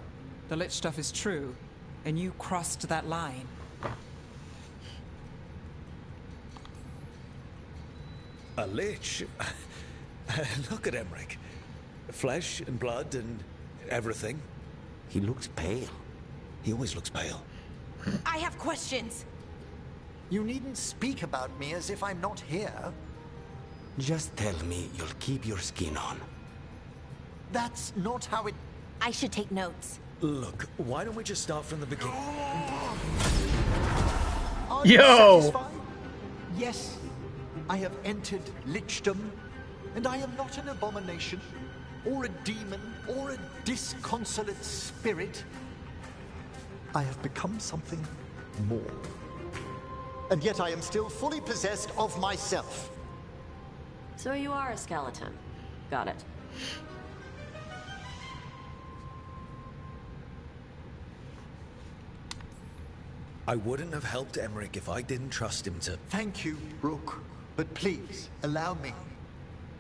the lich stuff is true, and you crossed that line. A lich? Look at Emmrich. Flesh and blood and everything. He looks pale. He always looks pale. I have questions. You needn't speak about me as if I'm not here. Just tell me you'll keep your skin on. That's not how it... I should take notes. Look, why don't we just start from the beginning? Are you satisfied? Yes, I have entered lichdom, and I am not an abomination, or a demon, or a disconsolate spirit. I have become something more. And yet I am still fully possessed of myself. So you are a skeleton. Got it. I wouldn't have helped Emmrich if I didn't trust him to... Thank you, Rook. But please, allow me.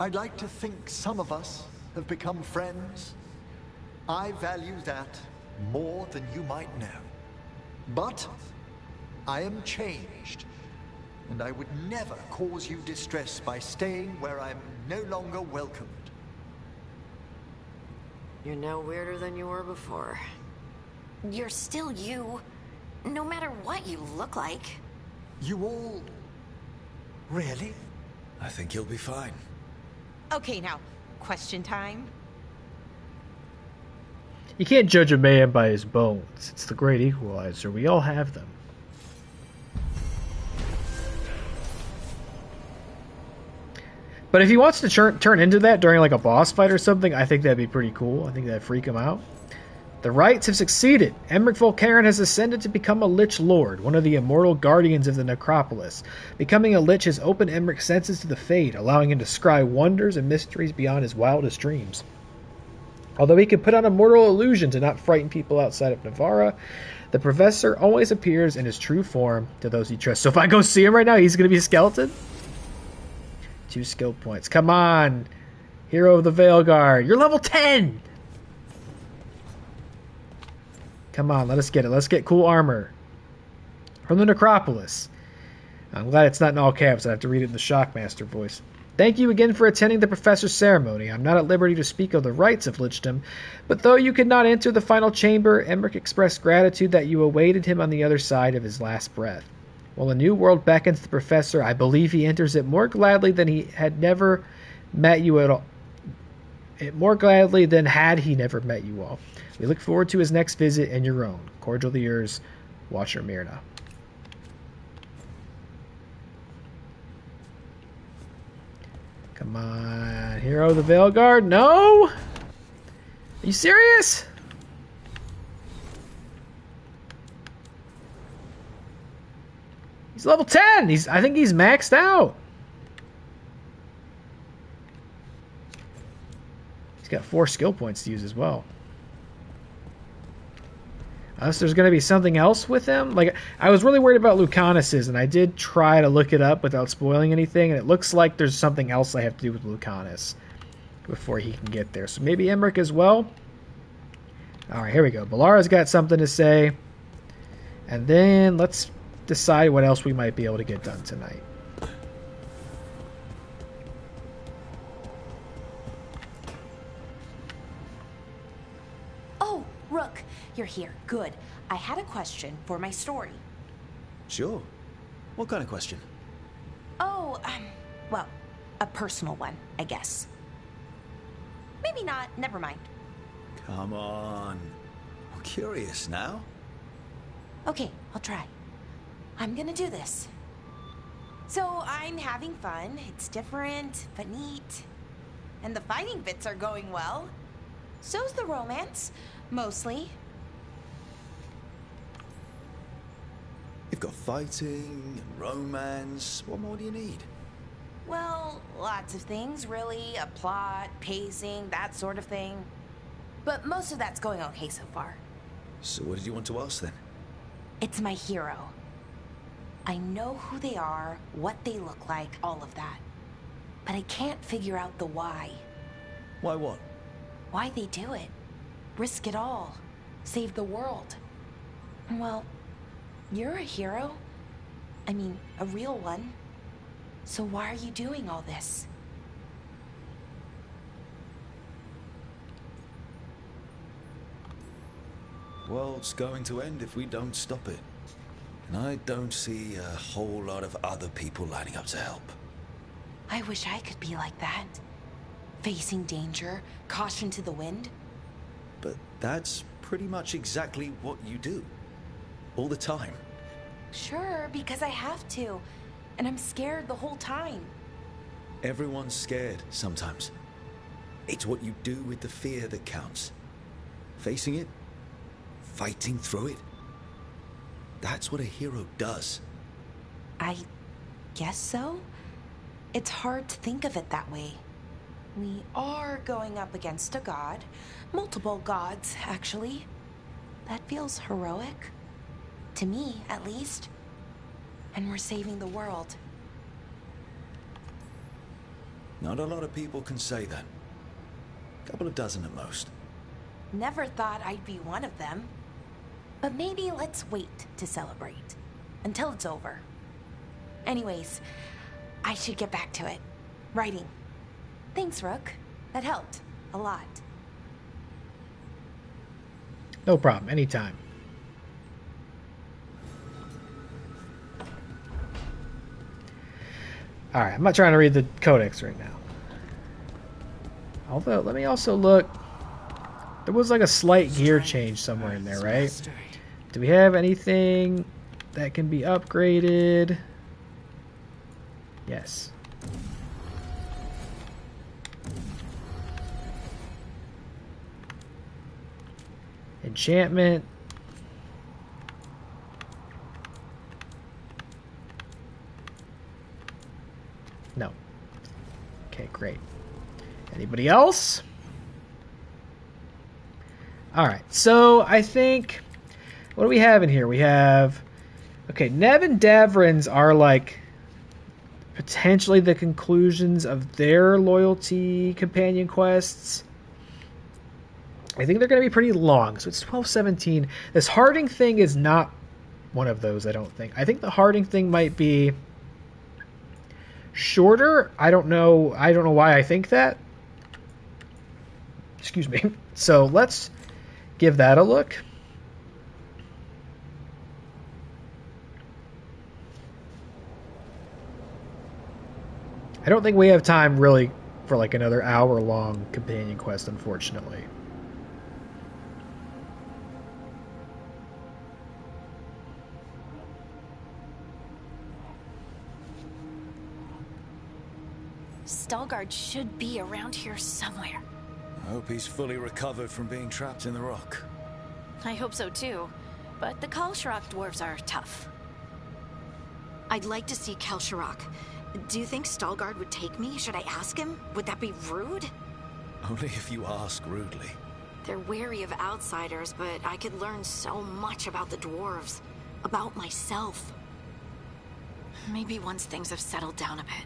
I'd like to think some of us have become friends. I value that more than you might know. But I am changed, and I would never cause you distress by staying where I'm no longer welcomed. You're no weirder than you were before. You're still you, no matter what you look like. You all... Really? I think you'll be fine. Okay, now, question time. You can't judge a man by his bones. It's the great equalizer. We all have them. But if he wants to turn into that during like a boss fight or something, I think that'd be pretty cool. I think that'd freak him out. The rites have succeeded. Emmrich Volkaren has ascended to become a Lich Lord, one of the immortal guardians of the necropolis. Becoming a Lich has opened Emmrich's senses to the Fade, allowing him to scry wonders and mysteries beyond his wildest dreams. Although he can put on a mortal illusion to not frighten people outside of Navarra, the Professor always appears in his true form to those he trusts. So if I go see him right now, he's going to be a skeleton? 2 skill points. Come on! Hero of the Veilguard. You're level 10! Come on, let us get it. Let's get cool armor. From the Necropolis. I'm glad it's not in all caps. I have to read it in the Shockmaster voice. Thank you again for attending the Professor's ceremony. I'm not at liberty to speak of the rites of lichdom, but though you could not enter the final chamber, Emmrich expressed gratitude that you awaited him on the other side of his last breath. While a new world beckons the Professor, I believe he enters it more gladly than he had never met you at all. More gladly than had he never met you all. We look forward to his next visit and your own. Cordially yours, Watcher Myrna. Come on, Hero of the Veilguard. No? Are you serious? He's level 10. I think he's maxed out. 4 skill points to use as well. Unless there's going to be something else with him. Like, I was really worried about Lucanus's, and I did try to look it up without spoiling anything, and it looks like there's something else I have to do with Lucanus before he can get there. So maybe Emmrich as well. Alright, here we go. Bellara's got something to say. And then let's decide what else we might be able to get done tonight. Oh, Rook, you're here. Good. I had a question for my story. Sure. What kind of question? Oh, well, a personal one, I guess. Maybe not. Never mind. Come on. I'm curious now. Okay, I'll try. I'm gonna do this. So I'm having fun. It's different, but neat. And the fighting bits are going well. So's the romance, mostly. You've got fighting and romance. What more do you need? Well, lots of things, really. A plot, pacing, that sort of thing. But most of that's going okay so far. So what did you want to ask then? It's my hero. I know who they are, what they look like, all of that. But I can't figure out the why. Why what? Why they do it. Risk it all. Save the world. Well, you're a hero. I mean, a real one. So why are you doing all this? World's going to end if we don't stop it. And I don't see a whole lot of other people lining up to help. I wish I could be like that. Facing danger, caution to the wind. But that's pretty much exactly what you do. All the time. Sure, because I have to. And I'm scared the whole time. Everyone's scared sometimes. It's what you do with the fear that counts. Facing it, fighting through it. That's what a hero does. I guess so. It's hard to think of it that way. We are going up against a god. Multiple gods, actually. That feels heroic. To me, at least. And we're saving the world. Not a lot of people can say that. A couple of dozen at most. Never thought I'd be one of them. But maybe let's wait to celebrate. Until it's over. Anyways, I should get back to it. Writing. Thanks, Rook. That helped. A lot. No problem. Anytime. Alright, I'm not trying to read the codex right now. Although, let me also look. There was like a slight gear change somewhere in there, right? Do we have anything that can be upgraded? Yes. Enchantment. No. Okay, great. Anybody else? Alright, so I think... What do we have in here? We have... Okay, Neb and Davrin's are like... potentially the conclusions of their loyalty companion quests. I think they're going to be pretty long. So it's 12:17. This Harding thing is not one of those, I don't think. I think the Harding thing might be shorter. I don't know why I think that. Excuse me. So let's give that a look. I don't think we have time really for like another hour-long companion quest, unfortunately. Veilguard should be around here somewhere. I hope he's fully recovered from being trapped in the rock. I hope so too, but the Kalsharok dwarves are tough. I'd like to see Kalsharok. Do you think Veilguard would take me? Should I ask him? Would that be rude? Only if you ask rudely. They're wary of outsiders, but I could learn so much about the dwarves, about myself. Maybe once things have settled down a bit.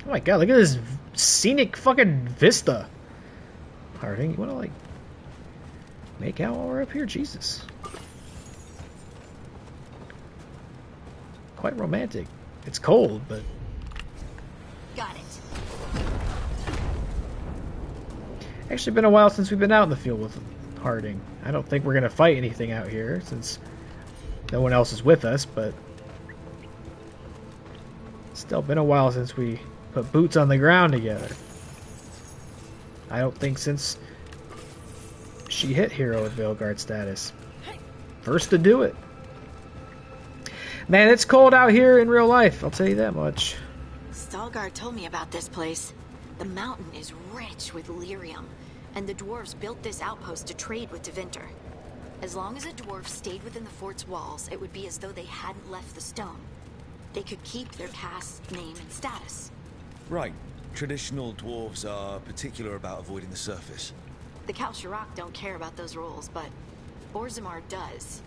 Oh my god, look at this scenic fucking vista. Harding, you wanna like make out while we're up here? Jesus. Quite romantic. It's cold, but... Got it. Actually been a while since we've been out in the field with Harding. I don't think we're gonna fight anything out here since no one else is with us, but still been a while since we put boots on the ground together. I don't think since she hit hero with Veilguard status. First to do it. Man, it's cold out here in real life, I'll tell you that much. Stalgard told me about this place. The mountain is rich with lyrium, and the dwarves built this outpost to trade with Tevinter. As long as a dwarf stayed within the fort's walls, it would be as though they hadn't left the stone. They could keep their caste, name, and status. Right. Traditional dwarves are particular about avoiding the surface. The Kalsharak don't care about those rules, but Orzammar does.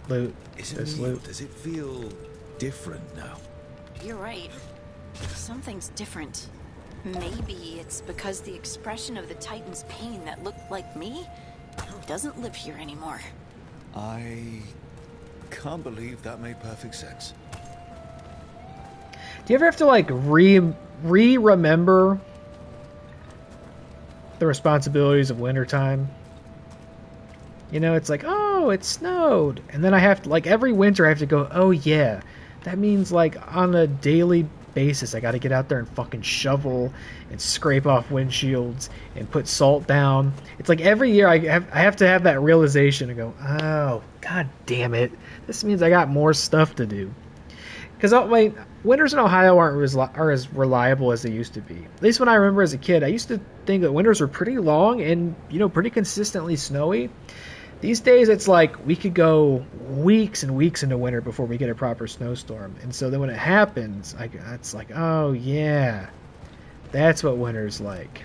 Loot. Isn't loot. Does it feel different now? You're right. Something's different. Maybe it's because the expression of the Titan's pain that looked like me doesn't live here anymore. I can't believe that made perfect sense. Do you ever have to like remember the responsibilities of wintertime? You know, it's like, oh, it snowed. And then I have to, like, every winter I have to go, oh yeah, that means like on a daily basis I gotta get out there and fucking shovel and scrape off windshields and put salt down. It's like every year I have to have that realization and go, oh, god damn it. This means I got more stuff to do. Because winters in Ohio aren't as reliable as they used to be. At least when I remember as a kid, I used to think that winters were pretty long and, you know, pretty consistently snowy. These days, it's like we could go weeks and weeks into winter before we get a proper snowstorm. And so then when it happens, it's like, oh yeah, that's what winter's like.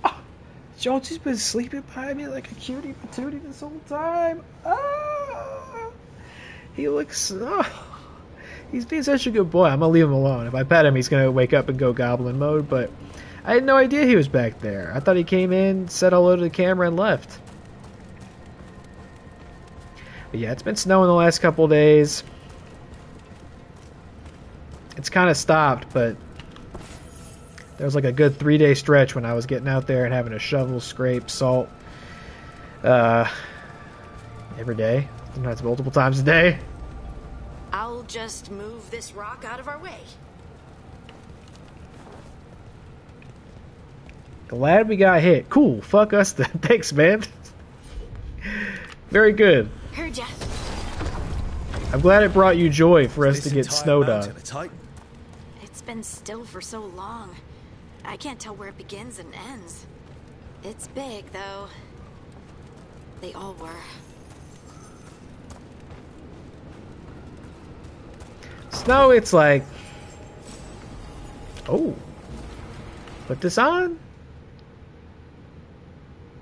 Oh, Jonesy's been sleeping by me like a cutie patootie this whole time. Oh, he looks... Oh. He's being such a good boy. I'm going to leave him alone. If I pet him, he's going to wake up and go goblin mode, but I had no idea he was back there. I thought he came in, said hello to the camera, and left. But yeah, it's been snowing the last couple days. It's kind of stopped, but there was like a good 3-day stretch when I was getting out there and having to shovel, scrape, salt every day. Sometimes multiple times a day. I'll just move this rock out of our way. Glad we got hit. Cool. Fuck us then. Thanks, man. Very good. Heard ya. I'm glad it brought you joy for us to get snowed on. It's been still for so long. I can't tell where it begins and ends. It's big, though. They all were. Snow, it's like... Oh. Put this on?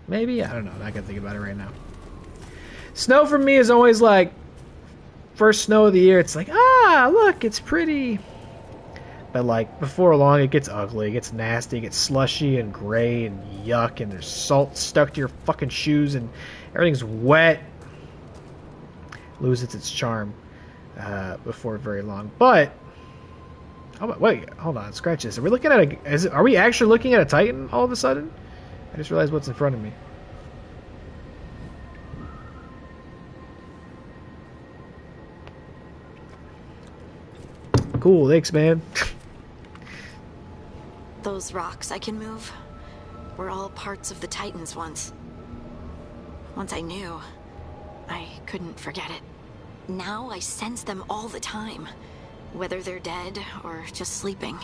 Maybe? I don't know. I'm not going to think about it right now. Snow for me is always like... First snow of the year, it's like, ah, look, it's pretty. But like, before long, it gets ugly. It gets nasty. It gets slushy and gray and yuck. And there's salt stuck to your fucking shoes. And everything's wet. Loses its charm. Before very long, but wait, hold on, scratch this. Are we looking at are we actually looking at a Titan all of a sudden? I just realized what's in front of me. Cool, thanks, man. Those rocks I can move were all parts of the Titans once. Once I knew, I couldn't forget it. Now I sense them all the time, whether they're dead or just sleeping.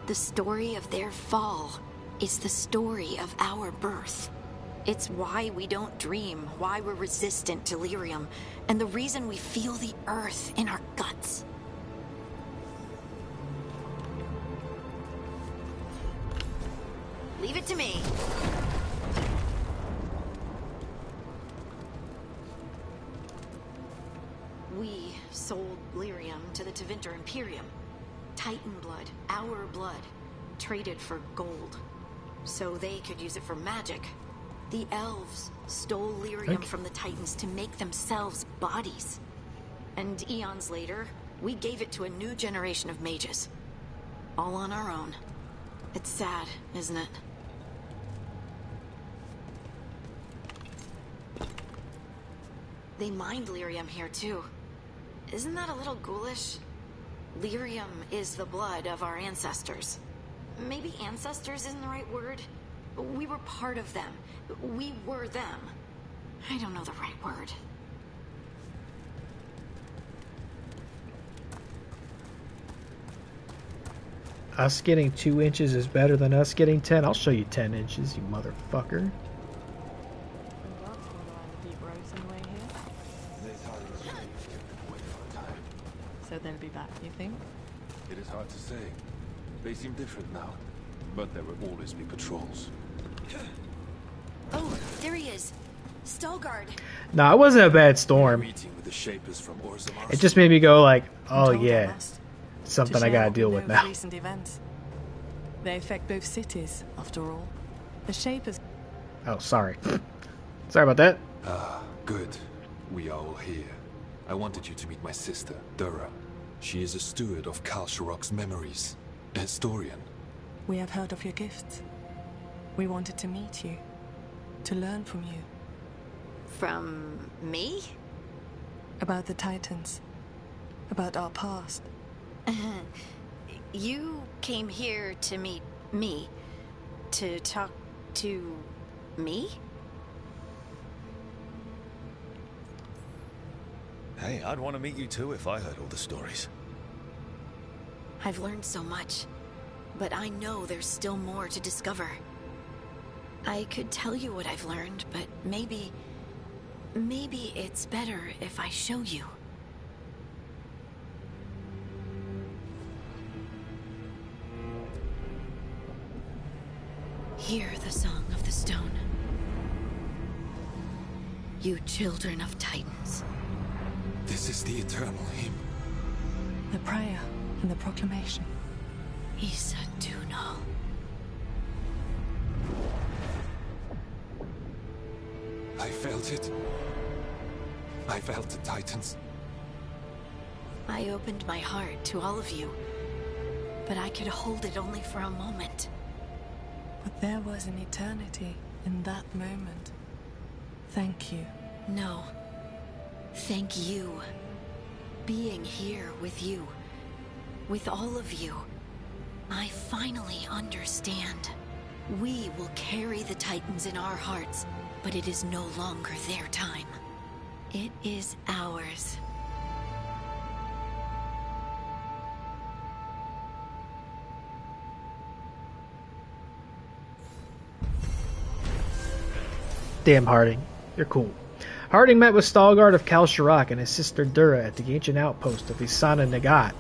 The story of their fall is the story of our birth. It's why we don't dream, why we're resistant to lyrium, and the reason we feel the earth in our guts. Leave it to me. We sold lyrium to the Tevinter Imperium. Titan blood, our blood, traded for gold. So they could use it for magic. The elves stole lyrium from the Titans to make themselves bodies. And eons later, we gave it to a new generation of mages. All on our own. It's sad, isn't it? They mined lyrium here too. Isn't that a little ghoulish? Lyrium is the blood of our ancestors. Maybe ancestors isn't the right word. We were part of them. We were them. I don't know the right word. Us getting 2 inches is better than us getting 10. I'll show you 10 inches, you motherfucker. So they'll be back, you think? It is hard to say. They seem different now, but there will always be patrols. Oh, there he is. Stalgard. No, it wasn't a bad storm. Meeting with the Shapers from Orzammar. It just made me go like, oh yeah, something I gotta deal with now. Recent events. They affect both cities, after all. The Shapers. Oh, sorry. Sorry about that. Ah, good. We are all here. I wanted you to meet my sister, Dura. She is a steward of Kal Sharok's memories. A historian. We have heard of your gifts. We wanted to meet you. To learn from you. From me? About the Titans. About our past. You came here to meet me. To talk to me? Hey, I'd want to meet you too if I heard all the stories. I've learned so much, but I know there's still more to discover. I could tell you what I've learned, but maybe it's better if I show you. Hear the song of the stone. You children of Titans. This is the eternal hymn. The prayer and the proclamation. Isa Tunal. I felt it. I felt the Titans. I opened my heart to all of you, but I could hold it only for a moment. But there was an eternity in that moment. Thank you. No. Thank you. Being here with you. With all of you. I finally understand. We will carry the Titans in our hearts, but it is no longer their time. It is ours. Damn, Harding. You're cool. Harding met with Stalgard of Kal Sharok and his sister Dura at the ancient outpost of Isana Nagat.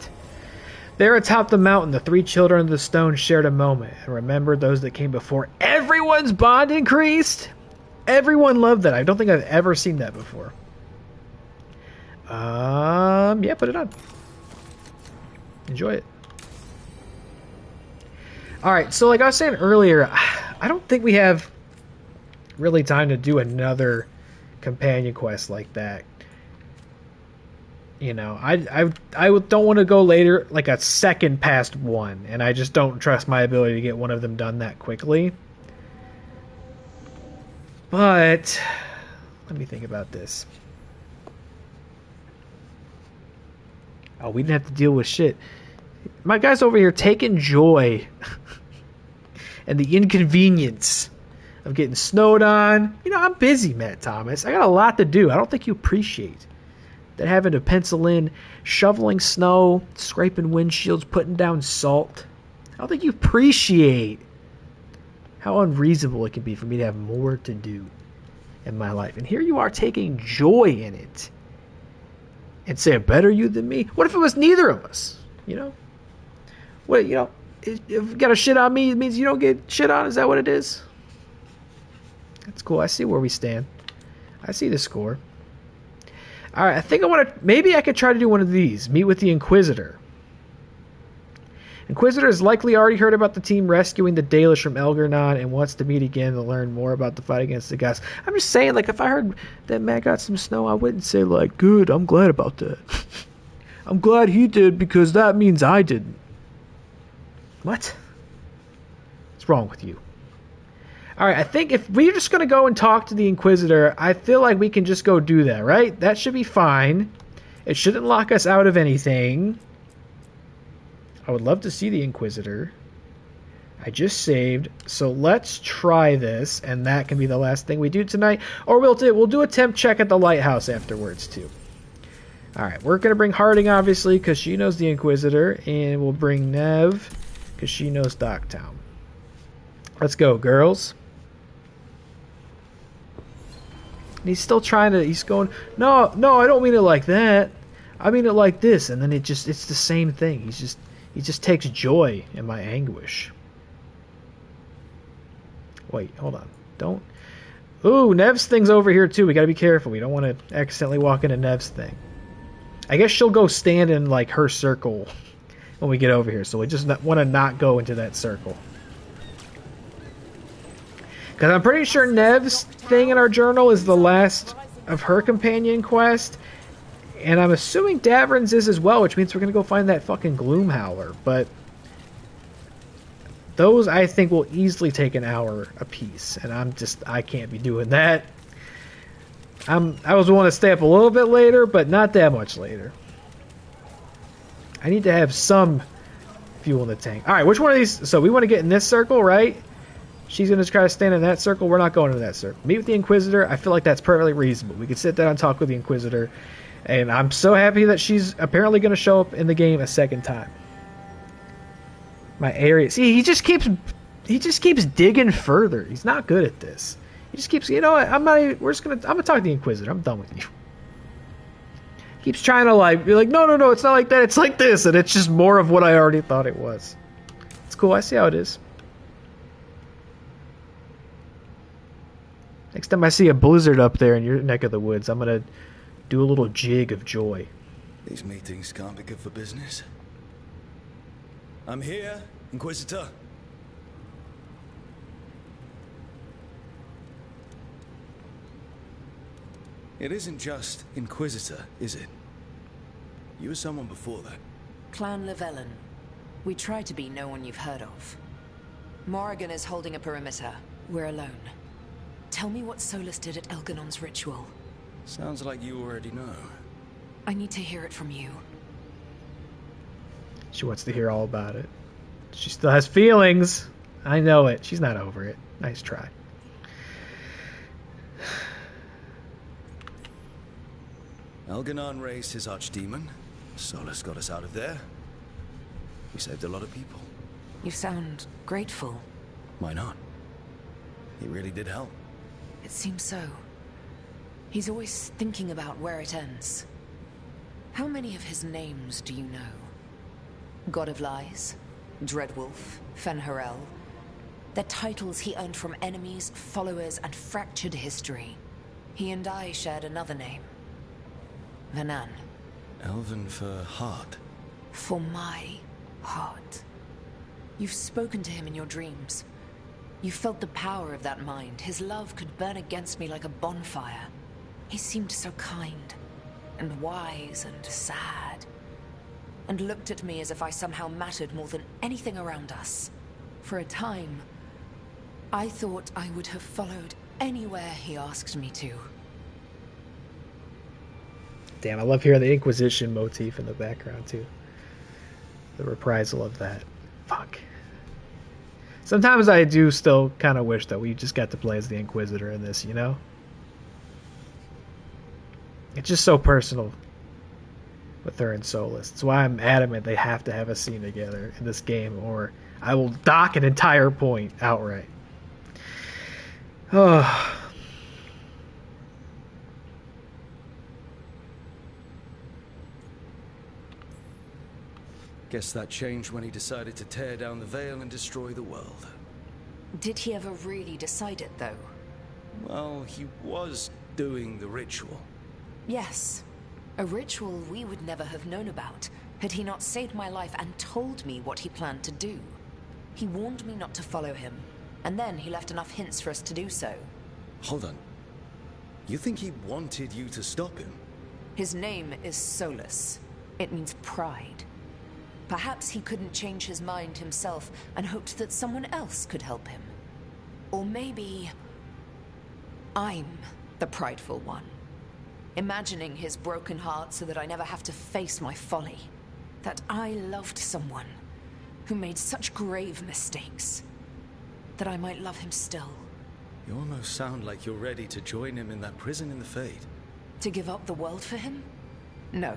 There atop the mountain, the 3 children of the stone shared a moment and remembered those that came before. Everyone's bond increased! Everyone loved that. I don't think I've ever seen that before. Yeah, put it on. Enjoy it. Alright, so like I was saying earlier, I don't think we have really time to do another companion quest like that. You know, I don't want to go later, like a second past one, and I just don't trust my ability to get one of them done that quickly. But let me think about this. Oh, we didn't have to deal with shit. My guy's over here taking joy and the inconvenience of getting snowed on. You know, I'm busy, Matt Thomas. I got a lot to do. I don't think you appreciate that having to pencil in shoveling snow, scraping windshields, putting down salt. I don't think you appreciate how unreasonable it can be for me to have more to do in my life. And here you are taking joy in it. And saying, better you than me? What if it was neither of us? You know? What, you know, if you got a shit on me, it means you don't get shit on? Is that what it is? That's cool. I see where we stand. I see the score. Alright, I think I want to... Maybe I could try to do one of these. Meet with the Inquisitor. Inquisitor has likely already heard about the team rescuing the Dalish from Elgarnon and wants to meet again to learn more about the fight against the gods. I'm just saying, like, if I heard that Matt got some snow, I wouldn't say, like, good, I'm glad about that. I'm glad he did because that means I didn't. What? What's wrong with you? Alright, I think if we're just going to go and talk to the Inquisitor, I feel like we can just go do that, right? That should be fine. It shouldn't lock us out of anything. I would love to see the Inquisitor. I just saved, so let's try this, and that can be the last thing we do tonight. Or we'll do a temp check at the lighthouse afterwards, too. Alright, we're going to bring Harding, obviously, because she knows the Inquisitor, and we'll bring Nev, because she knows Docktown. Let's go, girls. And he's still trying to, he's going, no, I don't mean it like that. I mean it like this, and then it's the same thing. He just takes joy in my anguish. Wait, hold on. Don't... Ooh, Nev's thing's over here too. We gotta be careful. We don't want to accidentally walk into Nev's thing. I guess she'll go stand in, like, her circle when we get over here. So we just want to not go into that circle. Because I'm pretty sure Nev's thing in our journal is the last of her companion quest. And I'm assuming Davrin's is as well, which means we're going to go find that fucking Gloomhowler. But those, I think, will easily take an hour apiece. And I can't be doing that. I was willing to stay up a little bit later, but not that much later. I need to have some fuel in the tank. Alright, which one of these... So we want to get in this circle, right? She's going to try to stand in that circle. We're not going into that circle. Meet with the Inquisitor. I feel like that's perfectly reasonable. We could sit down and talk with the Inquisitor. And I'm so happy that she's apparently going to show up in the game a second time. My area... See, he just keeps digging further. He's not good at this. He just keeps... You know what? I'm going to talk to the Inquisitor. I'm done with you. Keeps trying to, like, be like, no, it's not like that. It's like this. And it's just more of what I already thought it was. It's cool. I see how it is. Next time I see a blizzard up there in your neck of the woods, I'm going to do a little jig of joy. These meetings can't be good for business. I'm here, Inquisitor. It isn't just Inquisitor, is it? You were someone before that. Clan Llewellyn. We try to be no one you've heard of. Morrigan is holding a perimeter. We're alone. Tell me what Solus did at Elganon's ritual. Sounds like you already know. I need to hear it from you. She wants to hear all about it. She still has feelings. I know it. She's not over it. Nice try. Elganon raised his archdemon. Solus got us out of there. We saved a lot of people. You sound grateful. Why not? He really did help. It seems so. He's always thinking about where it ends. How many of his names do you know? God of Lies, Dreadwolf, Fen'Harel. They're titles he earned from enemies, followers, and fractured history. He and I shared another name. Vanan. Elven for heart. For my heart. You've spoken to him in your dreams. You felt the power of that mind. His love could burn against me like a bonfire. He seemed so kind, and wise, and sad, and looked at me as if I somehow mattered more than anything around us. For a time, I thought I would have followed anywhere he asked me to. Damn, I love hearing the Inquisition motif in the background, too. The reprisal of that. Fuck. Sometimes I do still kind of wish that we just got to play as the Inquisitor in this, you know? It's just so personal with her and Solus. That's why I'm adamant they have to have a scene together in this game, or I will dock an entire point outright. Oh. Guess that changed when he decided to tear down the Veil and destroy the world. Did he ever really decide it, though? Well, he was doing the ritual. Yes. A ritual we would never have known about, had he not saved my life and told me what he planned to do. He warned me not to follow him, and then he left enough hints for us to do so. Hold on. You think he wanted you to stop him? His name is Solus. It means pride. Perhaps he couldn't change his mind himself and hoped that someone else could help him. Or maybe I'm the prideful one, imagining his broken heart so that I never have to face my folly. That I loved someone who made such grave mistakes, that I might love him still. You almost sound like you're ready to join him in that prison in the Fade. To give up the world for him? No.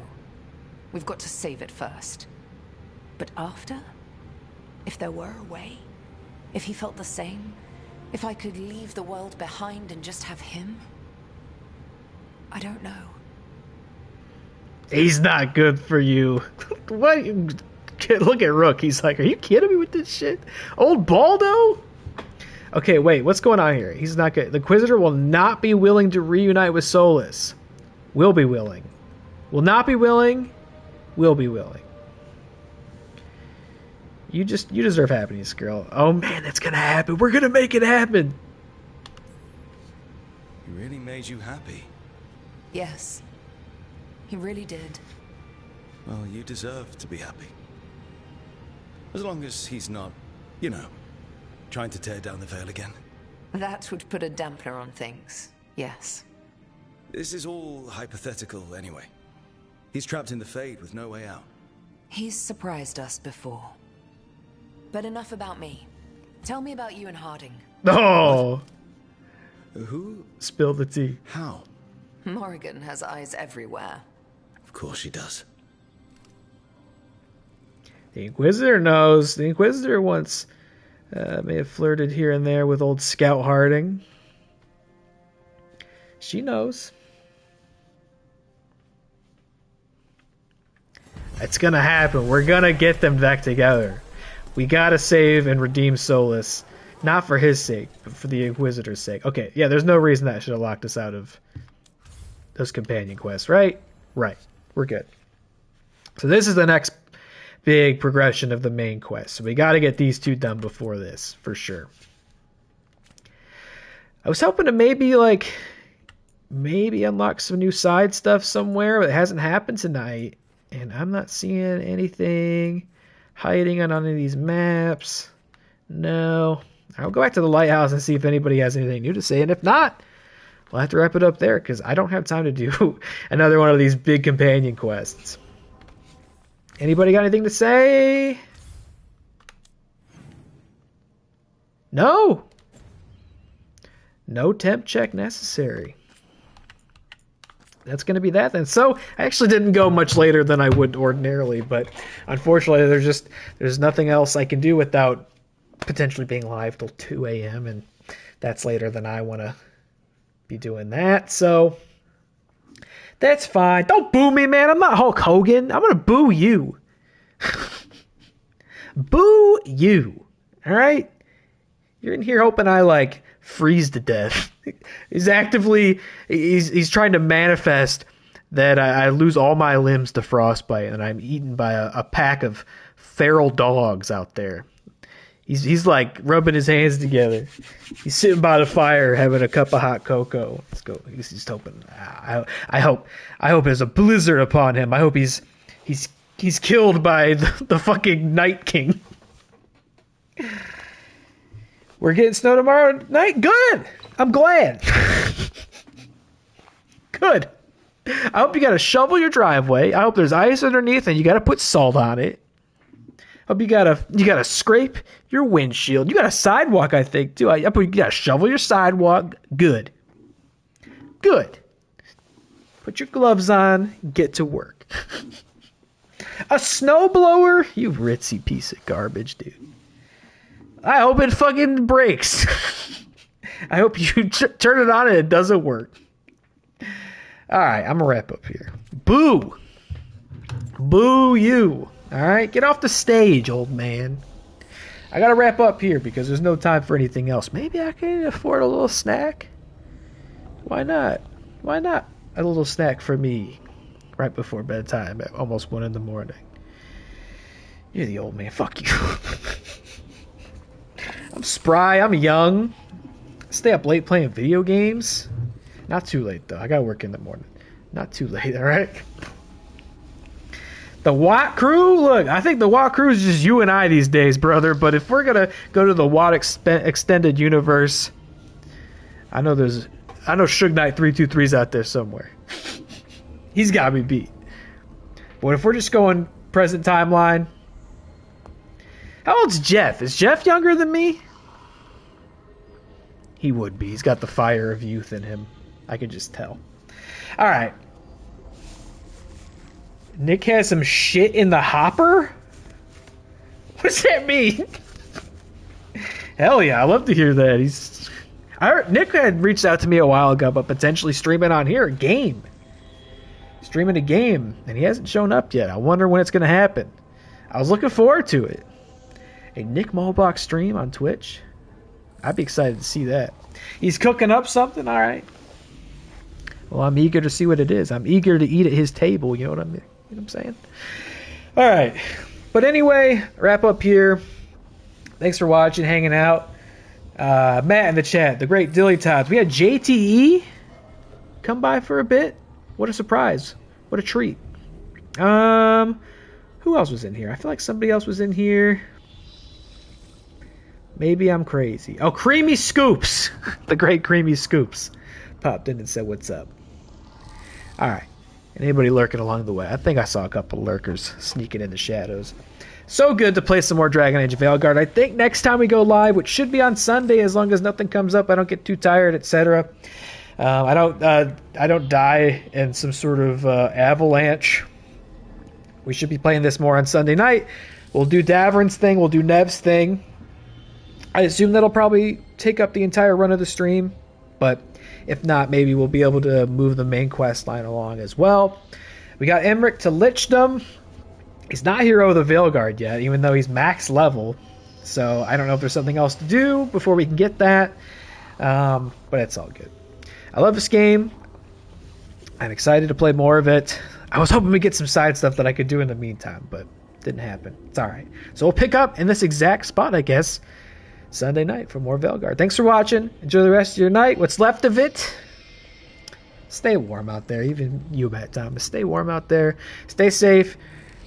We've got to save it first. But after? If there were a way? If he felt the same? If I could leave the world behind and just have him? I don't know. He's not good for you. What? Look at Rook. He's like, are you kidding me with this shit? Old Baldo? Okay, wait. What's going on here? He's not good. The Inquisitor will not be willing to reunite with Solus. Will be willing. Will not be willing. Will be willing. You deserve happiness, girl. Oh man, it's gonna happen. We're gonna make it happen. He really made you happy. Yes. He really did. Well, you deserve to be happy. As long as he's not, you know, trying to tear down the Veil again. That would put a dampener on things. Yes. This is all hypothetical anyway. He's trapped in the Fade with no way out. He's surprised us before. But enough about me. Tell me about you and Harding. Oh! What? Who? Spill the tea. How? Morrigan has eyes everywhere. Of course she does. The Inquisitor knows. The Inquisitor once may have flirted here and there with old Scout Harding. She knows. It's gonna happen. We're gonna get them back together. We gotta save and redeem Solus. Not for his sake, but for the Inquisitor's sake. Okay, yeah, there's no reason that should have locked us out of those companion quests, right? Right. We're good. So this is the next big progression of the main quest. So we gotta get these two done before this, for sure. I was hoping to maybe unlock some new side stuff somewhere, but it hasn't happened tonight. And I'm not seeing anything hiding on any of these maps. No. I'll go back to the lighthouse and see if anybody has anything new to say. And if not, we'll have to wrap it up there because I don't have time to do another one of these big companion quests. Anybody got anything to say? No. No temp check necessary. That's going to be that then. So I actually didn't go much later than I would ordinarily, but unfortunately there's nothing else I can do without potentially being live till 2 a.m. and that's later than I want to be doing that. So that's fine. Don't boo me, man. I'm not Hulk Hogan. I'm going to boo you. Boo you. All right? You're in here hoping I freeze to death. He's trying to manifest that I lose all my limbs to frostbite and I'm eaten by a pack of feral dogs out there. He's like rubbing his hands together. He's sitting by the fire having a cup of hot cocoa. Let's go. He's just hoping. I hope there's a blizzard upon him. I hope he's killed by the fucking Night King. We're getting snow tomorrow night? Good! I'm glad. Good. I hope you got to shovel your driveway. I hope there's ice underneath and you got to put salt on it. I hope you got to scrape your windshield. You got a sidewalk, I think, too. I hope you got to shovel your sidewalk. Good. Good. Put your gloves on. Get to work. A snowblower? You ritzy piece of garbage, dude. I hope it fucking breaks. I hope you turn it on and it doesn't work. All right, I'm going to wrap up here. Boo! Boo you! All right, get off the stage, old man. I got to wrap up here because there's no time for anything else. Maybe I can afford a little snack? Why not? Why not a little snack for me right before bedtime at almost 1 in the morning? You're the old man. Fuck you. I'm spry. I'm young. Stay up late playing video games. Not too late, though. I got to work in the morning. Not too late, all right? The Watt crew? Look, I think the Watt crew is just you and I these days, brother. But if we're going to go to the Watt extended universe, I know Suge Knight 323's out there somewhere. He's got me beat. But if we're just going present timeline, how old's Jeff? Is Jeff younger than me? He would be. He's got the fire of youth in him. I can just tell. All right. Nick has some shit in the hopper? What does that mean? Hell yeah, I love to hear that. Nick had reached out to me a while ago about potentially streaming on here a game. Streaming a game, and he hasn't shown up yet. I wonder when it's going to happen. I was looking forward to it. A Nick Mulbach stream on Twitch? I'd be excited to see that. He's cooking up something? All right. Well, I'm eager to see what it is. I'm eager to eat at his table. You know what I mean? You know what I'm saying? All right. But anyway, wrap up here. Thanks for watching, hanging out. Matt in the chat, the great Dilly Tots. We had JTE come by for a bit. What a surprise. What a treat. Who else was in here? I feel like somebody else was in here. Maybe I'm crazy. Oh, Creamy Scoops. The great Creamy Scoops popped in and said, what's up? All right. Anybody lurking along the way? I think I saw a couple lurkers sneaking in the shadows. So good to play some more Dragon Age Veilguard. I think next time we go live, which should be on Sunday, as long as nothing comes up, I don't get too tired, etc. I don't die in some sort of avalanche. We should be playing this more on Sunday night. We'll do Davrin's thing. We'll do Nev's thing. I assume that'll probably take up the entire run of the stream, but if not, maybe we'll be able to move the main quest line along as well. We got Emmrich to lichdom. He's not Hero of the Veilguard yet, even though he's max level. So I don't know if there's something else to do before we can get that. But it's all good. I love this game. I'm excited to play more of it. I was hoping we get some side stuff that I could do in the meantime, but didn't happen. It's all right. So we'll pick up in this exact spot, I guess, Sunday night for more Veilguard. Thanks for watching. Enjoy the rest of your night. What's left of it. Stay warm out there. Even you, Matt Thomas. Stay warm out there. Stay safe.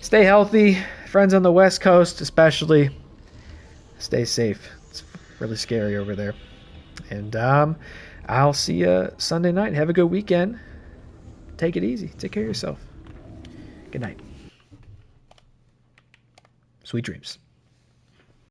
Stay healthy. Friends on the West Coast especially. Stay safe. It's really scary over there. And I'll see you Sunday night. Have a good weekend. Take it easy. Take care of yourself. Good night. Sweet dreams.